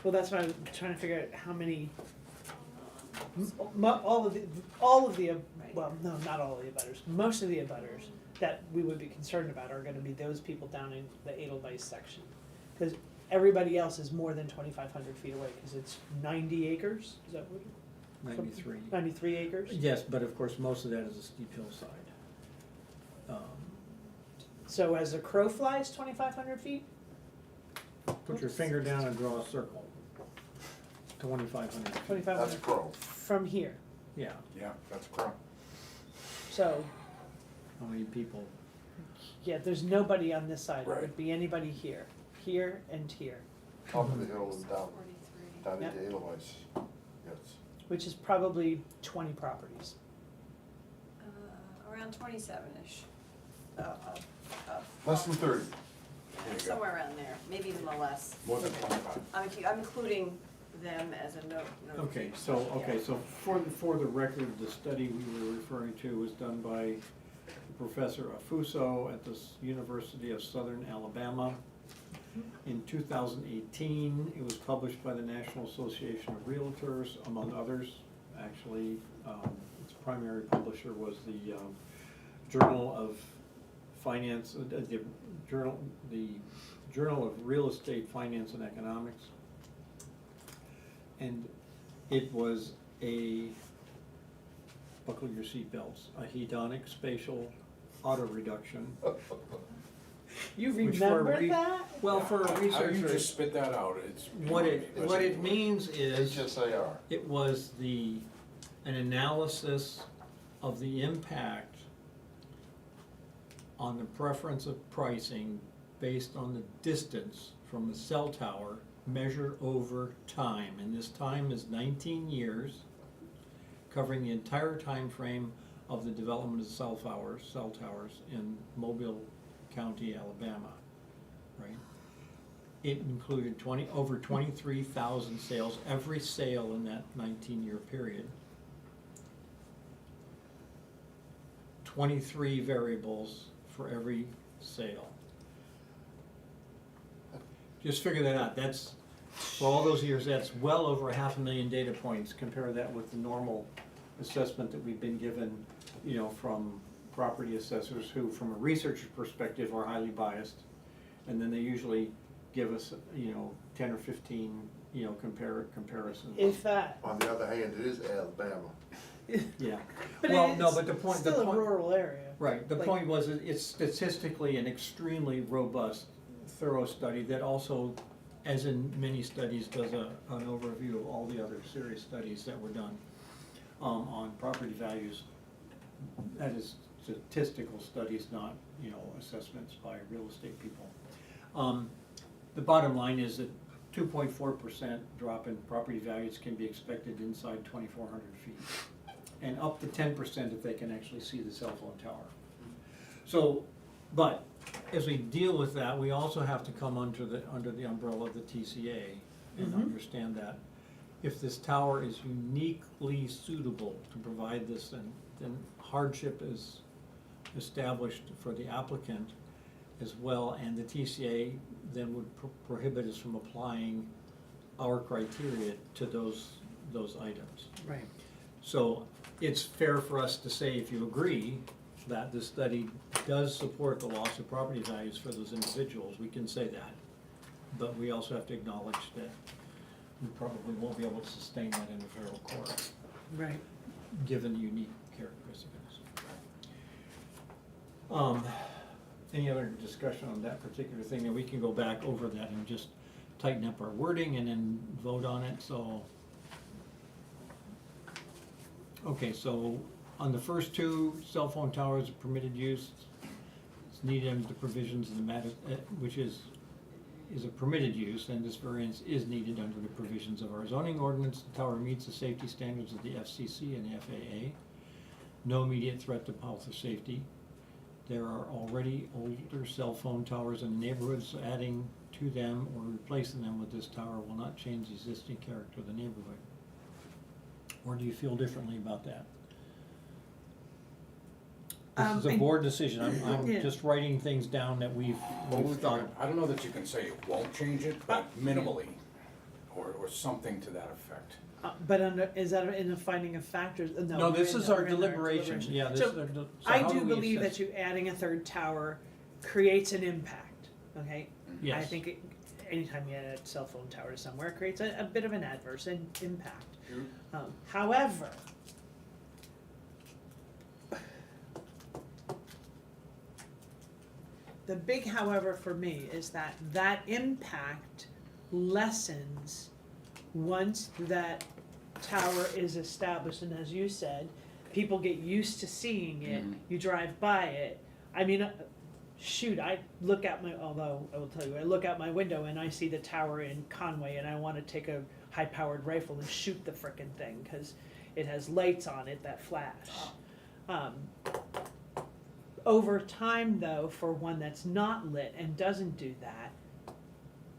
Well, that's why I'm trying to figure out how many, all of the, Right. well, no, not all of the abutters, most of the abutters that we would be concerned about are gonna be those people down in the Edelweiss section. Cause everybody else is more than 2,500 feet away, cause it's 90 acres, is that what? 93. 93 acres? Yes, but of course, most of that is a steep hillside. So as the crow flies, 2,500 feet? Put your finger down and draw a circle. 2,500 feet. 2,500 That's pro. from here, Yeah, Yeah, that's a crumb. so, how many people? yeah, there's nobody on this side, it Right. would be anybody here, here and here, Top of the hill and down, 43. down Yep. into Edelweiss, yes. which is probably 20 properties. Around 27-ish of. Less than 30. There you go. Somewhere around there, maybe even a little less. More than 25. I'm including them as a note. Okay, so for the record, the study we were referring to was done by Professor Afuso at the University of Southern Alabama. In 2018, it was published by the National Association of Realtors, among others. Actually, its primary publisher was the Journal of Finance, the Journal of Real Estate Finance and Economics. And it was buckle your seatbelts, a hedonic spatial auto reduction. You Which for a remember that? Well, for a How you researcher, just spit that out, it's. what it means is, HSAR. it was an analysis of the impact on the preference of pricing based on the distance from the cell tower measured over time. And this time is 19 years, covering the entire time frame of the development of cell towers in Mobile County, Alabama, right? It included over 23,000 sales, every sale in that 19-year period. 23 variables for every sale. Just figure that out. That's, for all those years, that's well over 500,000 data points. Compare that with the normal assessment that we've been given, from property assessors who, from a researcher's perspective, are highly biased. And then they usually give us, 10 or 15, comparisons. If that. On the other hand, it is Alabama. Yeah. But Well, it no, is but the point, still a rural area. Right, the Like- point was, it's statistically an extremely robust, thorough study that also, as in many studies, does an overview of all the other serious studies that were done on property values. That is statistical studies, not, assessments by real estate people. The bottom line is that 2.4% drop in property values can be expected inside 2,400 feet. And up to 10% if they can actually see the cell phone tower. So, but as we deal with that, we also have to come under the umbrella of the TCA and Mhm. understand that if this tower is uniquely suitable to provide this, then hardship is established for the applicant as well, and the TCA then would prohibit us from applying our criteria to those items. Right. So it's fair for us to say, if you agree, that this study does support the loss of property values for those individuals, we can say that. But we also have to acknowledge that we probably won't be able to sustain that in a federal court, Right. given the unique characteristics. Any other discussion on that particular thing? And we can go back over that and just tighten up our wording and then vote on it, so. Okay, so on the first two, cell phone towers of permitted use, it's needed under the provisions of the matter, which is a permitted use, and this variance is needed under the provisions of our zoning ordinance. The tower meets the safety standards of the FCC and the FAA. No immediate threat to health or safety. There are already older cell phone towers in the neighborhood, so adding to them or replacing them with this tower will not change the existing character of the neighborhood. Or do you feel differently about that? This is a board decision, I'm Yeah. just writing things down that we've thought. I don't know that you can say it won't change it, but minimally, or something to that effect. But is that in a finding of factors? No, this is our deliberation, yeah, this is So our, so I how do we believe that assess- you adding a third tower creates an impact, okay? I Yes. think anytime you add a cell phone tower to somewhere, it creates a bit of an adverse impact. However, the big however for me is that that impact lessens once that tower is established, and as you said, people get used to seeing it, you drive by it. I mean, shoot, I look out although I will tell you, I look out my window and I see the tower in Conway and I wanna take a high-powered rifle and shoot the frickin' thing, cause it has lights on it that flash. Over time though, for one that's not lit and doesn't do that,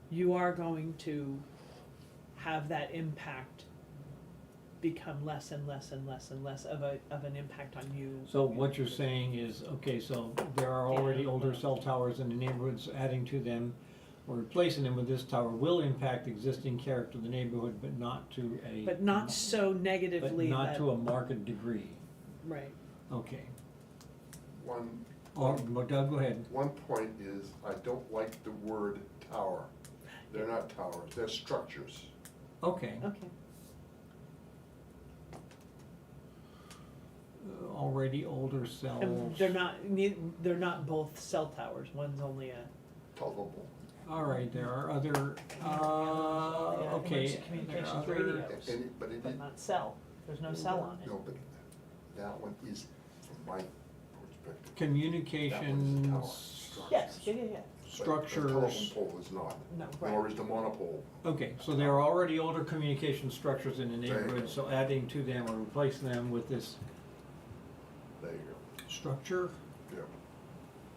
you are going to have that impact become less and less and less and less of an impact on you. So what you're saying is, okay, so there are already older cell towers in the neighborhoods, adding to them or replacing them with this tower will impact existing character of the neighborhood, but not to a. But not so But negatively not that, to a marked degree, right. okay. One, Or, Doug, go ahead. one point is, I don't like the word tower. They're not towers, they're structures. Okay. Okay. Already older cells. And they're not both cell towers, one's only a, Telephone pole. All right, there are other, okay. emergency communications radios, But it but did, not cell, there's no cell on it. no, but that one is, from my perspective. Communications, Yes, yeah. but the structures. telephone pole is not, No, nor right. is the monopole. Okay, so there are already older communication structures in the There you neighborhood, go. so adding to them or replacing them with this There you go, structure, yeah.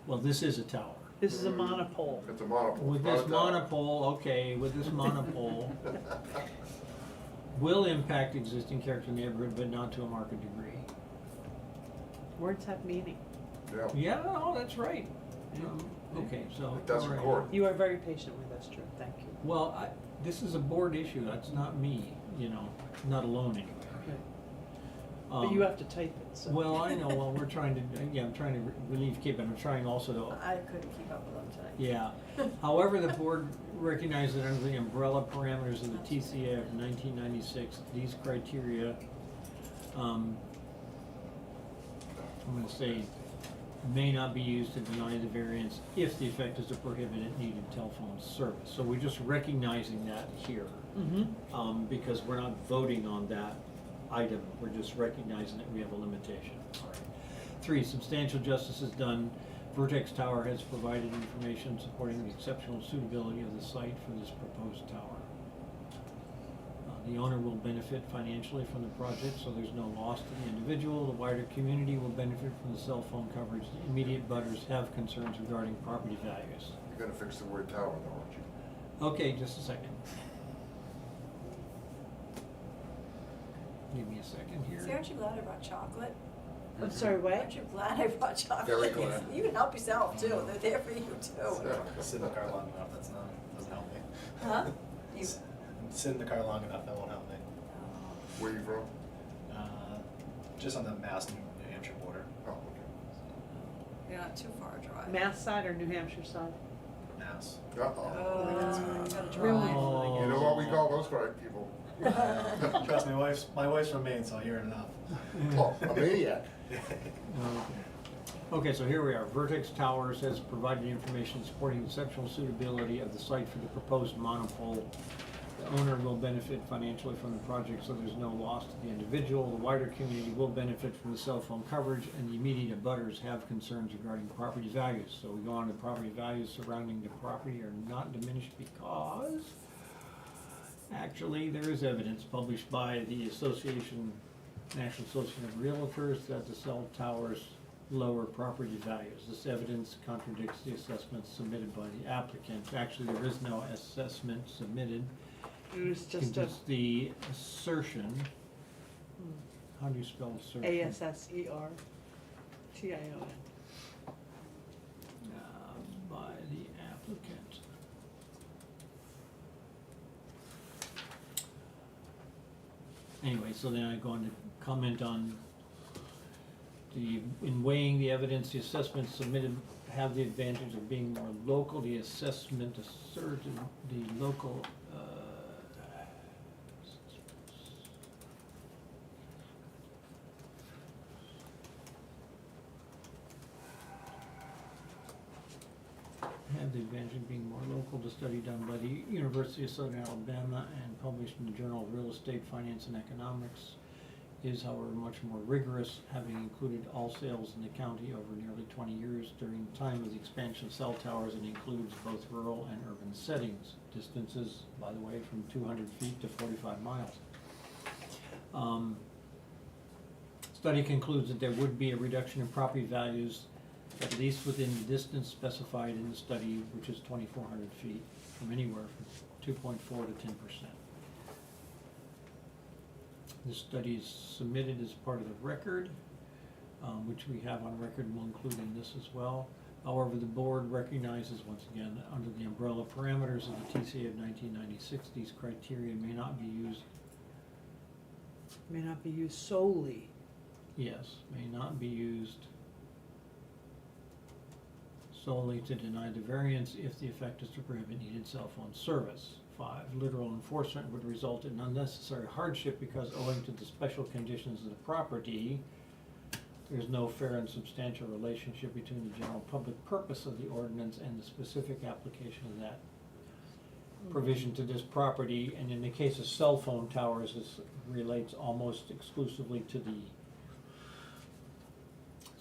well, this is a tower. This is a monopole. It's a monopole. With it's not this a tower. monopole, okay, with this monopole, will impact existing character in the neighborhood, but not to a marked degree. Words have meaning. Yeah, Yeah, oh, that's right. Okay, so. it does all right. record. You are very patient with us, Drew, thank you. Well, this is a board issue, that's not me, not alone anyway. But you have to type it, so. Well, I know, well, we're trying to, I'm trying to relieve Kip, and I'm trying also to, I couldn't keep up with them tonight. yeah. However, the board recognizes that under the umbrella parameters of the TCA of 1996, these criteria, I'm gonna say, may not be used to deny the variance if the effect is to prohibit needed telephone service. So we're just recognizing that here, because we're not voting on that item, we're just recognizing that we have a limitation. All right. 3, substantial justice is done. Vertex Tower has provided information supporting the exceptional suitability of the site for this proposed tower. The owner will benefit financially from the project, so there's no loss to the individual. The wider community will benefit from the cell phone coverage. The immediate butters have concerns regarding property values. You're gonna fix the word tower though, aren't you? Okay, just a second. Give me a second here. See, aren't you glad I brought chocolate? I'm sorry, what? Aren't you glad I brought chocolate? Very glad. You can help yourself too, they're there for you too. Sit in the car long enough, doesn't help me. Huh? You, Sit in the car long enough, that won't help me. Where you from? Just on the Mass New Hampshire border. Oh, okay. you're not too far a drive. Mass side or New Hampshire side? Mass. Uh-oh. Oh, that's right, you gotta Really? drive. Oh. You know what we call those correct people? Trust me, my wife's from Maine, so I hear it enough. Oh, a maniac. Okay, so here we are. Vertex Towers has provided information supporting the exceptional suitability of the site for the proposed monopole owner will benefit financially from the project, so there's no loss to the individual. The wider community will benefit from the cell phone coverage, and the immediate abutters have concerns regarding property values. So we go on to property values surrounding the property are not diminished because actually there is evidence published by the National Association of Realtors that the cell towers lower property values. This evidence contradicts the assessments submitted by the applicant. Actually, there is no assessment submitted. It was just a It's the assertion. How do you spell assertion? ASSERTION. By the applicant. Anyway, so then I go on to comment on in weighing the evidence, the assessments submitted have the advantage of being more local. The assessment asserted the local, have the advantage of being more local. The study done by the University of Southern Alabama and published in the Journal of Real Estate, Finance, and Economics is, however, much more rigorous, having included all sales in the county over nearly 20 years during the time of the expansion of cell towers, and includes both rural and urban settings. Distances, by the way, from 200 feet to 45 miles. Study concludes that there would be a reduction in property values at least within the distance specified in the study, which is 2,400 feet, from anywhere from 2.4 to 10%. This study is submitted as part of the record, which we have on record, and we'll include in this as well. However, the board recognizes, once again, under the umbrella parameters of the TCA of 1996, these criteria may not be used, may not be used solely. yes, may not be used solely to deny the variance if the effect is to prohibit needed cell phone service. 5, literal enforcement would result in unnecessary hardship because owing to the special conditions of the property, there's no fair and substantial relationship between the general public purpose of the ordinance and the specific application of that provision to this property. And in the case of cell phone towers, this relates almost exclusively to the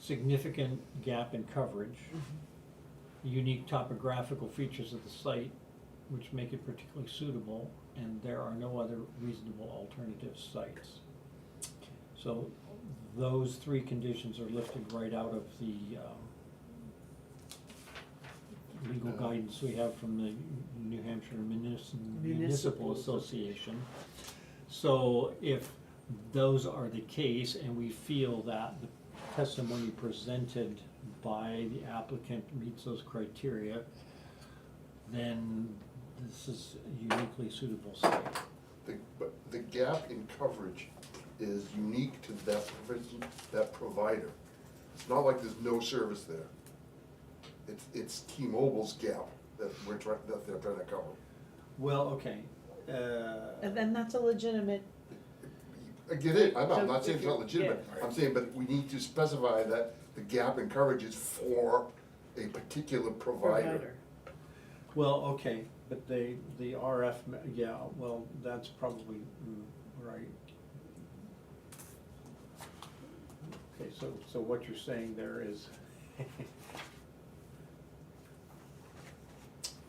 significant gap in coverage, unique topographical features of the site, which make it particularly suitable, and there are no other reasonable alternative sites. So those 3 conditions are lifted right out of the legal guidance we have from the New Hampshire Municipal Association. So if those are the case, and we feel that the testimony presented by the applicant meets those criteria, then this is a uniquely suitable site. But the gap in coverage is unique to that provision, that provider. It's not like there's no service there. It's T-Mobile's gap that they're trying to cover. Well, okay. And then that's a legitimate, I get it, I'm So not saying it's not legitimate, yeah. I'm saying, but we need to specify that the gap in coverage is for a particular provider. Well, okay, but the RF, yeah, well, that's probably right. Okay, so what you're saying there is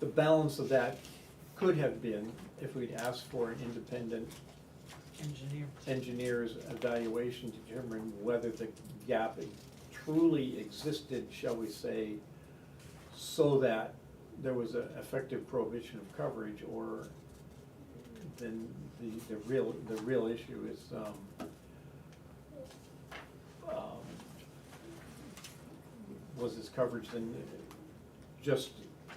the balance of that could have been if we'd asked for an independent engineer's evaluation to determine whether the gap truly existed, shall we say, so that there was an effective prohibition of coverage, or then the real issue is was this coverage then just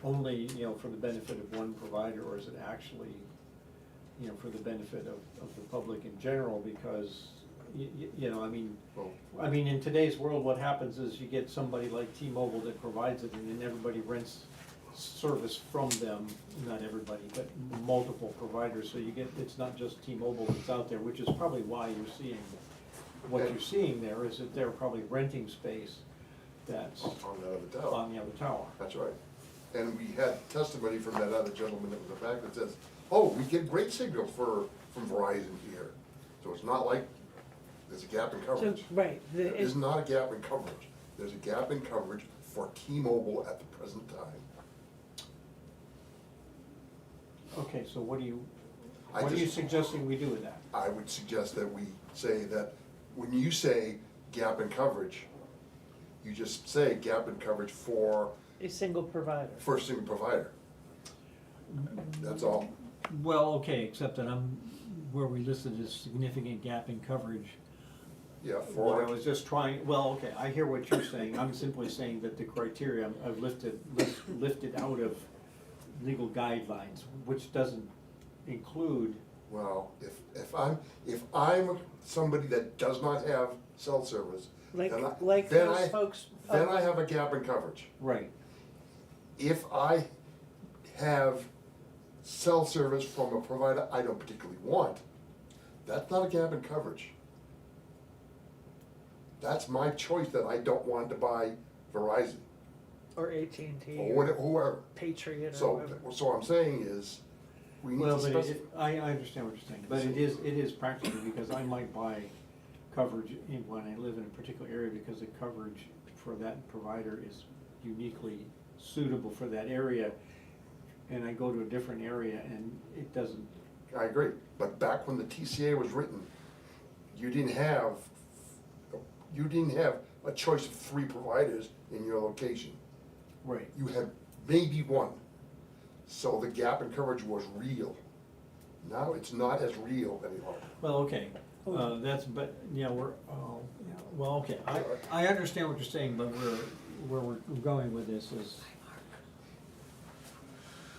only, for the benefit of one provider, or is it actually, for the benefit of the public in general? Because, I mean, in today's world, what happens is you get somebody like T-Mobile that provides it, and then everybody rents service from them, not everybody, but multiple providers, so you get, it's not just T-Mobile that's out there, which is probably why you're seeing, what you're seeing there is that they're probably renting space that's On the other tower. on the other tower. That's right. And we had testimony from that other gentleman that was in the back that says, oh, we get great signal from Verizon here. So it's not like there's a gap in So, coverage. right, There is not a gap in coverage. There's a gap in coverage for T-Mobile at the present time. Okay, so what are you I just- suggesting we do with that? I would suggest that we say that when you say gap in coverage, you just say gap in coverage for a single provider. a single provider. That's all. Well, okay, except that where we listed as significant gap in coverage. Yeah, What I for, was just trying, well, okay, I hear what you're saying, I'm simply saying that the criteria I've lifted out of legal guidelines, which doesn't include, well, if I'm somebody that does not have cell service, Like, then I, like then those I, folks. then I have a gap in coverage. right, If I have cell service from a provider I don't particularly want, that's not a gap in coverage. That's my choice that I don't want to buy Verizon Or AT&T or or whatever, whoever. Patriot or So, whatever. so what I'm saying is, we need to well, but specify. I understand what you're saying, but it is practical, because I might buy coverage when I live in a particular area, because the coverage for that provider is uniquely suitable for that area, and I go to a different area and it doesn't, I agree, but back when the TCA was written, you didn't have a choice of 3 providers in your location. right. You had maybe one. So the gap in coverage was real. Now it's not as real any longer. Well, okay, that's, but, yeah, well, okay, I understand what you're saying, but where we're going with this is,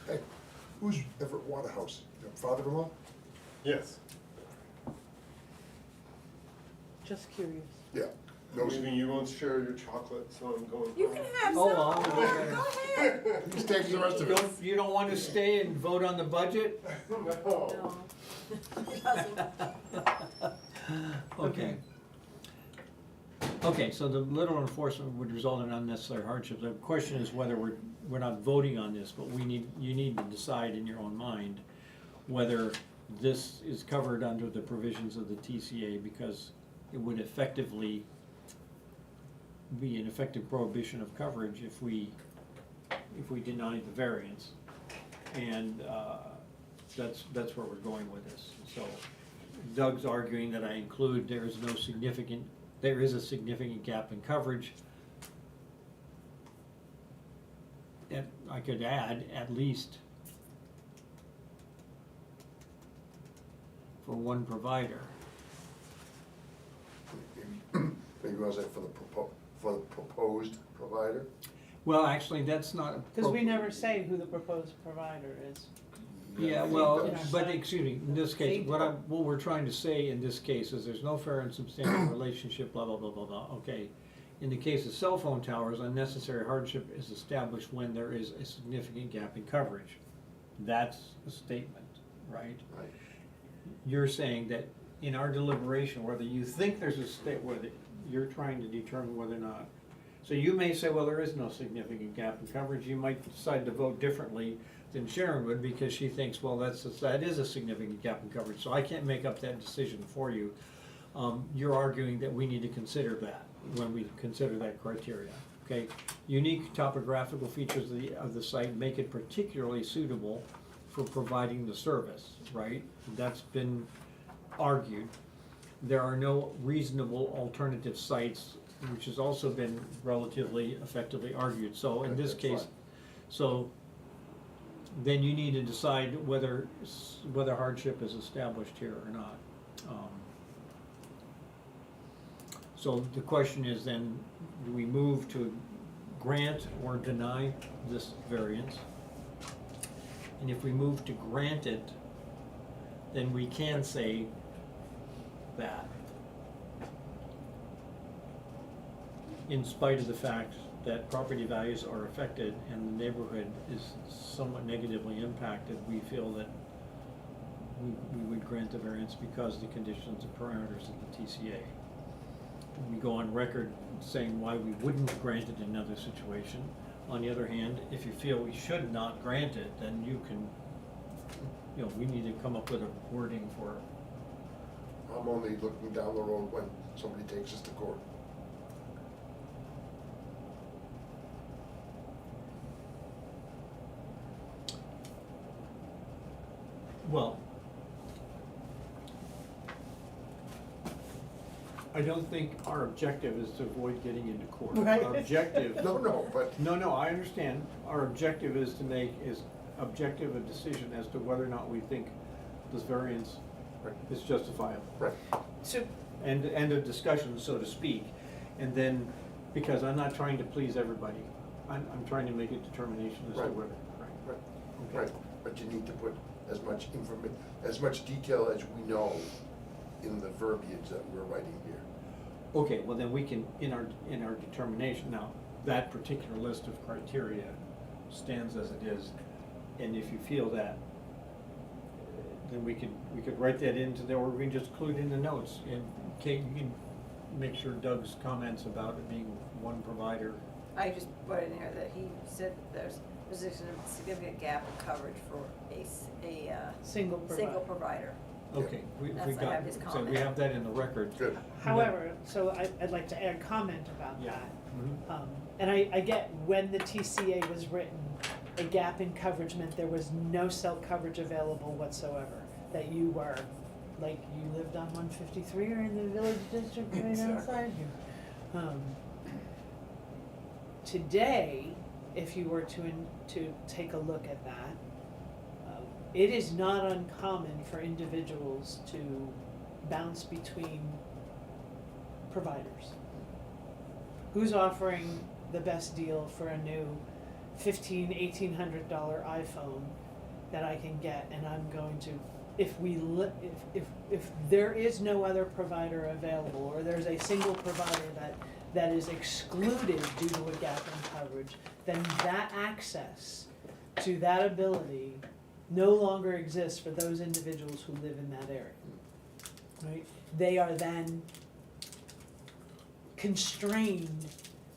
Hey, who's Everett Waterhouse? Your father-in-law? Yes. Just curious. Yeah. No, Maybe you won't share your chocolate, so I'm going. You can have Oh, some well, more, okay. go ahead. he's taking the rest of it. you don't wanna stay and vote on the budget? No. No, he doesn't. Okay. Okay, so the literal enforcement would result in unnecessary hardship. The question is whether we're not voting on this, but you need to decide in your own mind whether this is covered under the provisions of the TCA, because it would effectively be an effective prohibition of coverage if we denied the variance. And, that's where we're going with this. So Doug's arguing that I include there is a significant gap in coverage. And I could add at least for one provider. Maybe you want to say for the proposed provider? Well, actually, that's not. Because we never say who the proposed provider is. Yeah, I think well, that's- but excuse me, in this case, what we're trying to say in this case is there's no fair and substantial relationship, blah, blah, blah, blah, blah, okay. In the case of cell phone towers, unnecessary hardship is established when there is a significant gap in coverage. That's a statement, right? Right. You're saying that in our deliberation, whether you think there's a state, whether you're trying to determine whether or not. So you may say, well, there is no significant gap in coverage, you might decide to vote differently than Sharon would, because she thinks, well, that is a significant gap in coverage, so I can't make up that decision for you. You're arguing that we need to consider that when we consider that criteria, okay? Unique topographical features of the site make it particularly suitable for providing the service, right? That's been argued. There are no reasonable alternative sites, which has also been relatively effectively argued, so in this That's case, fine. so then you need to decide whether hardship is established here or not. So the question is then, do we move to grant or deny this variance? And if we move to grant it, then we can say that, in spite of the fact that property values are affected and the neighborhood is somewhat negatively impacted, we feel that we would grant the variance because the conditions and parameters of the TCA. We go on record saying why we wouldn't grant it in another situation. On the other hand, if you feel we should not grant it, then you you know, we need to come up with a wording for, I'm only looking down the road when somebody takes us to court. well, I don't think our objective is to avoid getting into court. Right. Our objective. No, but No, I understand. Our objective is to make objective a decision as to whether or not we think this variance Right. is justifiable. right, So, End of discussion, so to speak. And then, because I'm not trying to please everybody, I'm trying to make a determination as to Right. whether, right? right, right. But you need to put as much as much detail as we know in the verbiage that we're writing here. Okay, well then we can, in our determination, now, that particular list of criteria stands as it is. And if you feel that, then we could write that into there, or we can just include in the notes. And Kate, you can make sure Doug's comments about it being one provider. I just put in there that he said there's a significant gap in coverage for a single provider. single provider. Okay, we That's- I got, have his so we comment. have that in the record. Good. However, so I'd like to add comment about Yeah. that. Mhm. And I get when the TCA was written, a gap in coverage meant there was no cell coverage available whatsoever. That you were, like, you lived on 153 or in the village district right Exactly. outside here. Today, if you were to take a look at that, it is not uncommon for individuals to bounce between providers. Who's offering the best deal for a new $1,800 iPhone that I can get, and I'm going to, if there is no other provider available, or there's a single provider that is excluded due to a gap in coverage, then that access to that ability no longer exists for those individuals who live in that area, right? They are then constrained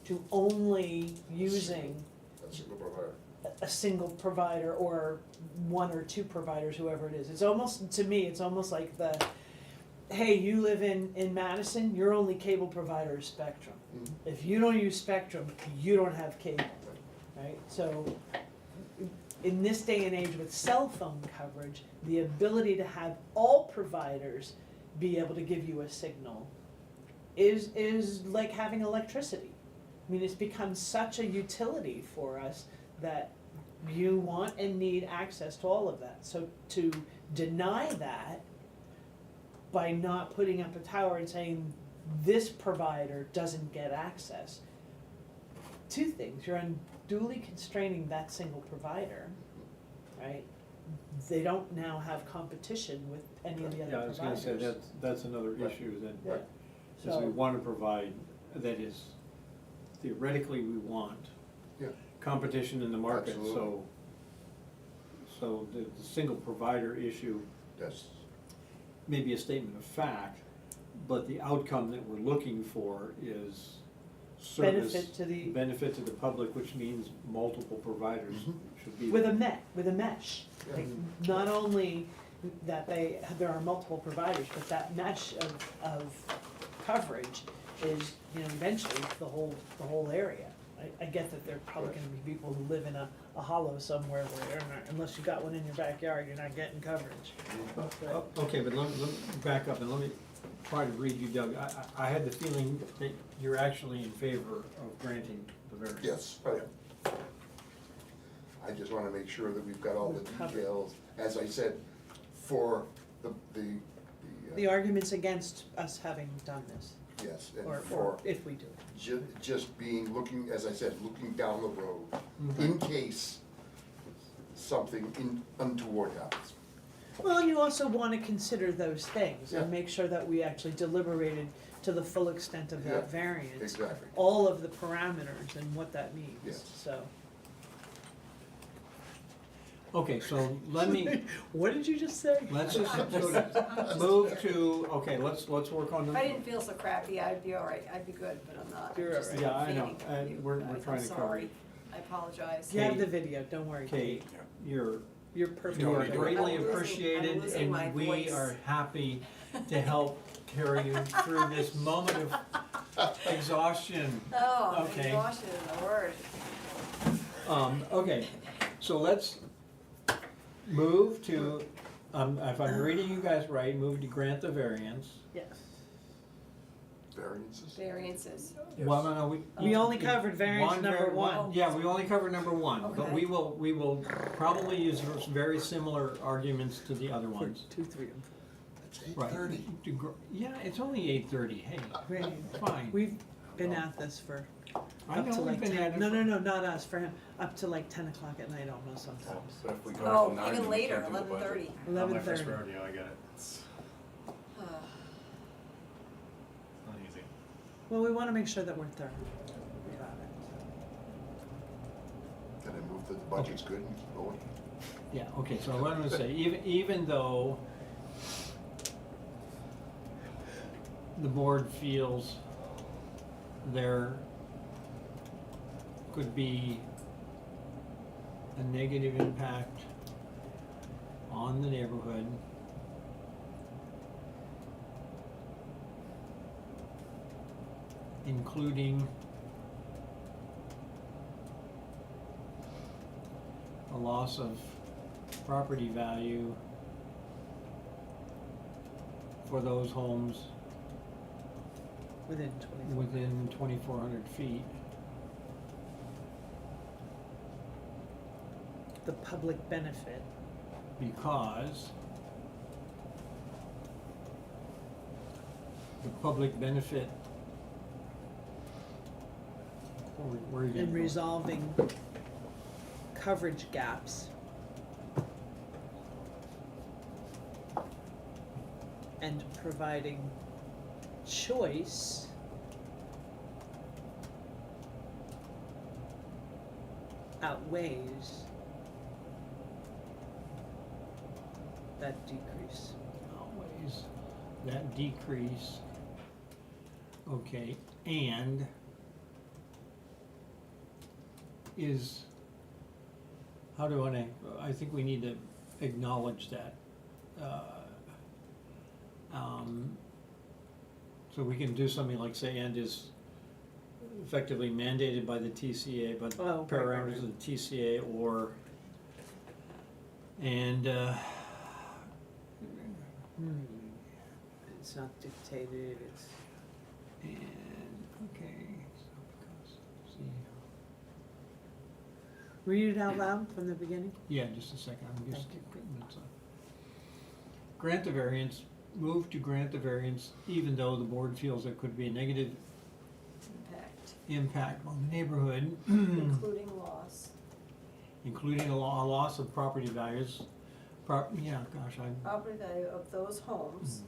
to only using That's a good provider. a single provider or one or two providers, whoever it is. It's almost, to me, it's almost like hey, you live in Madison, your only cable provider is Spectrum. Mhm. If you don't use Spectrum, you don't have cable, right? So, in this day and age with cell phone coverage, the ability to have all providers be able to give you a signal is like having electricity. I mean, it's become such a utility for us that you want and need access to all of that. So to deny that by not putting up a tower and saying this provider doesn't get access, two things, you're unduly constraining that single provider, right? They don't now have competition with any of the other Yeah, I was gonna providers. say, that's another Right. issue that, Yeah. is we So- wanna provide, that is, theoretically, we want Yeah. competition in the market, Absolutely. so the single provider issue That's, may be a statement of fact, but the outcome that we're looking for is service. Benefit to the- public, which means multiple providers Mhm. should be. With a mesh, Yeah. like, not only that there are multiple providers, but that mesh of coverage is, eventually the whole area. I get that there are probably gonna be people who live in a hollow somewhere where they're not, unless you got one in your backyard, you're not getting coverage. But- Okay, but let me back up and let me try to read you, Doug. I had the feeling that you're actually in favor of granting the variance. yes, I am. I just wanna make sure that we've got all the We've covered. details, as I said, for The arguments against us having done this, yes, and or for if we do it. just being, looking, as I said, looking down the road, Mhm. in case something untoward happens. Well, and you also wanna consider those things Yeah. and make sure that we actually deliberated to the full extent of Yeah, that variance. exactly. All of the parameters and what that means, Yes. so. Okay, so let me, What did you just say? let's just I'm sort just- of move to, okay, let's work on If the. I didn't feel so crappy, I'd be all right, I'd be good, but I'm not. You're I'm just all right. Yeah, I know, feeling and you we're guys. trying to I'm cover sorry. it. I apologize. You have Kate. the video, don't worry, Kate, Kate. you're You're perfect. You are Don't need to- greatly I'm losing- I'm appreciated, losing my and we voice. are happy to help carry you through this moment of exhaustion. Oh, Okay. exhaustion is the word. Okay, so let's move to, if I'm reading you guys right, move to grant the variance. Yes. Variances? Variances. Well, no, We only covered variance number one. Yeah, we only covered number one, but Okay. we will probably use very similar arguments to the other ones. 2, 3, and 4. It's Right. 8:30. Yeah, it's only 8:30, hey, Great. fine. We've been at this for I up know to we've like been 10, at it no, for- no, no, not us, for him, up to like 10 o'clock at night almost sometimes. But if we go Oh, till 9, even then we later, can't do the budget. 11:30. Not my first 11:30. rodeo, I get it. It's not easy. Well, we wanna make sure that we're thorough about it. Can I move that the budget's good and keep going? Yeah, okay, so what I'm gonna say, even though the board feels there could be a negative impact on the neighborhood, including a loss of property value for those homes Within 24. within 2,400 feet. The public benefit. Because the public benefit, where are you gonna In go? resolving coverage gaps. And providing choice outweighs that decrease. Outweighs that decrease. Okay, and is, how do I think we need to acknowledge that. So we can do something like say, and is effectively mandated by the TCA, by the Oh, right, parameters right. of the TCA, or, and, It's not dictated, it's. and, okay, so because, see, Read it out loud from the beginning? yeah, just a second, I'm just Thank you. putting this up. Grant the variance, move to grant the variance, even though the board feels there could be a negative Impact, impact on the neighborhood, including loss. including a loss of property values. Yeah, gosh, Property value of those homes.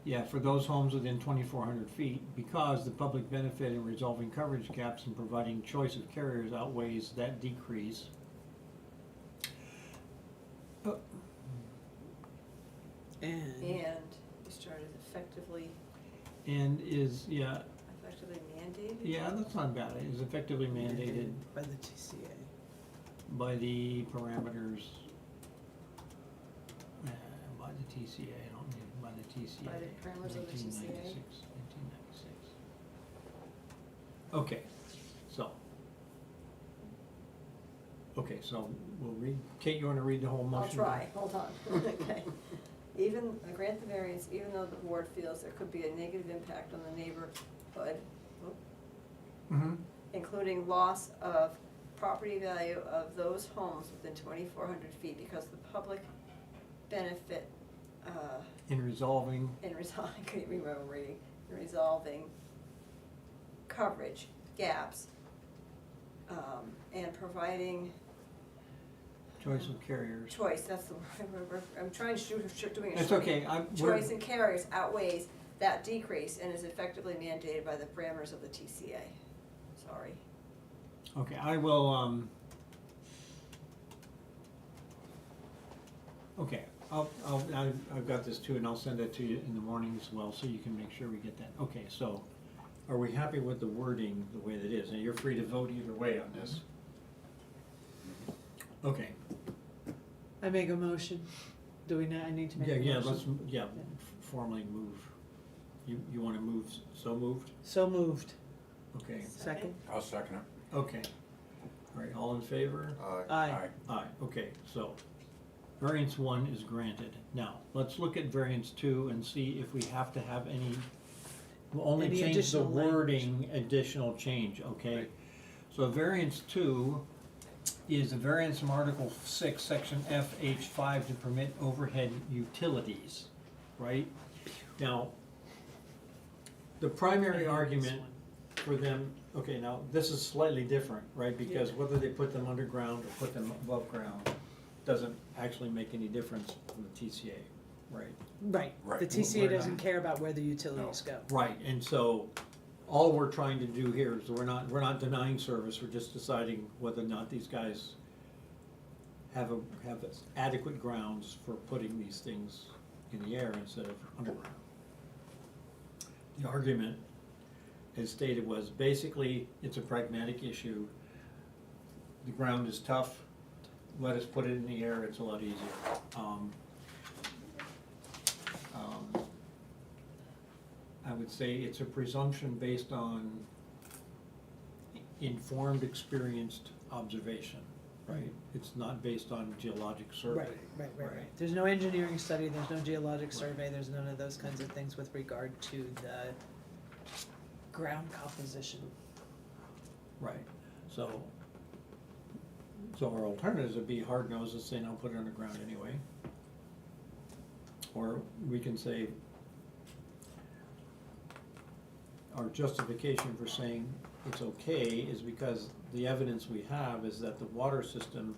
yeah, for those homes within 2,400 feet, because the public benefit in resolving coverage gaps and providing choice of carriers outweighs that decrease. And. And you started effectively Effectively mandated? yeah, that's not bad, it is effectively mandated By the TCA. by the parameters, by the TCA, I don't need, by the TCA. By the parameters of the TCA? 1996. Okay, so. Okay, so we'll read, Kate, you wanna read the whole motion? I'll try, hold on, okay. Grant the variance, even though the board feels there could be a negative impact on the neighborhood, Mm-hmm, including loss of property value of those homes within 2,400 feet, because the public benefit, in resolving, in resolving, I couldn't remember reading, in resolving coverage gaps, and providing choice of carriers. choice, that's the word, I'm trying to doing it. It's short. okay, Choice in carriers outweighs that decrease and is effectively mandated by the parameters of the TCA. Sorry. Okay, I will, okay, I've got this too, and I'll send that to you in the morning as well, so you can make sure we get that. Okay, so, are we happy with the wording the way that is? And you're free to vote either way on this. Okay, I make a motion. Do we not, I need to make a Yeah, motion? formally move. You wanna move, so moved? So moved. Okay, Second? I'll second it. okay. All right, all in favor? Aye. Aye, okay, so variance 1 is granted. Now, let's look at variance 2 and see if we have to have any, we'll only Any change the additional language. wording, additional change, okay? Right. So variance 2 is a variance from Article 6, Section FH5 to permit overhead utilities, right? Now, the primary argument for them, okay, now, this is slightly different, right? Because whether they put them underground or put them above ground doesn't actually make any difference from the TCA, right? Right, Right. the We're TCA not- doesn't care about where the utilities go. Right, and so, all we're trying to do here is we're not denying service, we're just deciding whether or not these guys have adequate grounds for putting these things in the air instead of underground. The argument, as stated, was basically, it's a pragmatic issue. The ground is tough, let us put it in the air, it's a lot easier. I would say it's a presumption based on informed, experienced observation, right? It's not based on geologic survey. Right. There's no engineering study, there's no geologic survey, there's none of those kinds of things with regard to the ground composition. Right, so our alternatives would be hard nosed and say, no, put it underground anyway. Or we can say, our justification for saying it's okay is because the evidence we have is that the water system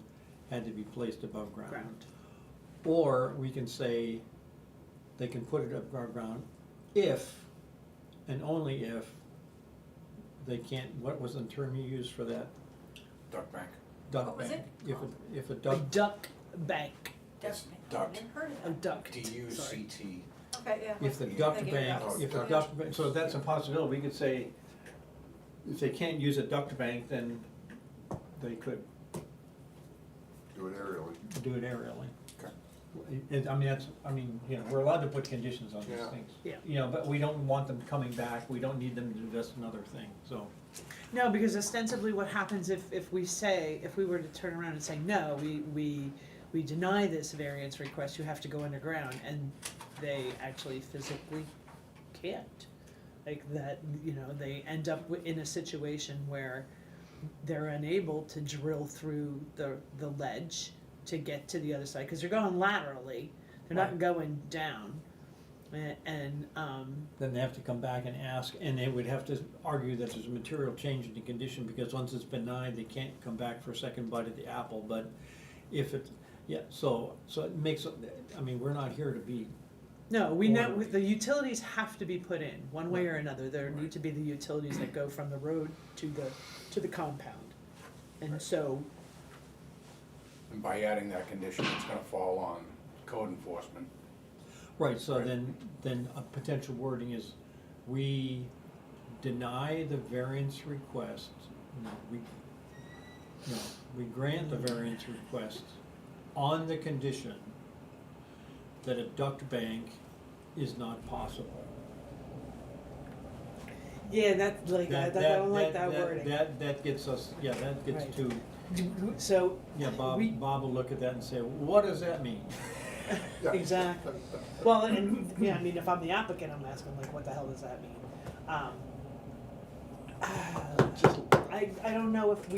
had to be placed above ground. Ground. Or we can say they can put it above ground if, and only if, they can't, what was the term you used for that? Duck bank. Duck What was bank. it? If a A duck, duck bank, It's Duct. duct. Never heard of a that. duct, sorry. D-U-C-T. Okay, yeah. if the Yeah. duck Thinking bank, about if a it. duck, so that's a possibility, we could say, if they can't use a duct bank, then they could Do it aerially. do it aerially. Okay. We're allowed to put conditions on these Yeah. things. Yeah. But we don't want them coming back, we don't need them to invest another thing, so. No, because ostensibly what happens if we say, if we were to turn around and say, no, we deny this variance request, you have to go underground, and they actually physically can't. Like that, they end up in a situation where they're unable to drill through the ledge to get to the other side, cause they're going laterally, they're not Right. going down. And Then they have to come back and ask, and they would have to argue that there's a material change in the condition, because once it's been denied, they can't come back for a second bite at the apple, but if it, so it makes, we're not here to be, no, we know, Orderly. the utilities have to be put in, one way or another, there need to be the utilities that go from the road to the compound. And so, And by adding that condition, it's gonna fall on code enforcement. right, so Right. then a potential wording is, we deny the variance request, we grant the variance request on the condition that a duct bank is not possible. yeah, that's like, I don't like that wording. That gets us, that gets Right. to, So, Bob we, will look at that and say, what does that mean? Yeah. exactly, well, and, if I'm the applicant, I'm asking like, what the hell does that mean? I don't know if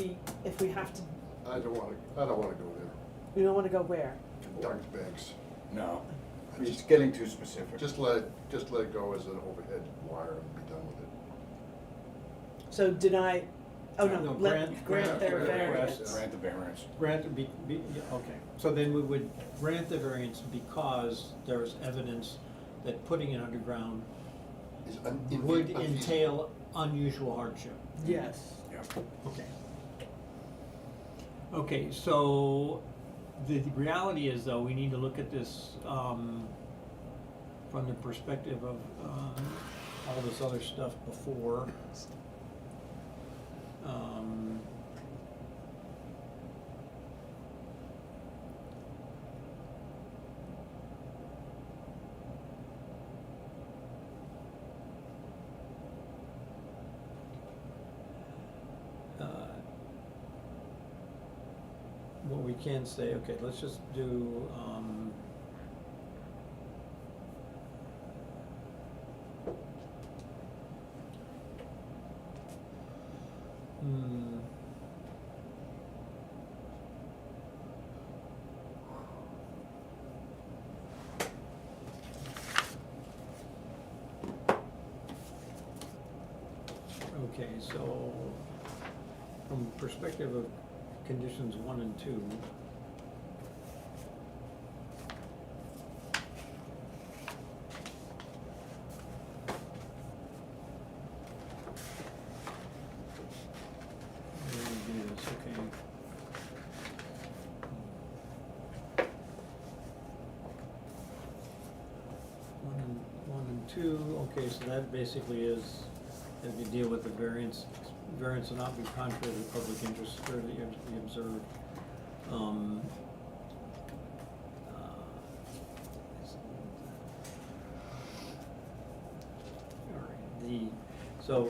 we have to, I don't wanna go there. we don't wanna go where? Duct banks. No, it's getting too specific. Just let it go as an overhead wire and be done with it. So deny, oh No, no, grant grant their the variance. request. Grant the variance. Grant, okay, so then we would grant the variance because there's evidence that putting it underground Is would unfeasible. entail unusual hardship. Yes. Yeah. Okay. Okay, so the reality is though, we need to look at this, from the perspective of, all this other stuff before. what we can say, okay, let's just do, hmm. Okay, so from perspective of conditions 1 and 2, we're gonna do this, okay. One and two, okay, so that basically is, as we deal with the variance will not be contrary to public interest or that you have to be observed. All right, so,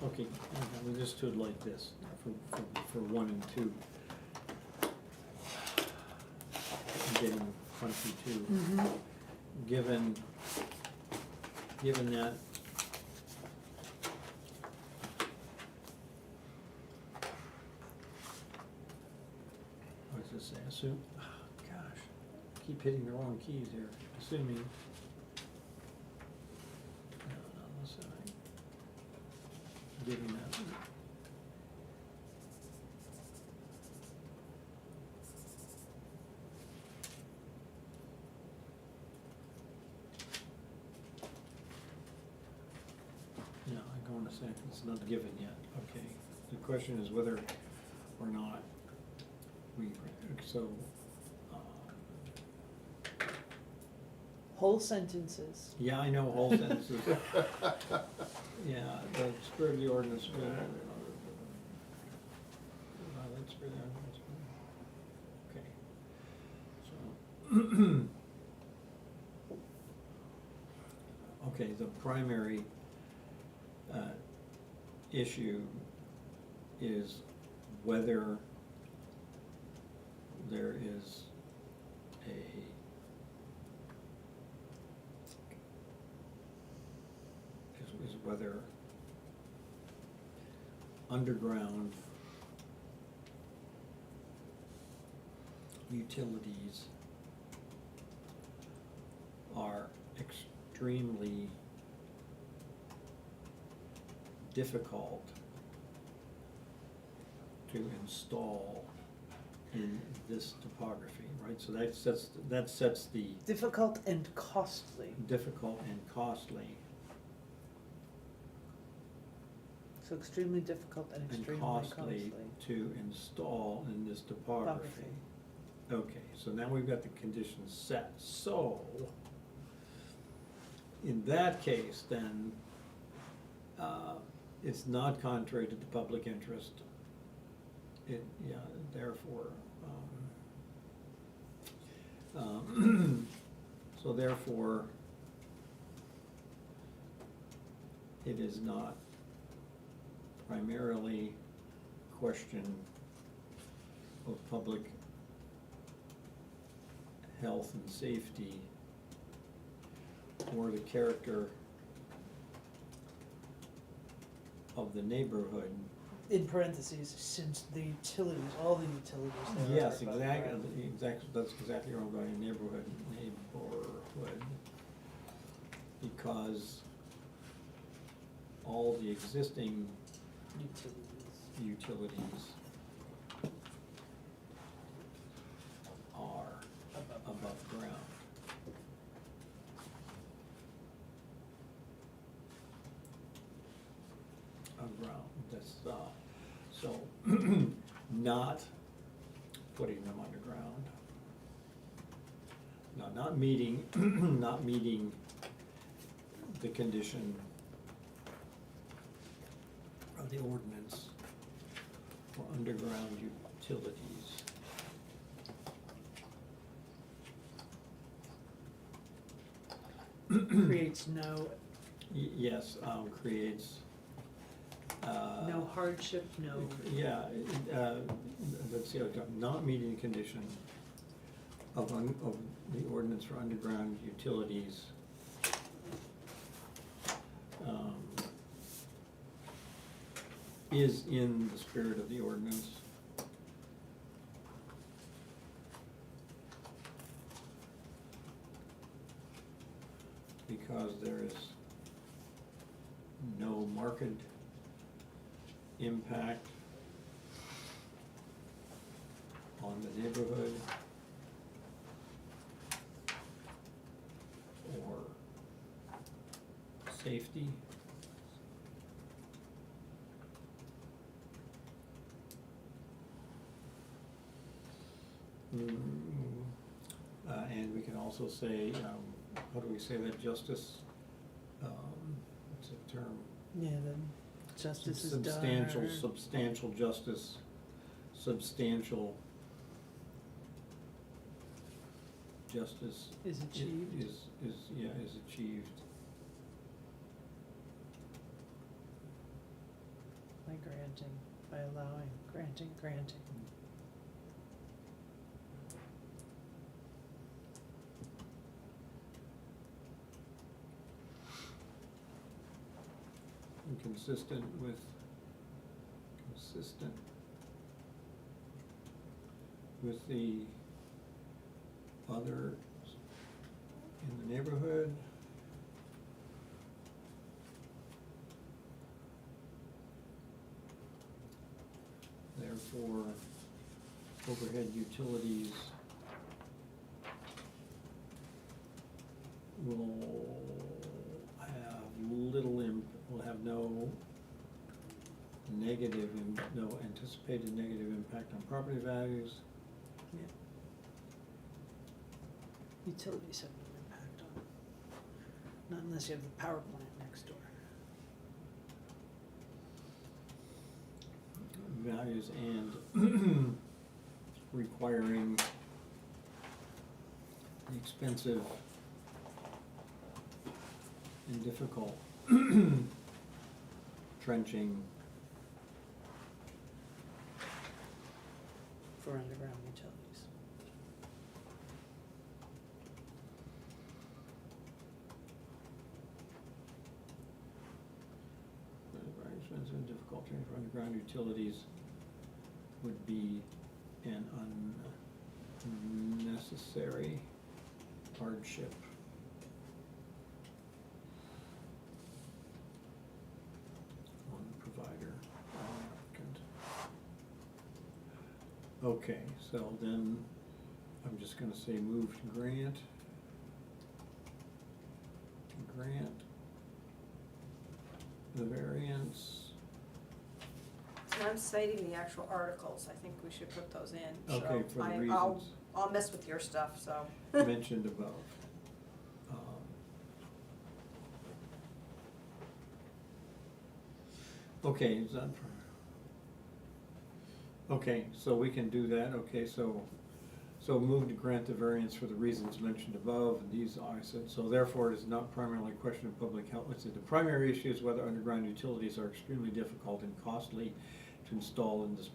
okay, we just do it like this, for 1 and 2. Getting 22. Given that what does this say, assume, gosh, keep hitting the wrong keys here, assuming. No, listen, given that. No, I'm going to say it's not given yet, okay. The question is whether or not we, so, Whole sentences. yeah, I know whole sentences. Yeah, the spirit of the ordinance. That's spirit of the ordinance. Okay. So. Okay, the primary issue is whether there is is whether underground utilities are extremely difficult to install in this topography, right? So that sets the Difficult and costly. difficult and costly So extremely difficult and and extremely costly to install in this topography. Okay, so now we've got the conditions set. So, in that case, then, it's not contrary to the public interest. Yeah, therefore, so therefore, it is not primarily question of public health and safety or the character of the neighborhood. In parentheses, since the utilities, all the utilities there are Yes, above exactly, ground. that's exactly where I'm going, neighborhood, because all the existing utilities are above ground. Around this, so, not putting them underground. No, not meeting, not meeting the condition of the ordinance for underground utilities. creates no, Yes, creates, no hardship, no, yeah, let's see, not meeting the condition of the ordinance for underground utilities. Is in the spirit of the ordinance. Because there is no market impact on the neighborhood or safety. And we can also say, how do we say that, justice, what's the term? yeah, the justice is done. Substantial justice, substantial justice. Is achieved. Is achieved. By granting, by allowing, granting. And consistent with the other in the neighborhood. Therefore, overhead utilities will have no no anticipated negative impact on property values. Yeah. Utilities have no impact on, not unless you have the power plant next door. Values and requiring the expensive and difficult trenching For underground utilities. very expensive and difficult trenching for underground utilities would be an unnecessary hardship. On the provider or applicant. Okay, so then I'm just gonna say move to grant. Grant the variance. And I'm citing the actual articles, I think we should put those in, so Okay, for the I'll reasons mess with your stuff, so. mentioned above. Okay, is that, okay, so we can do that, okay, so move to grant the variance for the reasons mentioned above, and these I said, so therefore it is not primarily a question of public health. Let's say the primary issue is whether underground utilities are extremely difficult and costly to install in this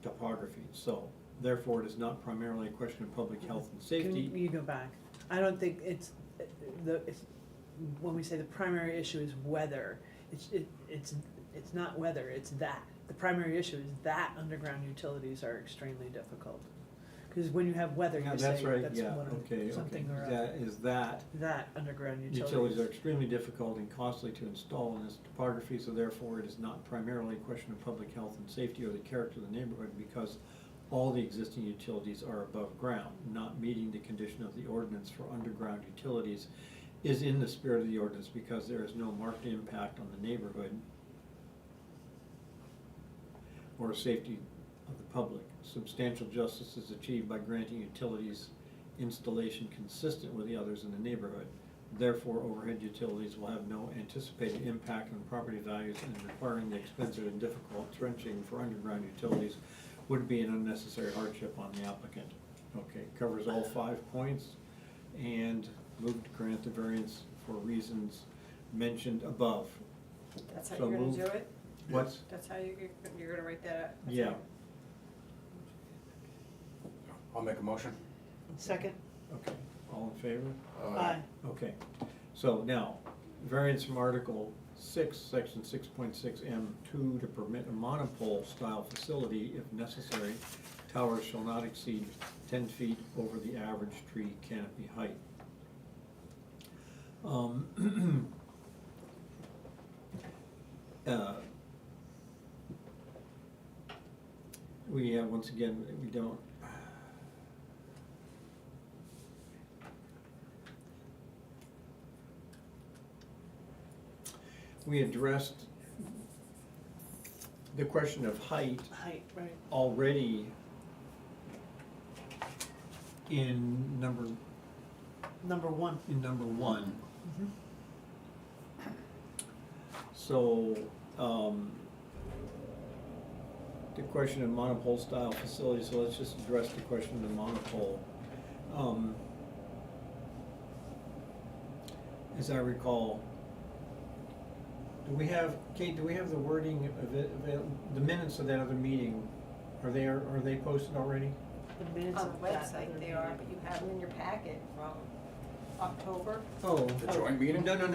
topography. So therefore it is not primarily a question of public health and safety. Can you go back? I don't think it's, when we say the primary issue is whether, it's not whether, it's that. The primary issue is that underground utilities are extremely difficult. Because when you have weather, Yeah, you that's say right, that's yeah, one okay, or something or That other. is that. That underground Utilities are extremely difficult and costly to install in this topography, so therefore it is not primarily a question of public health and safety or the character of the neighborhood, because all the existing utilities are above ground. Not meeting the condition of the ordinance for underground utilities is in the spirit of the ordinance because there is no marked impact on the neighborhood or safety of the public. Substantial justice is achieved by granting utilities installation consistent with the others in the neighborhood. Therefore, overhead utilities will have no anticipated impact on property values, and requiring the expensive and difficult trenching for underground utilities would be an unnecessary hardship on the applicant. Okay, covers all 5 points, and Move to grant the variance for reasons mentioned above. That's how So you're gonna moved. do it? What's, That's how you're gonna write that out? That's yeah, how- I'll make a motion. Second? okay, all in favor? Aye. Okay, so now, variance from Article 6, Section 6.6M2 to permit a monopole style facility if necessary. Towers shall not exceed 10 feet over the average tree canopy height. uh, We have, once again, we don't. We addressed the question of height Height, right. already in number Number one. one. Mhm. So, the question of monopole style facilities, so let's just address the question of the monopole. As I recall, do we have, Kate, do we have the wording of it, the minutes of that other meeting? Are they posted already? The minutes On of the that website other they are, meeting. but you have them in your packet from October. Oh. The joint meeting? No, I'm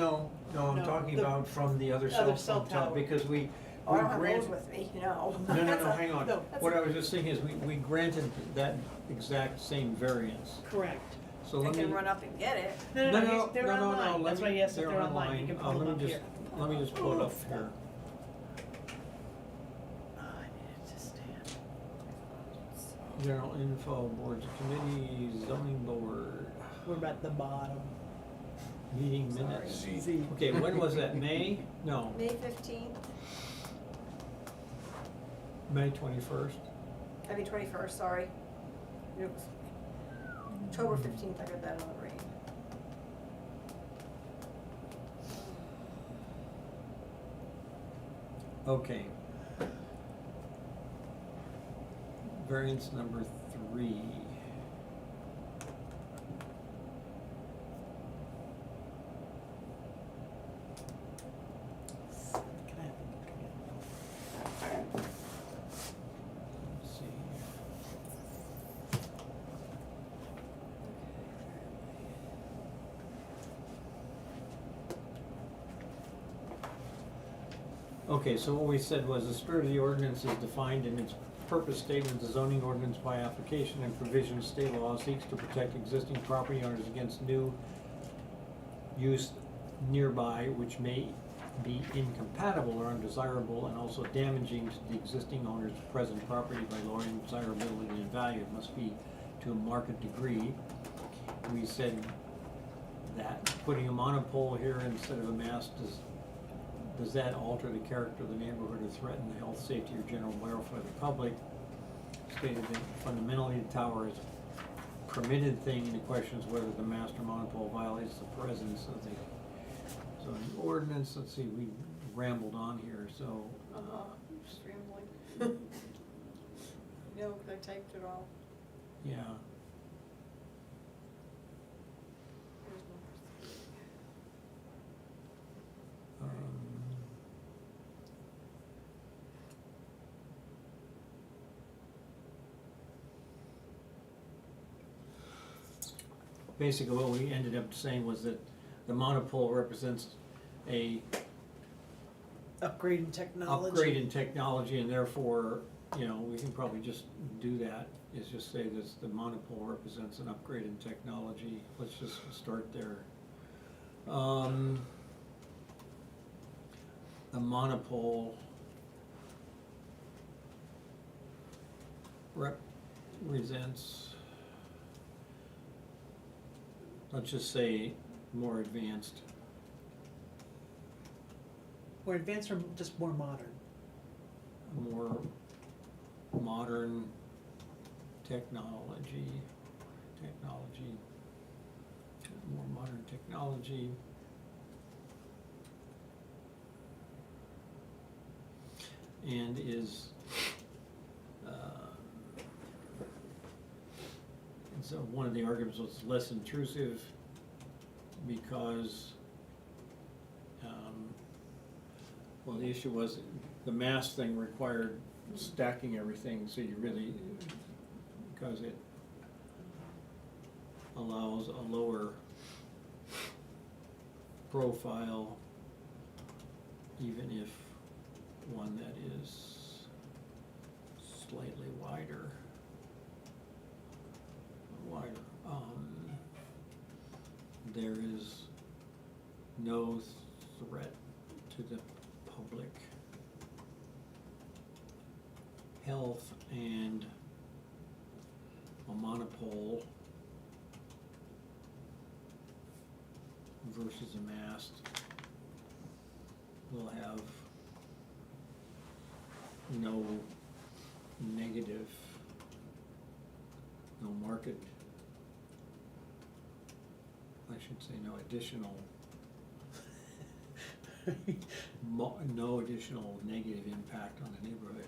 No, talking the about from the other other cell cell phone tower, tower. because we Oh, I don't have grant- those with me, no. No, That's a- hang on. no, What I was just thinking is we granted that exact same variance. Correct. So I let me. can run up and get it. No, they're online, let that's me- why you asked if they're they're online, you can pull let them me up just- here. Let me just pull it up here. Oh, I needed to stand. General info, boards, committees, zoning board, We're at the bottom. meeting Sorry. minutes. Z. Okay, when was that, May? No, May 15th, May 21st? I mean 21st, sorry. It was October 15th, I got that on the brain. Okay. Variance number 3. Can I have a look again? Let's see. Okay, so what we said was the spirit of the ordinance is defined in its purpose statement. The zoning ordinance by application and provision of state law seeks to protect existing property owners against new use nearby which may be incompatible or undesirable and also damaging to the existing owner's present property by lowering desirability and value. It must be to a marked degree. We said that putting a monopole here instead of a mast, does that alter the character of the neighborhood or threaten the health, safety, or general welfare of the public? Stated that fundamentally the tower is a permitted thing, and the question is whether the mast or monopole violates the presence of the zoning ordinance. Let's see, we rambled on here, so. Just rambling. No, 'cause I typed it all. Yeah. Here's number 3. Basically, what we ended up saying was that the monopole represents a Upgrade in technology. upgrade in technology, and therefore, you know, we can probably just do that, is just say this, the monopole represents an upgrade in technology. Let's just start there. The monopole represents, let's just say, more advanced. More advanced or just more modern? More modern technology, more modern technology. And is, and so one of the arguments was less intrusive because, well, the issue was, the mass thing required stacking everything, so you really, because it allows a lower profile, even if one that is slightly wider. There is no threat to the public health, and a monopole versus a mast will have no negative, no market, I should say no additional, no additional negative impact on the neighborhood.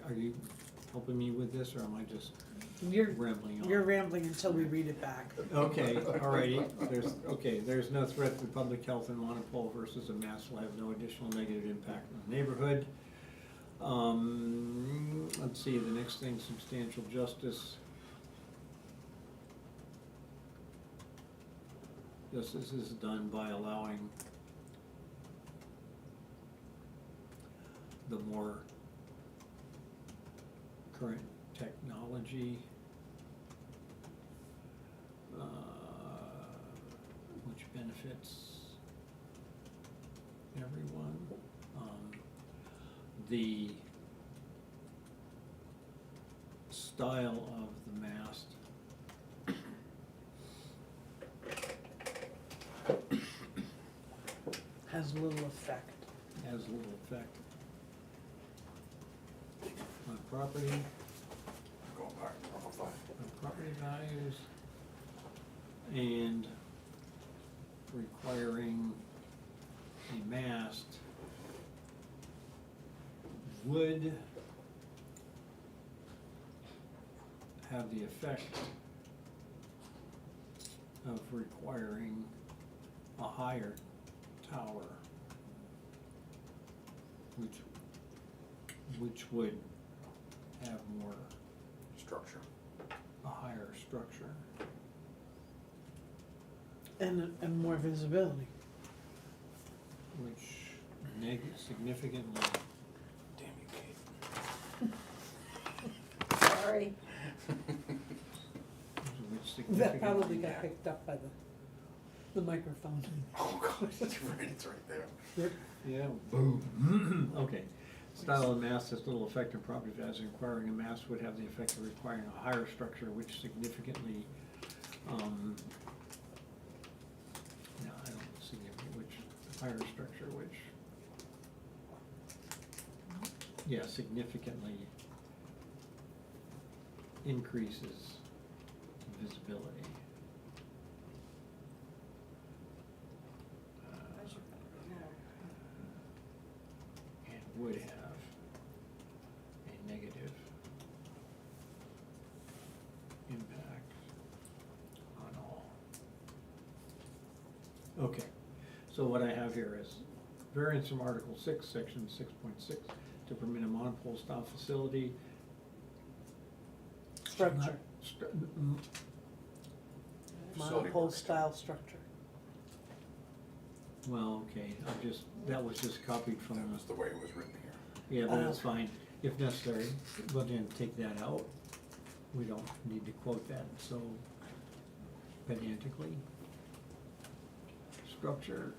Are you helping me with this, or am I just You're, rambling on? you're rambling until we read it back. Okay, alrighty, there's no threat to public health, and monopole versus a mast will have no additional negative impact on the neighborhood. Let's see, the next thing, substantial justice. Justice is done by allowing the more current technology, which benefits everyone. The style of the mast Has little effect. has little effect on property, Going back, Article 5. on property values, and requiring a mast would have the effect of requiring a higher tower, which would have more, Structure. a higher structure. And more visibility. Which significantly, Damn you, Kate. Sorry. which significantly. That probably got picked up by the microphone. Oh, God, it's right there. Yeah, boom. Okay. Style of mast has little effect on property values. Requiring a mast would have the effect of requiring a higher structure, which significantly, higher structure, which, yeah, significantly increases visibility. I should put it in there. And would have a negative impact on all. Okay, so what I have here is variance from Article 6, Section 6.6, to permit a monopole style facility. Structure, Facility monopole works. style structure. Well, okay, that was just copied from That the. was the way it was written here. Yeah, but it's fine, if necessary, we'll then take that out. We don't need to quote that so pedantically. Structure.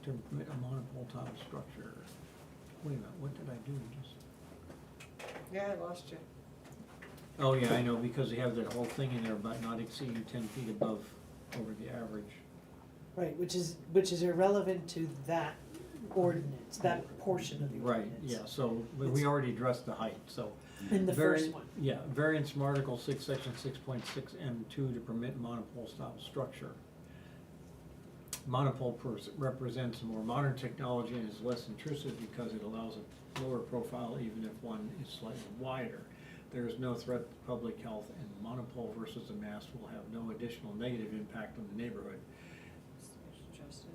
To permit a monopole tile structure. Wait a minute, what did I do just? Yeah, I lost you. Oh, yeah, I know, because they have that whole thing in there about not exceeding 10 feet above over the average. Right, which is irrelevant to that ordinance, that portion of the Right, ordinance. yeah, so we already addressed the height, so. In the first one. Yeah, variance from Article 6, Section 6.6 M2 to permit monopole style structure. monopole represents a more modern technology and is less intrusive because it allows a lower profile even if one is slightly wider. There is no threat to public health, and the monopole versus a mast will have no additional negative impact on the neighborhood. Justice.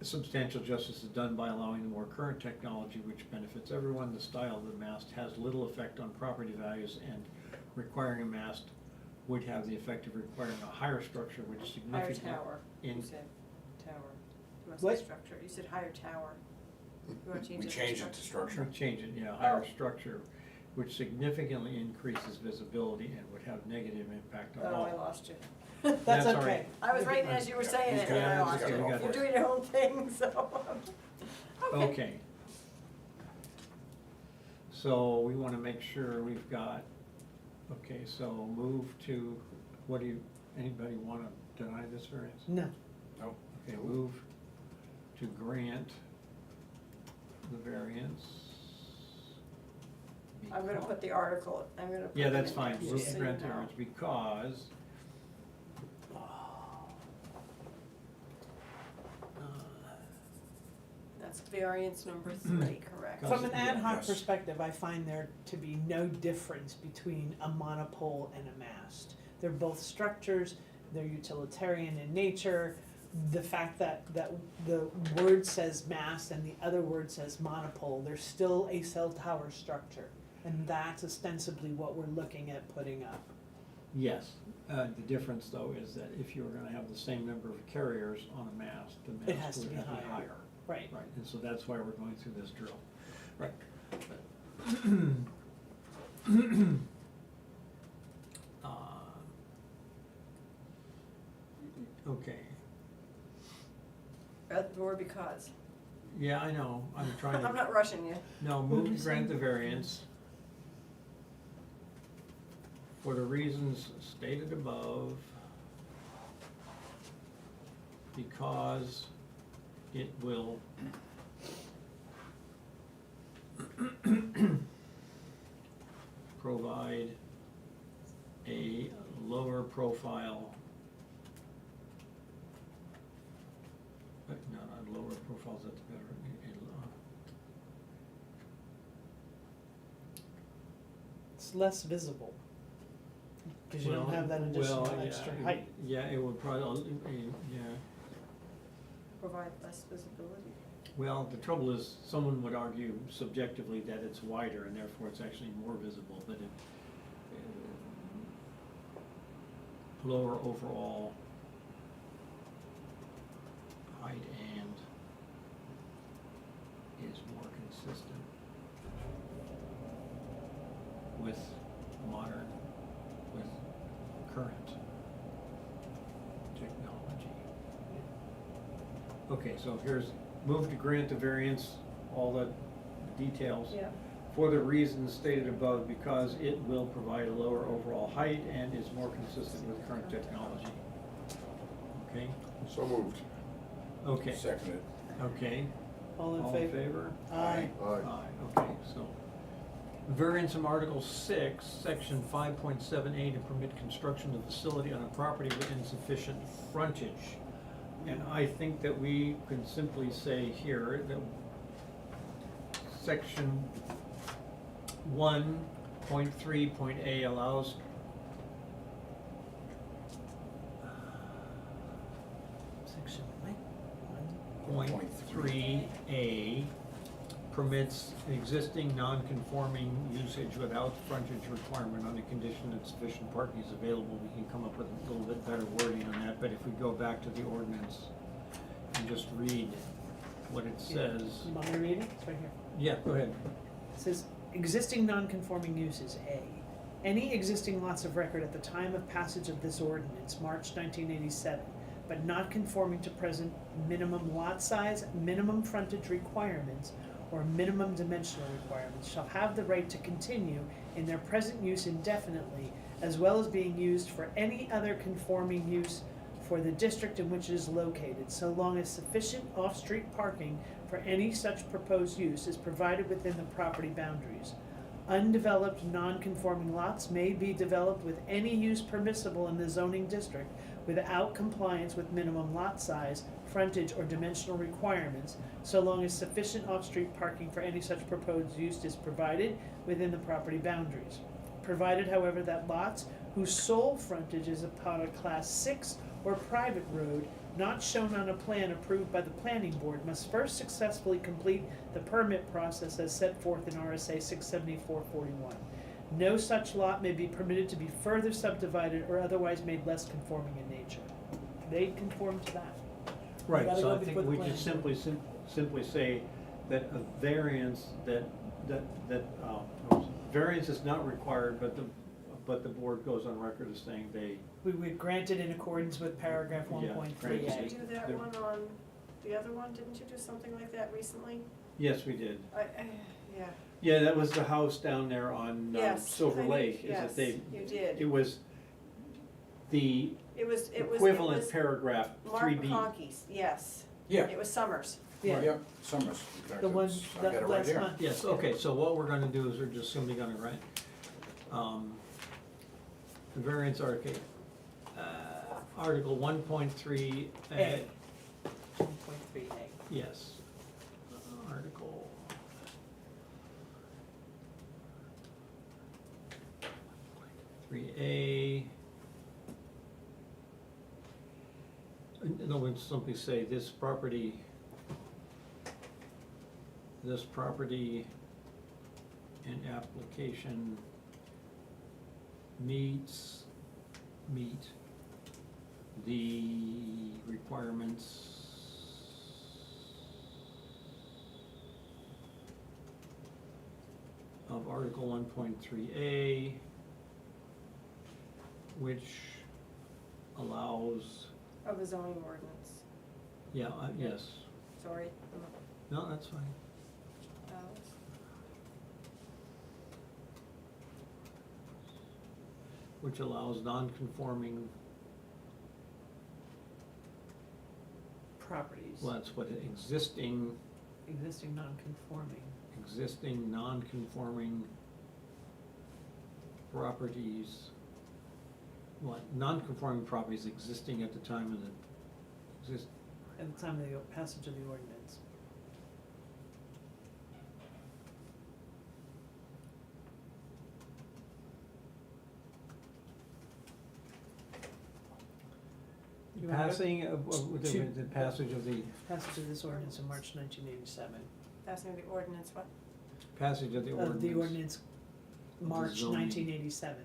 Substantial justice is done by allowing the more current technology which benefits everyone. The style of the mast has little effect on property values, and requiring a mast would have the effect of requiring a higher structure which Higher significantly. tower, you in- said, tower. You want What? to say structure, you said higher tower. You wanna change We it to changed it to structure. We change it, yeah, higher Oh. structure, which significantly increases visibility and would have negative impact on all. Oh, I lost you. That's That's all okay. right. I was writing as you were saying He's it, got and I it, lost he's you. got it. You're doing your own thing, so. Okay. So we wanna make sure we've got, okay, so move to, what do you, anybody wanna deny this variance? No, No, Okay, move to grant the variance. I'm gonna put the article, I'm gonna put Yeah, them that's in fine, there, move just to so you grant the know. variance because That's variance number 3, correct? From from an ad hoc Yes. perspective, I find there to be no difference between a monopole and a mast. They're both structures, they're utilitarian in nature. The fact that the word says mast and the other word says monopole, they're still a cell tower structure. And that's ostensibly what we're looking at putting up. yes, the difference though is that if you were gonna have the same number of carriers on a mast, the It has mast to would be have to be higher. higher. Right. Right, and so that's why we're going through this drill. Right. Okay, Or because. yeah, I know, I'm trying I'm to, not rushing you. no, move to grant the variance for the reasons stated above, because it will provide a lower profile, no, not lower profiles, that's better, It's less visible. Because you don't well, have that additional well, yeah, extra it- height. Yeah, it would probably, yeah. Provide less visibility. Well, the trouble is, someone would argue subjectively that it's wider and therefore it's actually more visible, but it, lower overall height and is more consistent with modern, with current technology. Okay, so here's, move to grant the variance, all the details. Yeah. For the reasons stated above, because it will provide a lower overall height and is more consistent with current technology. Okay, So moved. okay, seconded. okay. All in All favor? in favor? Aye. Aye. Okay, so, variance from Article 6, Section 5.78 to permit construction of a facility on a property with insufficient frontage. And I think that we can simply say here that Section 1.3.a allows Section, what? Point 3A permits existing non-conforming usage without frontage requirement on the condition that sufficient parking is available. We can come up with a little bit better wording on that, but if we go back to the ordinance and just read what it says. You want me to read it? It's right here. Yeah, go ahead. It says, existing non-conforming uses, A. Any existing lots of record at the time of passage of this ordinance, March 1987, but not conforming to present minimum lot size, minimum frontage requirements, or minimum dimensional requirements, shall have the right to continue in their present use indefinitely, as well as being used for any other conforming use for the district in which it is located, so long as sufficient off-street parking for any such proposed use is provided within the property boundaries. Undeveloped non-conforming lots may be developed with any use permissible in the zoning district without compliance with minimum lot size, frontage, or dimensional requirements, so long as sufficient off-street parking for any such proposed use is provided within the property boundaries. Provided, however, that lots whose sole frontage is upon a Class 6 or private road not shown on a plan approved by the planning board must first successfully complete the permit process as set forth in RSA 674-41. No such lot may be permitted to be further subdivided or otherwise made less conforming in nature. They conform to that. Right, gotta so go I think before the we just planning simply say that a variance variance is not required, but the board goes on record as saying they, We would grant it in accordance with paragraph Yeah, 1.3A. granted. Did you do that one on the other one? Didn't you do something like that recently? yes, we did. Yeah. Yeah, that was the house down there on Yes, Silver I think- Lake, is yes, that they, you did. it was the It was equivalent paragraph Mark 3B. McConkey's, yes. Yeah, It was Summers. Yeah. yeah, Summers. The one I got it that right last here. month. Yes, okay, so what we're gonna do is we're just simply gonna write, the variance article, Article 1.3 A. 1.3A. yes. Article. Three A. No, we simply say this property and application meet the requirements of Article 1.3A, which allows, Of the zoning ordinance. yeah, yes, Sorry. no, that's fine. Which allows non-conforming, Properties, well, that's what, existing non-conforming properties, what, non-conforming properties existing at the time of the, at the time of the passage of the ordinance. You wanna go? passing of the passage of the, Passage of this ordinance in March 1987. Passing the ordinance, what? passage of the ordinance. Of the ordinance, March zoning. 1987.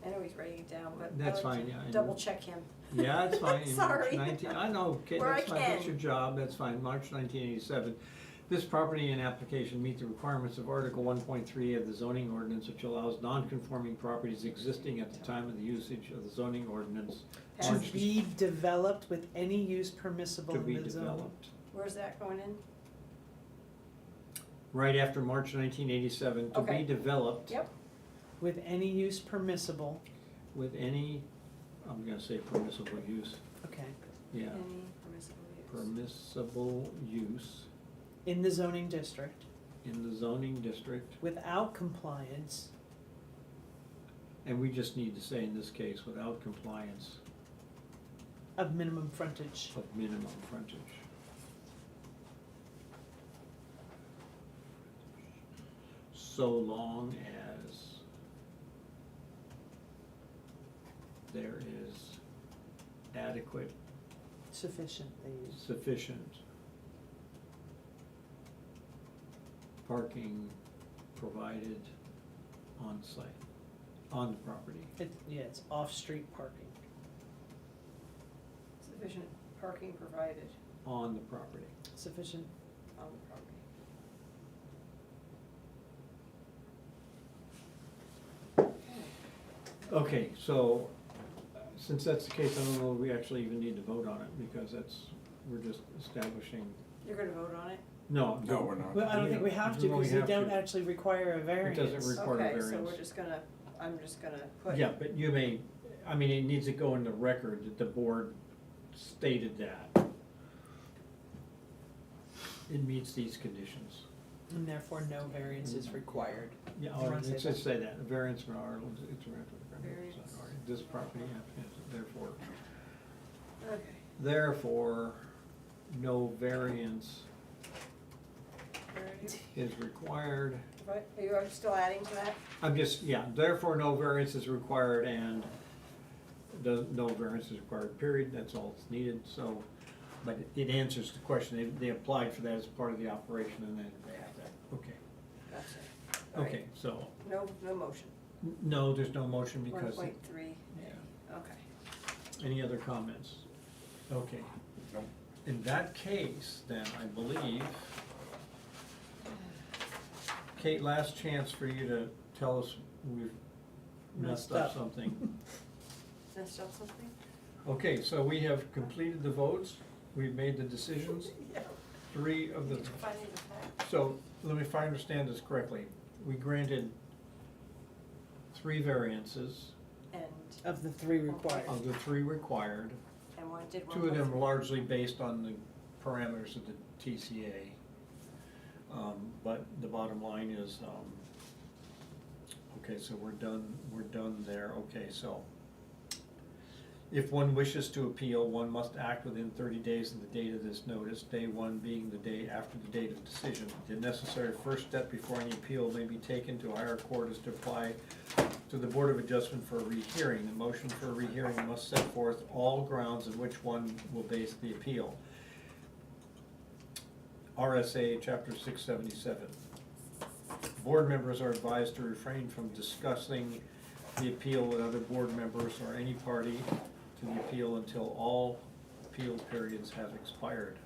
I know he's writing it down, but That's I like fine, to yeah, I know. double check him. Yeah, it's fine, in March Sorry. 19, I know, okay, Where I that's fine, that's can. your job, that's fine, March 1987. This property and application meet the requirements of Article 1.3 of the zoning ordinance, which allows non-conforming properties existing at the time of the usage of the zoning ordinance To March- be developed with any use permissible to in be the zone. developed. Where's that going in? Right after March 1987, to be Okay. developed Yep. With any use permissible, with any, I'm gonna say permissible use, okay, yeah, Any permissible use. permissible use in the zoning district, in the zoning district. without compliance, And we just need to say in this case, without compliance of minimum frontage. of minimum frontage. So long as there is adequate, Sufficiently. sufficient parking provided on site, on the property. Yeah, it's off-street parking. Sufficient parking provided On the property. Sufficient, on the property. Okay, so, since that's the case, I don't know if we actually even need to vote on it, because we're just establishing, You're gonna vote on it? no. No, we're not. well, I don't think we have to, No, we because they have don't to. actually require a variance. require a Okay, so variance. we're just gonna, I'm just gonna put. Yeah, but you may, I mean, it needs to go in the record that the board stated that. It meets these conditions. And therefore, no variance is required. Yeah, You or wanna say let's just say that, a variance from our, it's a Variance. this property applicant, therefore, Okay. therefore, no variance is required. Right, are you still adding to that? I'm just, yeah, therefore, no variance is required and no variance is required, period, that's all that's needed, so, but it answers the question, they applied for that as part of the operation and then they have that, okay. Gotcha. All right. Okay, so, No motion. no, there's no motion One because, point three, yeah. okay. Any other comments? Okay. Nope. In that case, then, I believe, Kate, last chance for you to tell us we've messed up Messed up. something. Messed up something? Okay, so we have completed the votes, we've made the decisions, Yeah. 3 of the, Did you find any fact? so, let me if I understand this correctly. We granted 3 variances And, Of the 3 required. of the 3 required. and one did one. 2 of them point- largely based on the parameters of the TCA. But the bottom line is, okay, so we're done there, okay, so. If one wishes to appeal, one must act within 30 days of the date of this notice, day 1 being the day after the date of decision. The necessary first step before any appeal may be taken to a higher court is to apply to the Board of Adjustment for a rehearing. The motion for a rehearing must set forth all grounds on which one will base the appeal. RSA Chapter 677. Board members are advised to refrain from discussing the appeal with other board members or any party to the appeal until all appeal periods have expired.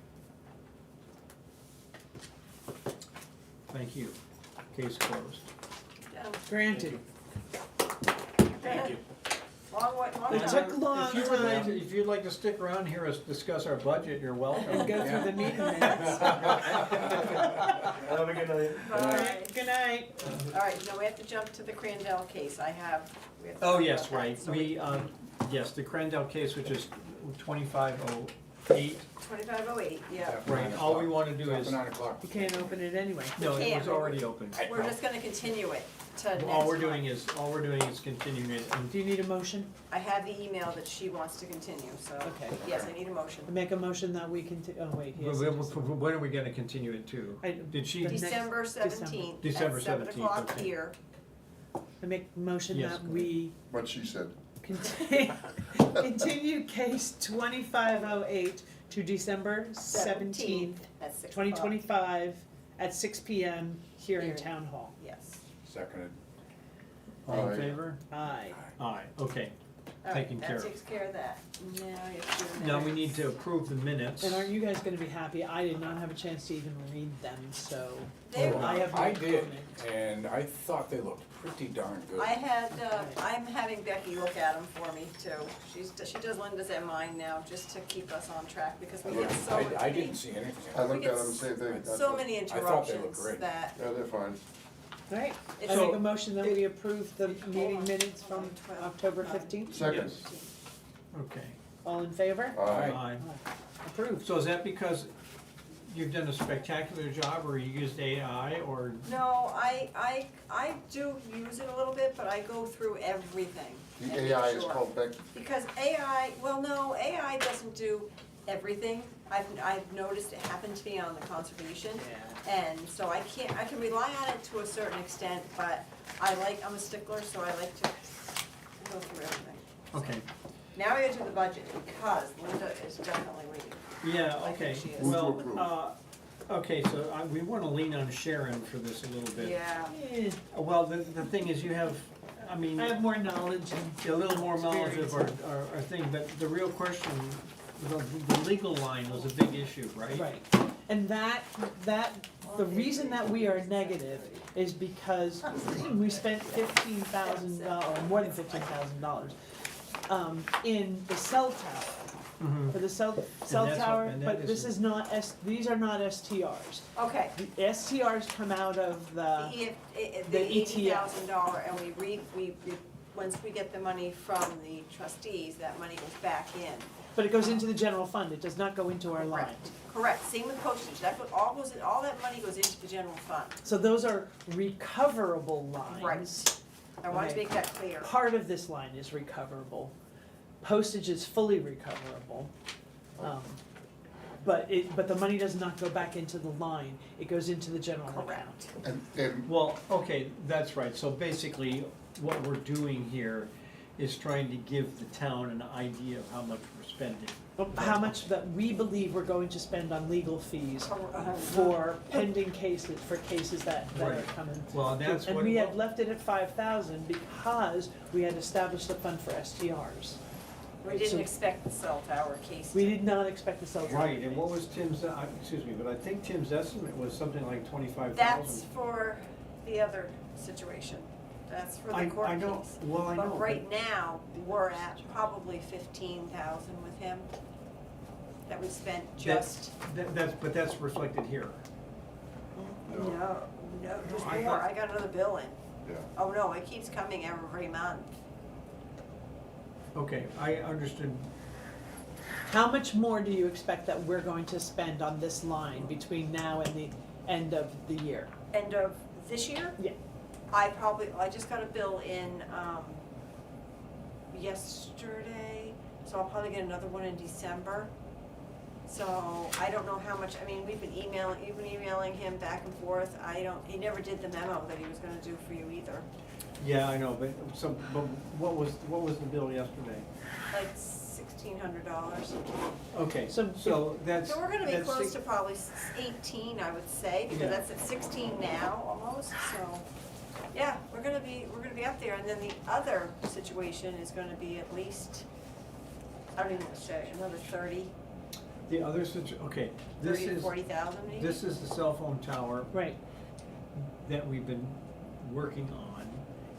Thank you. Case closed. Done. Granted. Thank you. Long It time. took long If you would like time. to, if you'd like to stick around here and discuss our budget, you're welcome. And go through the meeting minutes. Have a good night. Bye. Good night. All right, now we have to jump to the Crandell case. We have to Oh, talk yes, about that. right. So Yes, the Crandell case, which is 2508. 2508, yeah. Right, all we wanna do is, After 9 o'clock. You can't open it anyway. no, it can't. was already open. We're just gonna continue it to next All we're month. doing is continuing it, and Do you need a motion? I have the email that she wants to continue, so. Okay. Yes, I need a motion. I make a motion that we continue, oh wait, he has to just- when are we gonna continue it to? I- Did she, the next- December 17th December at 7 17th, o'clock okay. here. I make a motion Yes, that go we What she said. continue case 2508 to December 17th, At 6 o'clock. 2025 at 6 PM here in Here. Town Hall. Yes. Seconded. all in Aye. favor? Aye. Aye, okay, All right, taken care that of. takes care of that. Now you have to do the Now we need minutes. to approve the minutes. And aren't you guys gonna be happy? I did not have a chance to even read them, so They Oh, were- I have no I did, comment. and I thought they looked pretty darn good. I had, I'm having Becky look at them for me too. She does Linda's and mine now, just to keep us on track, because we get so many. I didn't see anything. I else. looked at them, same thing. So many I thought they looked interruptions great. that Yeah, they're fine. All right, I It's- make a motion that we approve the meeting minutes from October 15th. Second. Yes. Okay. All in favor? Aye. Aye. Approved. So is that because you've done a spectacular job, or you used AI, or? No, I do use it a little bit, but I go through everything. The and make AI is sure. called Becky. Because AI, well, no, AI doesn't do everything. I've noticed it happened to me on the conservation. And so I can rely on it to a certain extent, but I'm a stickler, so I like to go through everything. Okay, Now we gotta do the budget, because Linda is definitely waiting. yeah, I think okay, she is. Move to well, approve. okay, so we wanna lean on Sharon for this a little bit. Yeah, Eh, Well, the thing is, you have, I mean, I have more knowledge and a little more knowledge of our thing, but the real question, the legal line was a big issue, right? Right, and the reason that we are negative is because we spent $15,000, more than $15,000, in the cell tower, Mhm. for the cell that's tower, what- and that but this is- is not these are not STRs. okay. The STRs come out of the, The the $80,000, and we, once we get the money from the trustees, that money goes back in. but it goes into the general fund, it does not go into our line. Correct, same with postage, all that money goes into the general fund. So those are recoverable lines. Right. I wanted to Okay. make that clear. Part of this line is recoverable. Postage is fully recoverable. But the money does not go back into the line, it goes into the general account. Correct. And Well, okay, that's right, so basically, what we're doing here is trying to give the town an idea of how much we're spending. How much that we believe we're going to spend on legal fees Correct. for pending cases, for cases that are Right. coming. Well, that's And what. we had left it at 5,000 because we had established a fund for STRs. We didn't So- expect the cell tower case. We did not expect the cell tower. Right, and what was Tim's, excuse me, but I think Tim's estimate was something like 25,000. That's for the other situation. That's for the court I know, case. well, I know. But right now, we're at probably 15,000 with him that we spent just. But that's reflected here. No, there's I more. thought- I got another bill in. Yeah. Oh, no, it keeps coming every month. Okay, I understood. How much more do you expect that we're going to spend on this line between now and the end of the year? End of this year? Yeah. I just got a bill in, yesterday, so I'll probably get another one in December. So I don't know how much, I mean, you've been emailing him back and forth. He never did the memo that he was gonna do for you either. Yeah, I know, but what was the bill yesterday? Like $1,600. Okay, So- so that's. So we're gonna be that's close six- to probably 18, I would say, because Yeah. that's at 16 now almost, so. Yeah, we're gonna be up there, and then the other situation is gonna be at least, I don't even want to say, another 30, The other okay, this 30 to is, 40,000 maybe? this is the cell phone tower Right, that we've been working on,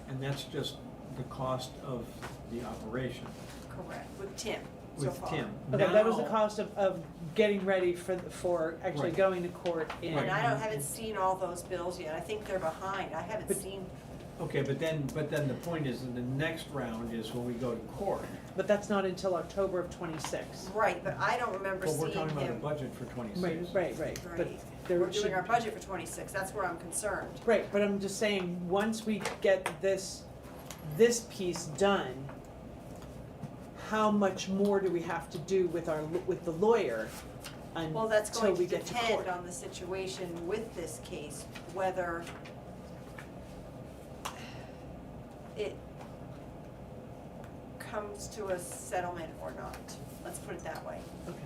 and that's just the cost of the operation Correct, with Tim, so with far. Tim. okay, that was the Now- cost of getting ready for actually Right. going to court in. And I haven't seen all those bills yet, I think they're behind, I haven't But- seen, Okay, but then the point is, in the next round is when we go to court. But that's not until October of '26. right, but I don't remember But seeing we're talking about the him. budget for '26. Right, but Right, there we're should. doing our budget for 26, that's where I'm concerned. Right, but I'm just saying, once we get this piece done, how much more do we have to do with the lawyer Well, that's until going we to get to court? depend on the situation with this case, whether it comes to a settlement or not. Let's put it that way. Okay.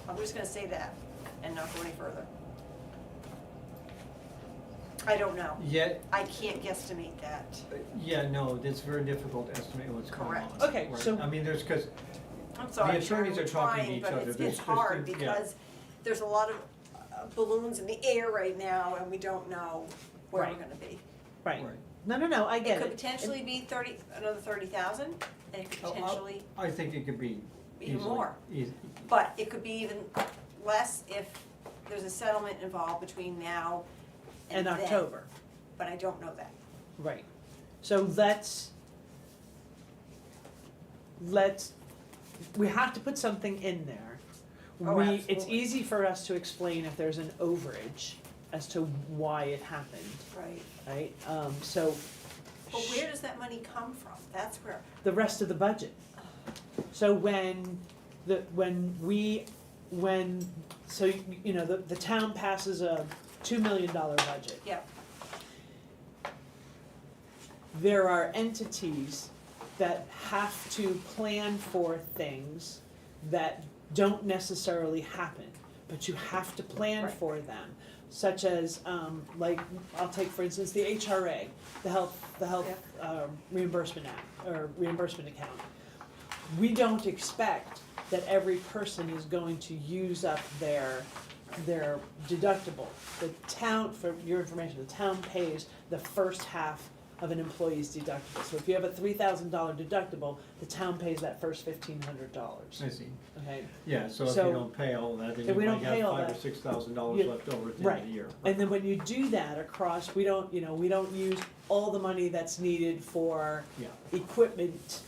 I'm just gonna say that and not go any further. I don't know. Yet, I can't guesstimate that. yeah, no, it's very difficult to estimate what's going on. Correct. Okay, Right. so- I mean, there's, because I'm sorry, The Sharon, attorneys we're are talking to trying, each but other. it's There's hard yeah. because there's a lot of balloons in the air right now and we don't know where we're Right. gonna be. Right, Right. no, I get It it. could potentially be another 30,000, and it could Oh, potentially, I think it could be Even easily. more. but it could be even less if there's a settlement involved between now and And then. October, But I don't know that. right. So we have to put something in there. Oh, It's absolutely. easy for us to explain if there's an overage as to why it happened, Right. right? So. But where does that money come from? That's where, The rest of the budget. So the town passes a $2 million budget. yeah, There are entities that have to plan for things that don't necessarily happen, but you have to plan Right. for them. Such as, like, I'll take for instance the HRA, the health reimbursement act, or reimbursement account. We don't expect that every person is going to use up their deductible. The town, for your information, the town pays the first half of an employee's deductible. So if you have a $3,000 deductible, the town pays that first $1,500, I see. okay? Yeah, so if So- you don't pay all that, then If you we might don't pay have all $5,000 or that, $6,000 you- left over at the end Right. of the year. And then when you do that across, we don't use all the money that's needed for Yeah. equipment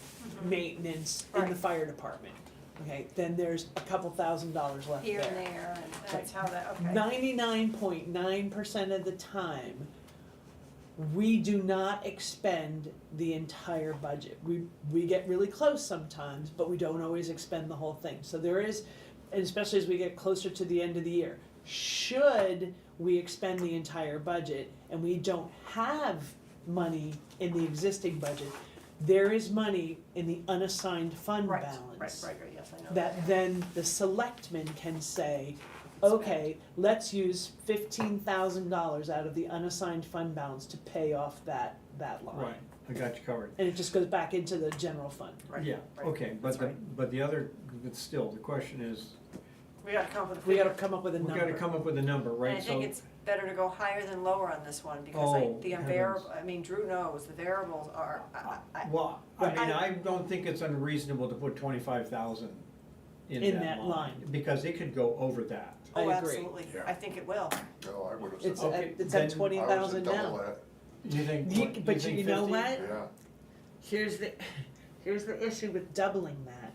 maintenance in the Right. fire department. Okay, then there's a couple $1,000s left here there. and there, and that's how that, okay. 99.9% of the time, we do not expend the entire budget. We get really close sometimes, but we don't always expend the whole thing. So there is, and especially as we get closer to the end of the year, should we expend the entire budget and we don't have money in the existing budget, there is money in the unassigned fund Right, balance. right, yes, I know That then the selectmen can say, okay, let's use $15,000 out of the unassigned fund balance to pay off that line. Right, I got you covered. And it just goes back into the general fund. Right, Yeah, right. okay, That's but the other, but still, the question is, We gotta come up with a We figure. gotta come up with a we number. gotta come up with a number, And right? I think So, it's better to go higher than lower on this one, because Oh, the heavens. variable, I mean, Drew knows, the variables are, well, I Right. mean, I don't think it's unreasonable to put 25,000 In in that that line, line. because it could go over that. I oh, agree. absolutely, Yeah. I think it will. No, I would have It's said, Okay, at, it's then at 20,000 double now. that, You think? You- what- but think you know 50? what? yeah. Here's the issue with doubling that.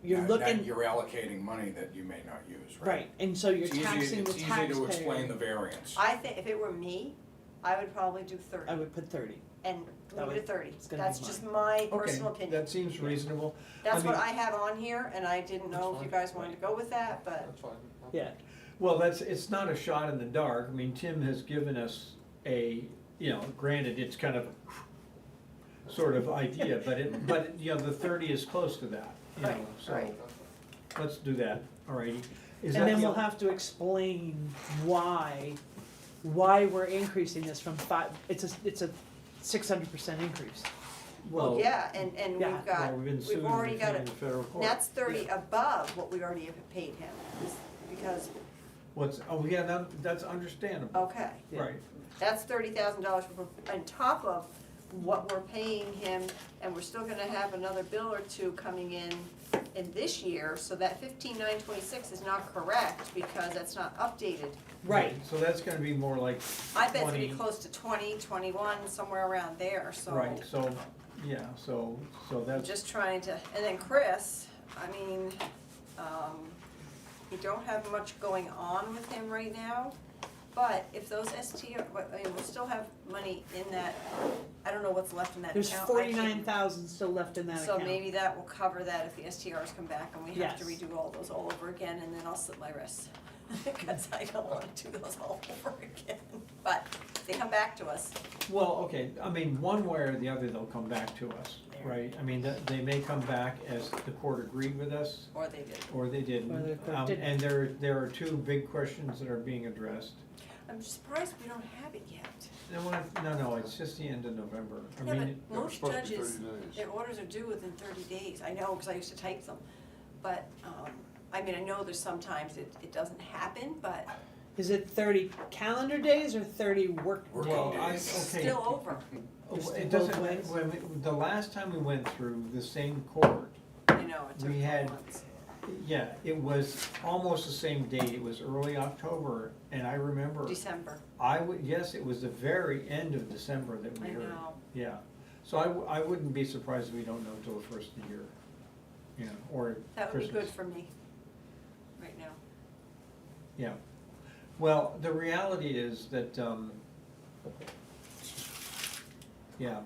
You're Now looking, you're allocating money that you may not use, right? right, and so you're It's easy- taxing the taxpayer. It's easy to explain the variance. I think if it were me, I would probably do 30 I would put 30. and That leave it would- at 30. it's gonna That's be just my Okay, personal opinion. that seems reasonable. That's what mean- I have on here, and I didn't know if you guys wanted to go with that, but That's fine. Yeah, Well, it's not a shot in the dark. I mean, Tim has given us granted, it's kind of sort of idea, but the 30 is close to that, Right, so right. let's do that, alrighty. Is and that then the- we'll have to explain why we're increasing this from it's a 600% increase. Well, yeah, and Yeah. we've got, well, we've been sued we've and already got defended it. in the federal court. That's 30 above what we already have paid him, because, That's understandable, okay. Yeah. right. That's $30,000 on top of what we're paying him, and we're still gonna have another bill or two coming in this year, so that 15,926 is not correct, because that's not updated. Right. So that's gonna be more like I bet it's gonna be 20. close to 20, 21, somewhere around there, so. Right, so, yeah, so I'm that's, just trying to, and then Chris, I mean, we don't have much going on with him right now, but if those we'll still have money in that, I don't know what's left in that account. There's I can't- 49,000 still left in that So account. maybe that will cover that if the STRs come back and we have to Yes. redo all those all over again, and then I'll slit my wrists. Because I don't wanna do those all over again, but they come back to us. well, okay, I mean, one way or the other, they'll come back to us, right? I mean, they may come back as the court agreed with us, Or they did. or they didn't. Or the court didn't. And there are two big questions that are being addressed. I'm surprised we don't have it yet. No, it's just the end of November. I Yeah, mean, but most supposed to be judges, 30 days. their orders are due within 30 days. I know, because I used to type them. But, I mean, I know there's sometimes it doesn't happen, but Is it 30 calendar days or 30 work Working Well, days? I- it's okay. still over. Just It in doesn't, both ways? the last time we went through the same court, You know, it took We 4 had- months. yeah, it was almost the same date. It was early October, and I remember, December, yes, it was the very end of December that we I heard. know. Yeah, so I wouldn't be surprised if we don't know till the first of the year, or That would be Christmas. good for me, right now. Yeah, well, the reality is that, yeah.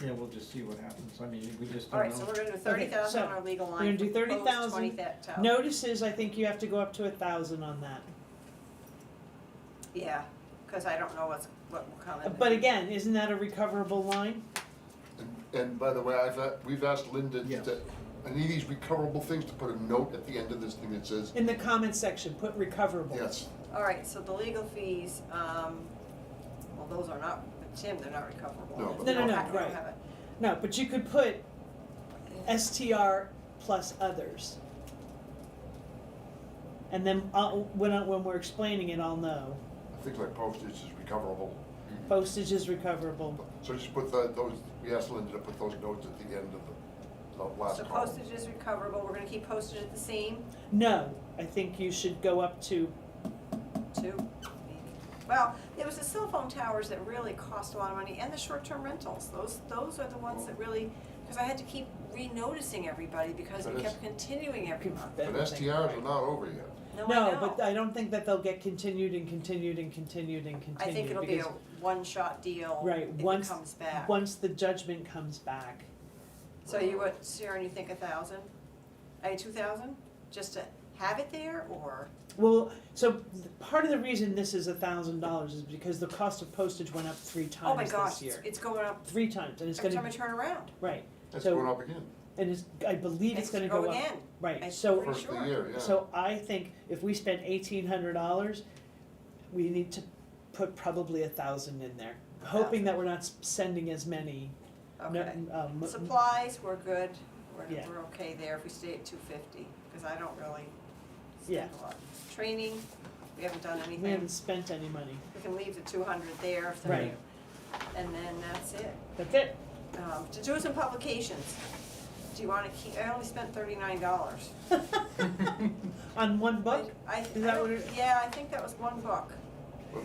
Yeah, we'll just see what happens. I mean, we just All don't right, so know. we're gonna do 30,000 on so our legal line. we're gonna do proposed 30,000. 20,000. Notices, I think you have to go up to 1,000 on that. Yeah, because I don't know what will come in. But again, isn't that a recoverable line? And by the way, we've asked Linda Yes. to, any of these recoverable things, to put a note at the end of this thing that says, In the comments section, put recoverable. yes. All right, so the legal fees, well, those are not, Tim, they're not recoverable. No, but- We No, don't no, have- we don't right. have it. No, but you could put STR plus others. And then when we're explaining it, I'll know. Things like postage is recoverable. Postage is recoverable. So just put those, we asked Linda to put those notes at the end of the last So column. postage is recoverable, we're gonna keep postage at the same, No, I think you should go up to, too. Well, it was the cell phone towers that really cost a lot of money, and the short-term rentals, those are the ones that really, because I had to keep re-noticing everybody, because But we it's- kept continuing every month. But STRs are not over yet. No, I No, know. but I don't think that they'll get continued and continued and continued and continued. I think it'll be a because one-shot deal Right, if it once- comes back. once the judgment comes back. So you would, Sharon, you think 1,000? 2,000? Just to have it there, or? Well, so part of the reason this is $1,000 is because the cost of postage went up 3 Oh my times gosh, this year. it's going up 3 times, and it's every time gonna, I turn around. right, That's So- going up again, and it's, I believe it's gonna go up. again. Right, I'm so, pretty first of the sure. year, yeah. so I think if we spend $1,800, we need to put probably 1,000 in there, hoping that we're not sending as many. no- Okay. um, Supplies, we're good, Yeah. we're okay there if we stay at 250, because I don't really Yeah. spend a lot. Training, we haven't done We anything. haven't spent any money. We can leave the 200 there if Right. and then that's it. That's it. To do some publications, do you wanna keep, I only spent $39. On one book? Is that what it? Yeah, I think that was one book,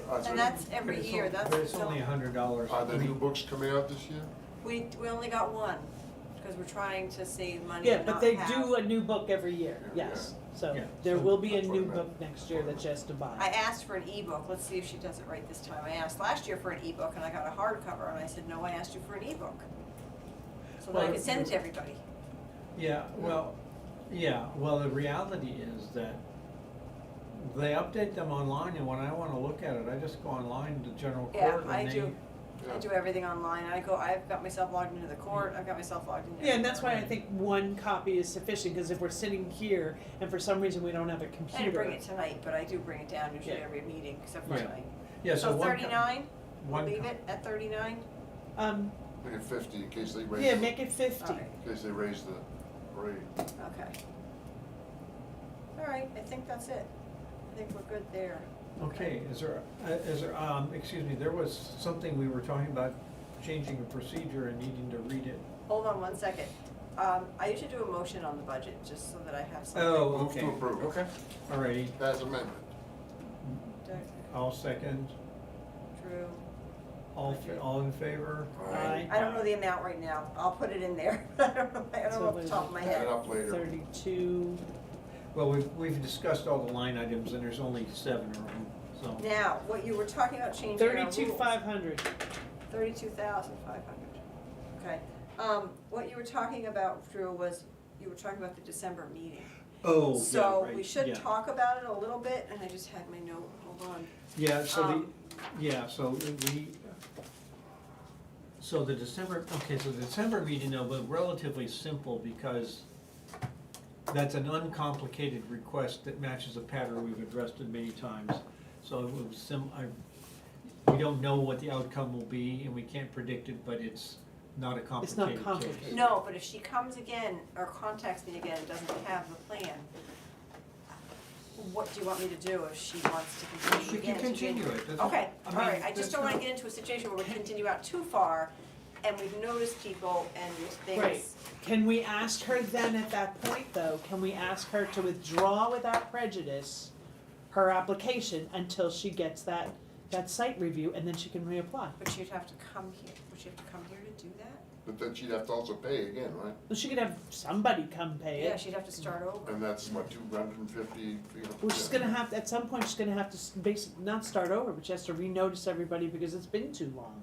But and that's every But it's year, on- that's. But it's only $100. Are the new books coming out this year? We only got one, because we're trying to save money Yeah, and but not they have. do a new book every year, Yeah. yes. So Yeah. there will be a That's what new I meant. book next year that she has to I buy. asked for an ebook, let's see if she does it right this time. I asked last year for an ebook and I got a hardcover, and I said, no, I asked you for an ebook. So that I Well, could send it to everybody. Yeah, well, the reality is that they update them online, and when I wanna look at it, I just go online to general Yeah, court and I they. do. I Yeah. do everything online. I've got myself logged into the court, I've got myself logged into. Yeah, and that's why I think one copy is sufficient, because if we're sitting here and for some reason we don't have a I didn't computer. bring it tonight, but I do bring it down usually Yeah. every meeting, except for Yeah. tonight. Yeah, so So one. 39, we'll one leave co- it at 39? Make it 50 in case they raise. Yeah, the- make it 50. Alright, In case they raise the rate. okay. Alright, I think that's it. I think we're good there. Okay, is there, excuse me, there was something we were talking about, changing a procedure and needing to read it. Hold on one second. I usually do a motion on the budget, just so that I have something. Oh, Move okay, to approve. Okay. alrighty, As amended. I'll second, Drew. all in favor? Aye. I don't know the amount right now. I'll put it in there. I don't know off the top of my Add head. it up later. 32. Well, we've discussed all the line items, and there's only 7 of them, so. Now, what you were talking about changing our rules. 32,500. 32,500. Okay. What you were talking about, Drew, was you were talking about the December meeting. Oh, yeah, So right, we should yeah. talk about it a little bit, and I just had my note, hold on. Yeah, so Um, so the December meeting though was relatively simple because that's an uncomplicated request that matches a pattern we've addressed it many times. So it was we don't know what the outcome will be and we can't predict it, but it's not a It's not complicated case. complicated. No, but if she comes again, or contacts me again and doesn't have the plan, what do you want me to do if she wants to continue She again can to continue January? it. That's- Okay, I mean, alright, I just that's don't wanna not- get into a situation where we continue out too far, and we've noticed people and Right. things. Can we ask her then at that point, though, can we ask her to withdraw without prejudice her application until she gets that site review, and then she can reapply? But she'd have to come here, would she have to come here to do that? But then she'd have to also pay again, right? Well, she could have somebody come pay Yeah, it. she'd have to start over. And that's what, 250, 300? Well, she's gonna have, at some point, she's gonna have to basically, not start over, but she has to renotice everybody because it's been too long.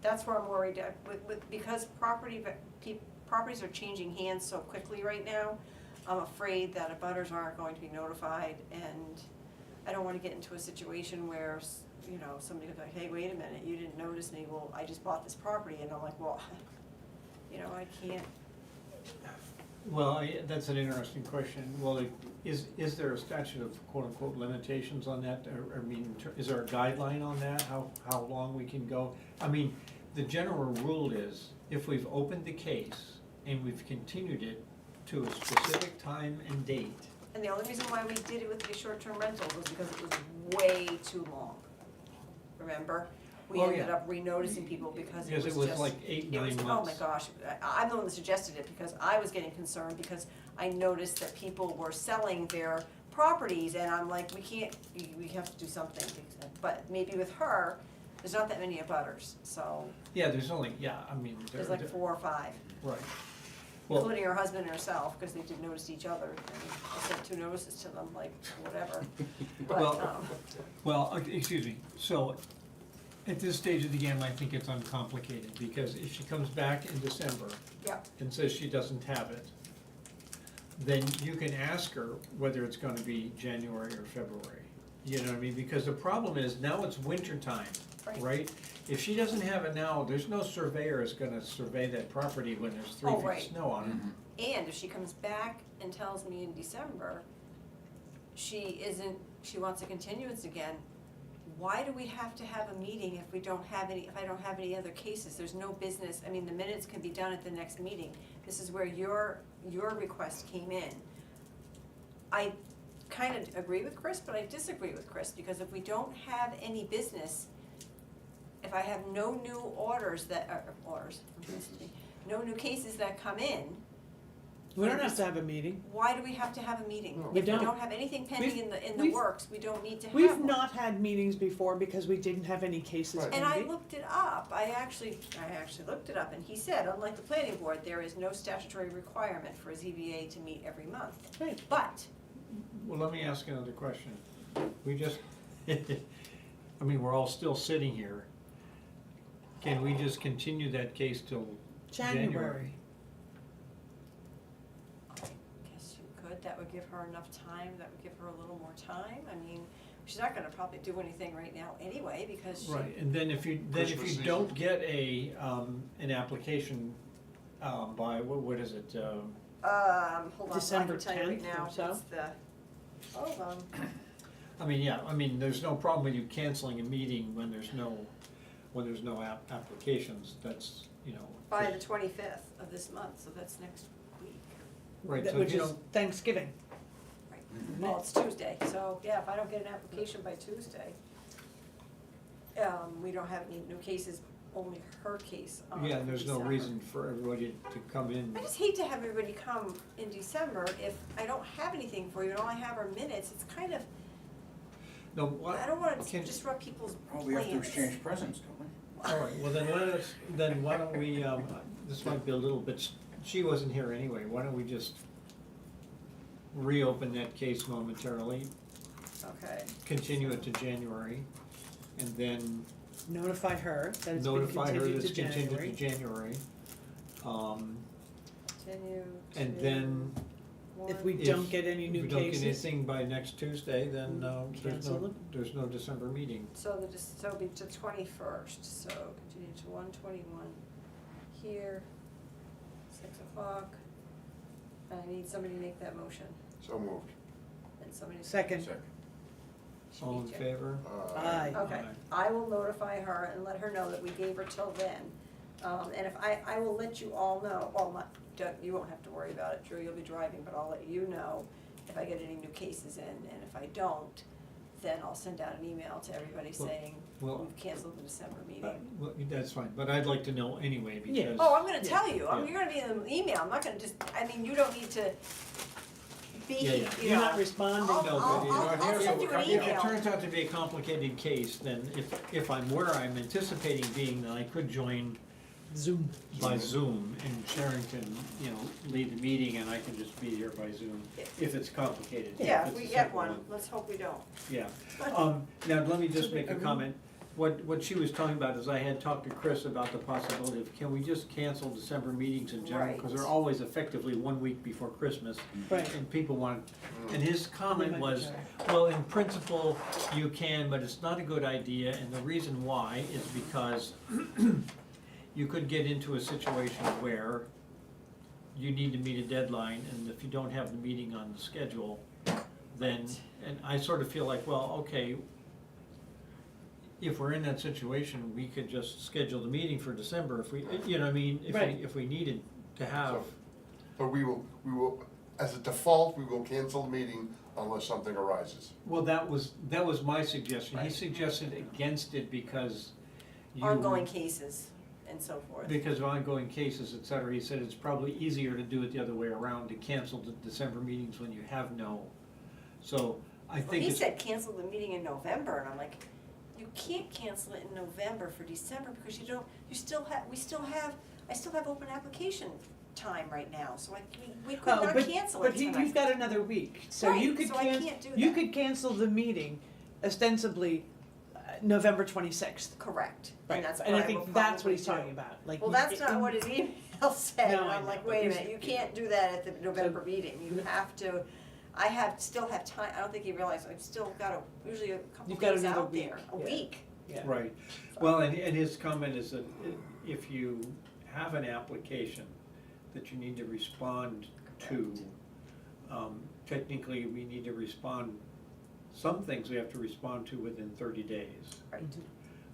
That's where I'm worried, because properties are changing hands so quickly right now. I'm afraid that abutters aren't going to be notified, and I don't wanna get into a situation where, somebody could be like, hey, wait a minute, you didn't notice me, well, I just bought this property, and I'm like, well, I can't. Well, that's an interesting question. Well, is there a statute of quote-unquote limitations on that? Or, I mean, is there a guideline on that, how long we can go? I mean, the general rule is, if we've opened the case and we've continued it to a specific time and date, And the only reason why we did it with the short-term rentals was because it was way too long. Remember? We Oh, ended yeah. up re-noticing people because it was because just. it was like 8, 9 months. Oh my gosh, I'm the one that suggested it because I was getting concerned because I noticed that people were selling their properties and I'm like, we have to do something. But maybe with her, there's not that many abutters, so Yeah, there's only, I mean. there's like 4 or 5. Right. Well- including her husband and herself, because they did notice each other, and I sent 2 notices to them, like, whatever. But, Well, Well, excuse me, so at this stage of the game, I think it's uncomplicated, because if she comes back in December yeah, and says she doesn't have it, then you can ask her whether it's gonna be January or February. You know what I mean? Because the problem is, now it's winter time, Right. right? If she doesn't have it now, there's no surveyor is gonna survey that property when there's 3 Oh, feet right. of snow on it. and if she comes back and tells me in December, she wants a continuance again, why do we have to have a meeting if I don't have any other cases? There's no business, I mean, the minutes can be done at the next meeting. This is where your request came in. I kind of agree with Chris, but I disagree with Chris, because if we don't have any business, if I have no new orders no new cases that come in, We don't have to have a meeting. why do we have to have a meeting? No. We If we don't. don't have anything pending We've- in the we've- works, we don't need to have We've one. not had meetings before because we didn't have any cases Right. And I pending. looked it up, I actually looked it up, and he said, unlike the planning board, there is no statutory requirement for a ZBA to meet every month. Right. But, Well, let me ask another question. We just, I mean, we're all still sitting here. Can we just continue that case till January? January. I guess you could, that would give her enough time, that would give her a little more time, I mean, she's not gonna probably do anything right now anyway, because she. Right, and then if you Christmas season. don't get an application, by, what is it, Hold on, I December can tell you right 10th now, or so? it's the, hold on. I mean, there's no problem with you canceling a meeting when there's no applications, that's, you know. By the 25th of this month, so that's next week. Right, That- so Which if you is don't, Thanksgiving. Well, it's Tuesday, so, yeah, if I don't get an application by Tuesday, we don't have any new cases, only her case on yeah, there's no December. reason for everybody to come in. I just hate to have everybody come in December if I don't have anything for you, and all I have are minutes, it's kind of, No, what? I don't wanna can- disrupt people's Oh, plans. we have to exchange presents, don't we? All right, well then why don't we, this might be a little bit, she wasn't here anyway, why don't we just reopen that case momentarily, Okay, continue it to January, and then Notify her that it's been notify her continued that to it's continued to January. January. continue to. And then If we if don't get any if new we don't get cases, anything by next Tuesday, then, Cancel them. there's no December meeting. So it'll be the 21st, so continue to 121 here, 6 o'clock. And I need somebody to make that motion, So moved. and somebody. second, Second. She All in beat you. favor? Aye. Okay, Aye. I will notify her and let her know that we gave her till then. And if I will let you all know, well, you won't have to worry about it, Drew, you'll be driving, but I'll let you know if I get any new cases in, and if I don't, then I'll send out an email to everybody Well- saying, well- we've canceled the December meeting. Well, that's fine, but I'd like to know anyway, Yeah. because. Oh, I'm gonna Yeah. tell you, Yeah. you're gonna be in the email, I'm not gonna just, I mean, you don't need to be, Yeah, yeah. you know. you're not responding. I'll- No, but I'll- you're not I'll here, so send you we're an coming. If it email. turns out to be a complicated case, then if I'm where I'm anticipating being, then I could join Zoom. by Zoom, and Sharon can, lead the meeting, and I can just be here by Zoom, if it's complicated. Yeah, If if we it's a get simple one, let's hope we don't. Yeah, now, let me just make a comment. What she was talking about is I had talked to Chris about the possibility of, can we just cancel December meetings in general? Because they're Right. always effectively 1 week before Christmas, Right. and people want, and his comment Might be was, better. well, in principle, you can, but it's not a good idea, and the reason why is because you could get into a situation where you need to meet a deadline, and if you don't have the meeting on the schedule, then, and I sort of feel like, well, okay, if we're in that situation, we could just schedule the meeting for December if we, Right. if we needed to have. But we will, as a default, we will cancel the meeting unless something arises. Well, that was my suggestion. He Right. suggested against it because you. Ongoing cases and so forth. Because of ongoing cases, et cetera. He said it's probably easier to do it the other way around, to cancel the December meetings when you have no. So I Well, think he it's. said cancel the meeting in November, and I'm like, you can't cancel it in November for December, because we still have open application time right now, so we could Oh, not but, cancel but it tonight. you've got another week, so Right, you could so I can't do you that. could cancel the meeting ostensibly November 26th. Correct, Right, and that's what and I I will think that's what probably he's do. talking about, like. Well, that's not what his email said, No, and I I'm know, like, but wait a he's- minute, you can't do that at the November meeting, you have to, still have time, I don't think he realized, I've still got usually a couple You've got days another out there, week, a yeah. week. Yeah. Right, well, and his comment is that if you have an application that you need to respond to, technically, we need to respond, some things we have to respond to within 30 days. Right.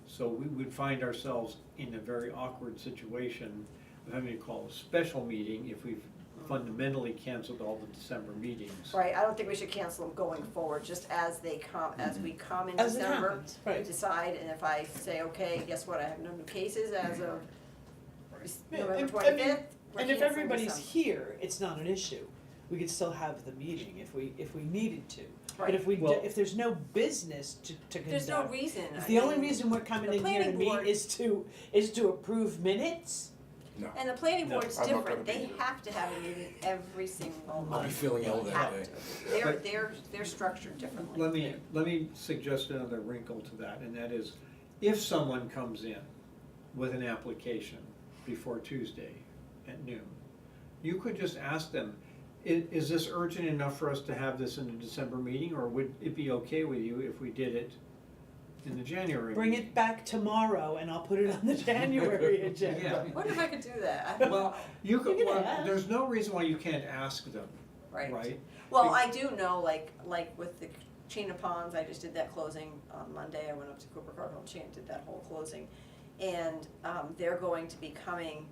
So we would find ourselves in a very awkward situation of having to call a special meeting if we've fundamentally canceled all the December meetings. Right, I don't think we should cancel them going forward, just as they come, as we come in As it December, happens, we right. decide, and if I say, okay, guess what, I have no new cases as of Yeah, November and- 25th, I mean, we're and if canceling everybody's December. here, it's not an issue. We could still have the meeting if we needed to. But Right. if we, Well- if there's no business to conduct. There's no reason, If I the only mean, reason we're coming the in here to planning meet board- is to approve minutes, No. And the planning No, board's I'm not different, gonna be they here. have to have a meeting every single month. I'll be feeling ill They that have day. to. They're structured differently. Let me suggest another wrinkle to that, and that is, if someone comes in with an application before Tuesday at noon, you could just ask them, is this urgent enough for us to have this in the December meeting, or would it be okay with you if we did it in the January bring meeting? it back tomorrow and I'll put it on the January Yeah. agenda. Wonder if I could do that, I don't know. Well, you could, You can well, ask. there's no reason why you can't ask them, right? Well, I do know, like with the Chain of Ponds, I just did that closing on Monday, I went up to Cooper Cardinal Chain, did that whole closing. And, they're going to be coming,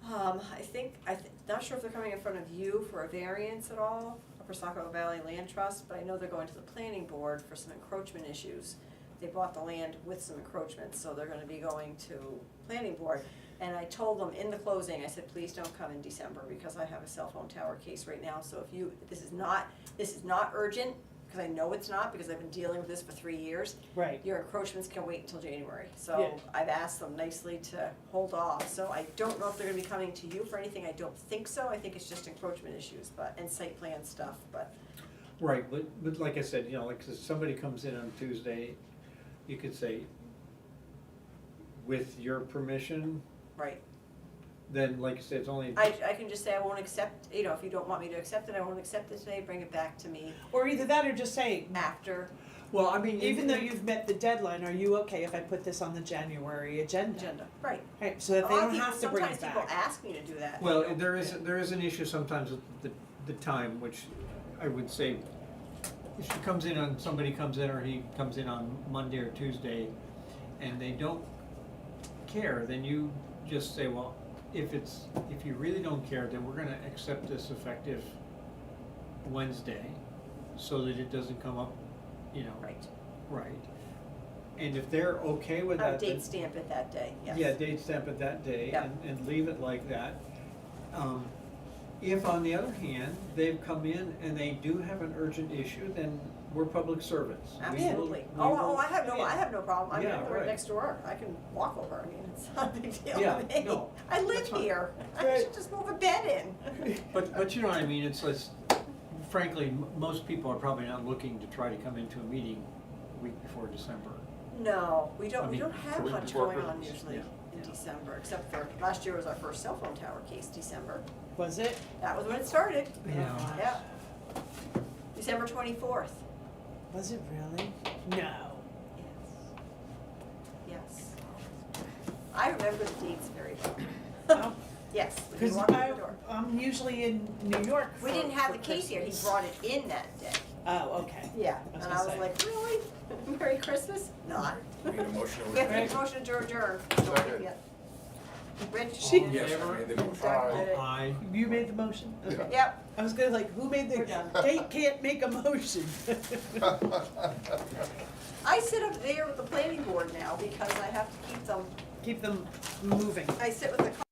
not sure if they're coming in front of you for a variance at all, for Saco Valley Land Trust, but I know they're going to the planning board for some encroachment issues. They bought the land with some encroachments, so they're gonna be going to planning board. And I told them in the closing, I said, please don't come in December, because I have a cell phone tower case right now, so this is not urgent, because I know it's not, because I've been dealing with this for 3 years. Right. Your encroachments can wait until January, Yeah. so I've asked them nicely to hold off, so I don't know if they're gonna be coming to you for anything, I don't think so, I think it's just encroachment issues, and site plan stuff, but, Right, but like I said, like, if somebody comes in on Tuesday, you could say, with your permission, right. then like I said, it's only. I can just say I won't accept, if you don't want me to accept it, I won't accept it today, bring it back to me Or either that or just say, after Well, I mean. even though you've met the deadline, are you okay if I put this on the January agenda? agenda, right. Right, so that A they lot don't of have to bring it Sometimes people back. ask me to do that. Well, you know. there is an issue sometimes with the time, which I would say, if somebody comes in or he comes in on Monday or Tuesday, and they don't care, then you just say, well, if you really don't care, then we're gonna accept this effective Wednesday, so that it doesn't come up, Right. right. And if they're okay with I'll that, then. date stamp it that day, yes. Yeah, date stamp it that day Yep. and leave it like that. If on the other hand, they've come in and they do have an urgent issue, then we're public servants. We will- Absolutely. we will- I have no problem, I mean, Yeah, I'm right right. next door, I can walk over, I mean, it's not a big deal Yeah, to me. no, I live that's fine. here, I Right. should just move a bed in. But you know what I mean, it's frankly, most people are probably not looking to try to come into a meeting a week before December. No, we I don't mean, have week much before going on Christmas. usually Yeah, in yeah. December, except for, last year was our first cell phone tower case, December, Was it? that was when it started. Yeah. Yeah. December 24th. Was it really? No. Yes. I remember the dates very well. Oh, Yes, when Cause you walked in the door. I'm usually in New York We for- didn't have for the case yet, he Christmas. brought it in that day. Oh, okay. Yeah, I was and gonna I was say. like, really? Merry Christmas? Not. We need a motion to We have to adjourn. make a motion to adjourn. Second. Yeah. Rich? She- Yes, I made the motion. Doug did it. I. You made the motion? Okay. Yep, I was gonna who made We're the, done. Kate can't make a motion. I sit up there with the planning board now because I have to keep them, Keep them moving. I sit with the